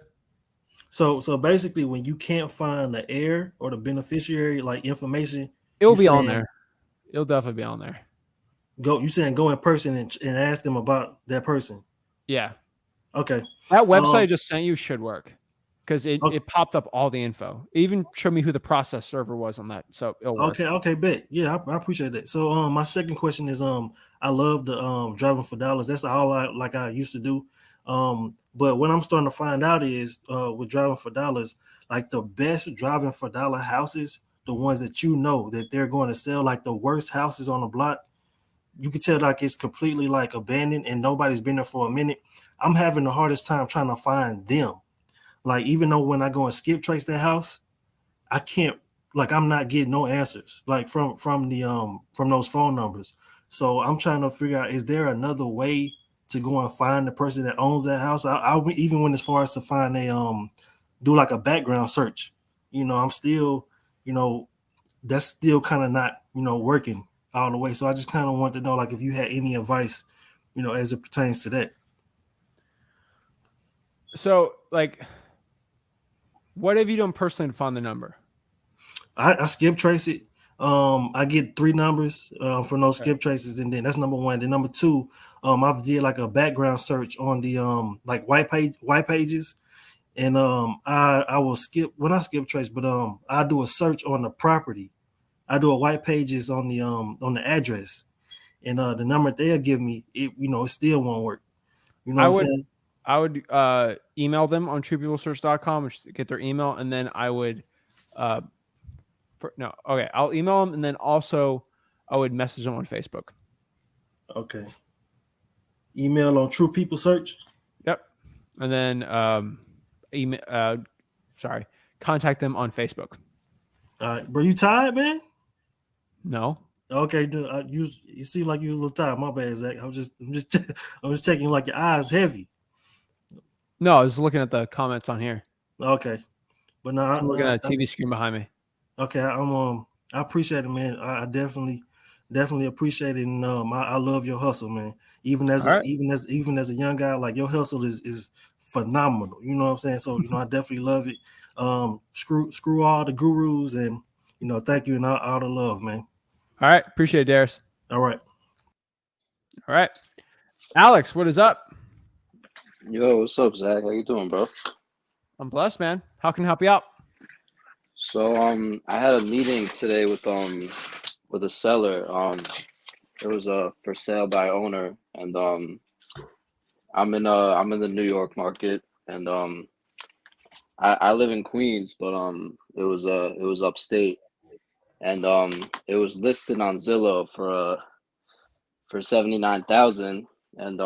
So basically, when you can't find the heir or the beneficiary like information, it'll be on there. It'll definitely be on there. You saying go in person and ask them about that person? Yeah. Okay. That website I just sent you should work because it popped up all the info. It even showed me who the process server was on that. So it'll work. Okay, bet. Yeah, I appreciate that. So my second question is I love the driving for dollars. That's all I used to do. But what I'm starting to find out is with driving for dollars, like the best driving for dollar houses, the ones that you know that they're going to sell, like the worst houses on the block, you can tell like it's completely like abandoned and nobody's been there for a minute. I'm having the hardest time trying to find them. Like even though when I go and skip trace that house, I can't, like I'm not getting no answers like from those phone numbers. So I'm trying to figure out, is there another way to go and find the person that owns that house? I even went as far as to find do like a background search. I'm still, that's still kind of not, working all the way. So I just kind of want to know, like, if you had any advice, as it pertains to that. So, like, what have you done personally to find the number? I skip trace it. I get 3 numbers for no skip traces, and then that's number one. Then number two, I've did like a background search on the like white pages, and I will skip when I skip trace, but I do a search on the property. I do a white pages on the address, and the number they'll give me, it still won't work. You know I what I'm would saying? I would email them on truepeoplesearch.com, which get their email, and then I would no, okay, I'll email them, and then also I would message them on Facebook. Okay. Email on True People Search. Yep, and then email. Contact them on Facebook. All right, bro, you tired, man? No. Okay, dude, you seem like you was a little tired. My bad, Zach. I'm just checking. Like your eyes heavy. No, I was looking at the comments on here. Okay, but no, I'm looking at a TV screen behind me. Okay, I appreciate it, man. I definitely appreciate it, and I love your hustle, man. Even as a young guy, like your hustle is phenomenal. You know what I'm saying? So I definitely love it. Screw all the gurus, and thank you and all the love, man. All right, appreciate it, Darius. All right, Alex, what is up? Yo, what's up, Zach? How you doing, bro? I'm blessed, man. How can I help you out? So I had a meeting today with a seller. It was for sale by owner, and I'm in the New York market, and I live in Queens, but it was upstate, and it was listed on Zillow for 79,000, and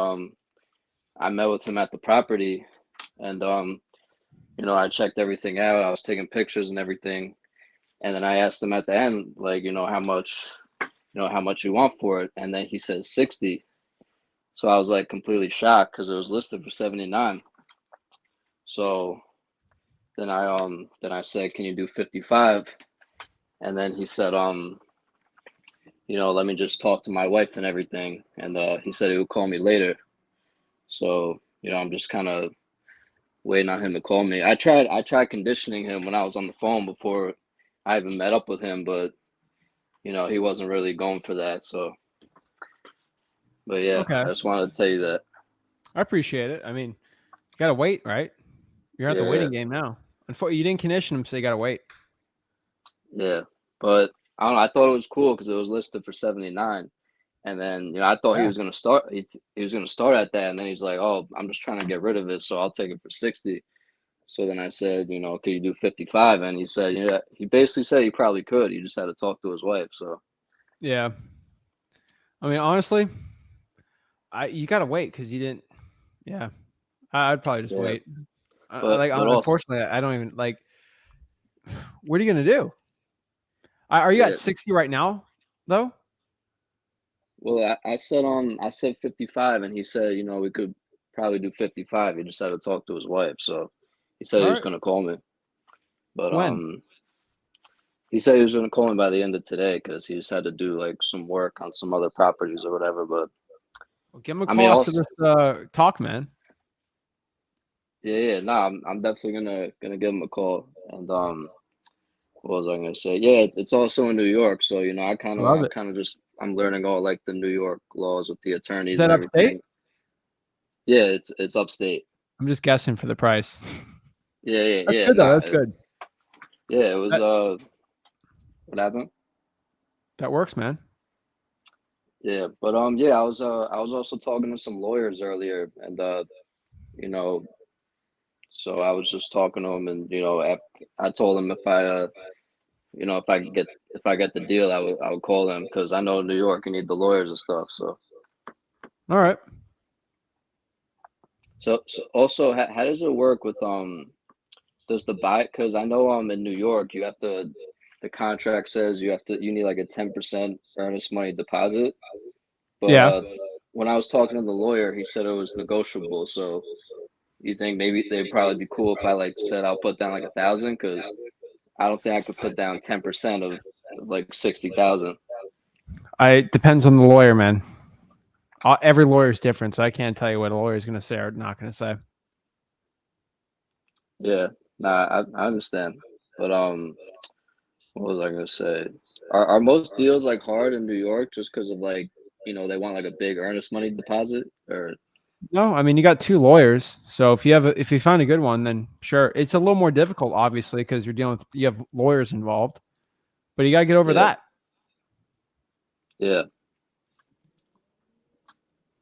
I met with him at the property, and I checked everything out. I was taking pictures and everything. And then I asked him at the end, like, how much you want for it. And then he said 60. So I was like completely shocked because it was listed for 79. So then I said, can you do 55? And then he said, let me just talk to my wife and everything. And he said he would call me later. So, I'm just kind of waiting on him to call me. I tried conditioning him when I was on the phone before I even met up with him, but he wasn't really going for that. So, but yeah, Okay. I just wanted to tell you that. I appreciate it. I mean, you gotta wait, right? You're at the waiting game now. Unfortunately, you didn't condition him, so you gotta wait. Yeah, but I don't know. I thought it was cool because it was listed for 79, and then I thought he was gonna start. He was gonna start at that, and then he's like, "Oh, I'm just trying to get rid of it, so I'll take it for 60." So then I said, "Could you do 55?" And he said, "Yeah." He basically said he probably could. He just had to talk to his wife. So yeah, I mean, honestly, you gotta wait because you didn't. Yeah, I'd probably just wait. but Unfortunately, I don't even like. What are you gonna do? Are you at 60 right now, though? Well, I said 55, and he said, we could probably do 55. He just had to talk to his wife, so he said he was going to call me. But when? He said he was going to call me by the end of today because he just had to do like some work on some other properties or whatever. But give him a call after this talk, man. Yeah, no, I'm definitely gonna give him a call. And what was I gonna say? Yeah, it's also in New York, so I'm learning all like the New York laws with the attorneys Is that and everything. upstate? Yeah, it's upstate. I'm just guessing for the price. Yeah. That's good, though. That's good. Yeah, it was what happened? That works, man. Yeah, but I was also talking to some lawyers earlier, and so I was just talking to them, and I told them if I get the deal, I would call them because I know New York, you need the lawyers and stuff. So all right. So also, how does it work with does the buy? Because I know in New York you have to. The contract says you need like a 10% earnest money deposit. But when I was talking to the lawyer, he said it was negotiable. So you think maybe they'd probably be cool if I like said I'll put down like 1,000 because I don't think I could put down 10% of like 60,000. It depends on the lawyer, man. Every lawyer is different, so I can't tell you what a lawyer is going to say or not going to say. Yeah, nah, I understand, but what was I going to say? Are most deals like hard in New York just because of like, they want like a big earnest money deposit or? No, I mean you got 2 lawyers, so if you find a good one, then sure. It's a little more difficult, obviously, because you have lawyers involved, but you gotta get over Yeah. that. Yeah.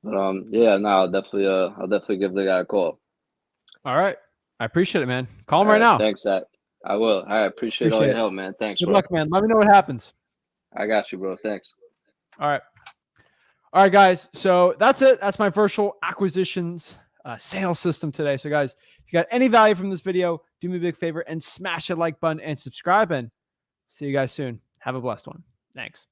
But yeah, no, I'll definitely give the guy a call. All right, I appreciate it, man. Call him All right right, now. thanks, Zach. I will. All right, appreciate all Appreciate your it. help, man. Thanks, Good bro. luck, man. Let me know what happens. I got you, bro. Thanks. All right. All right, guys. So that's it. That's my virtual acquisitions sales system today. So, guys, if you got any value from this video, do me a big favor and smash the like button and subscribe. And see you guys soon. Have a blessed one. Thanks.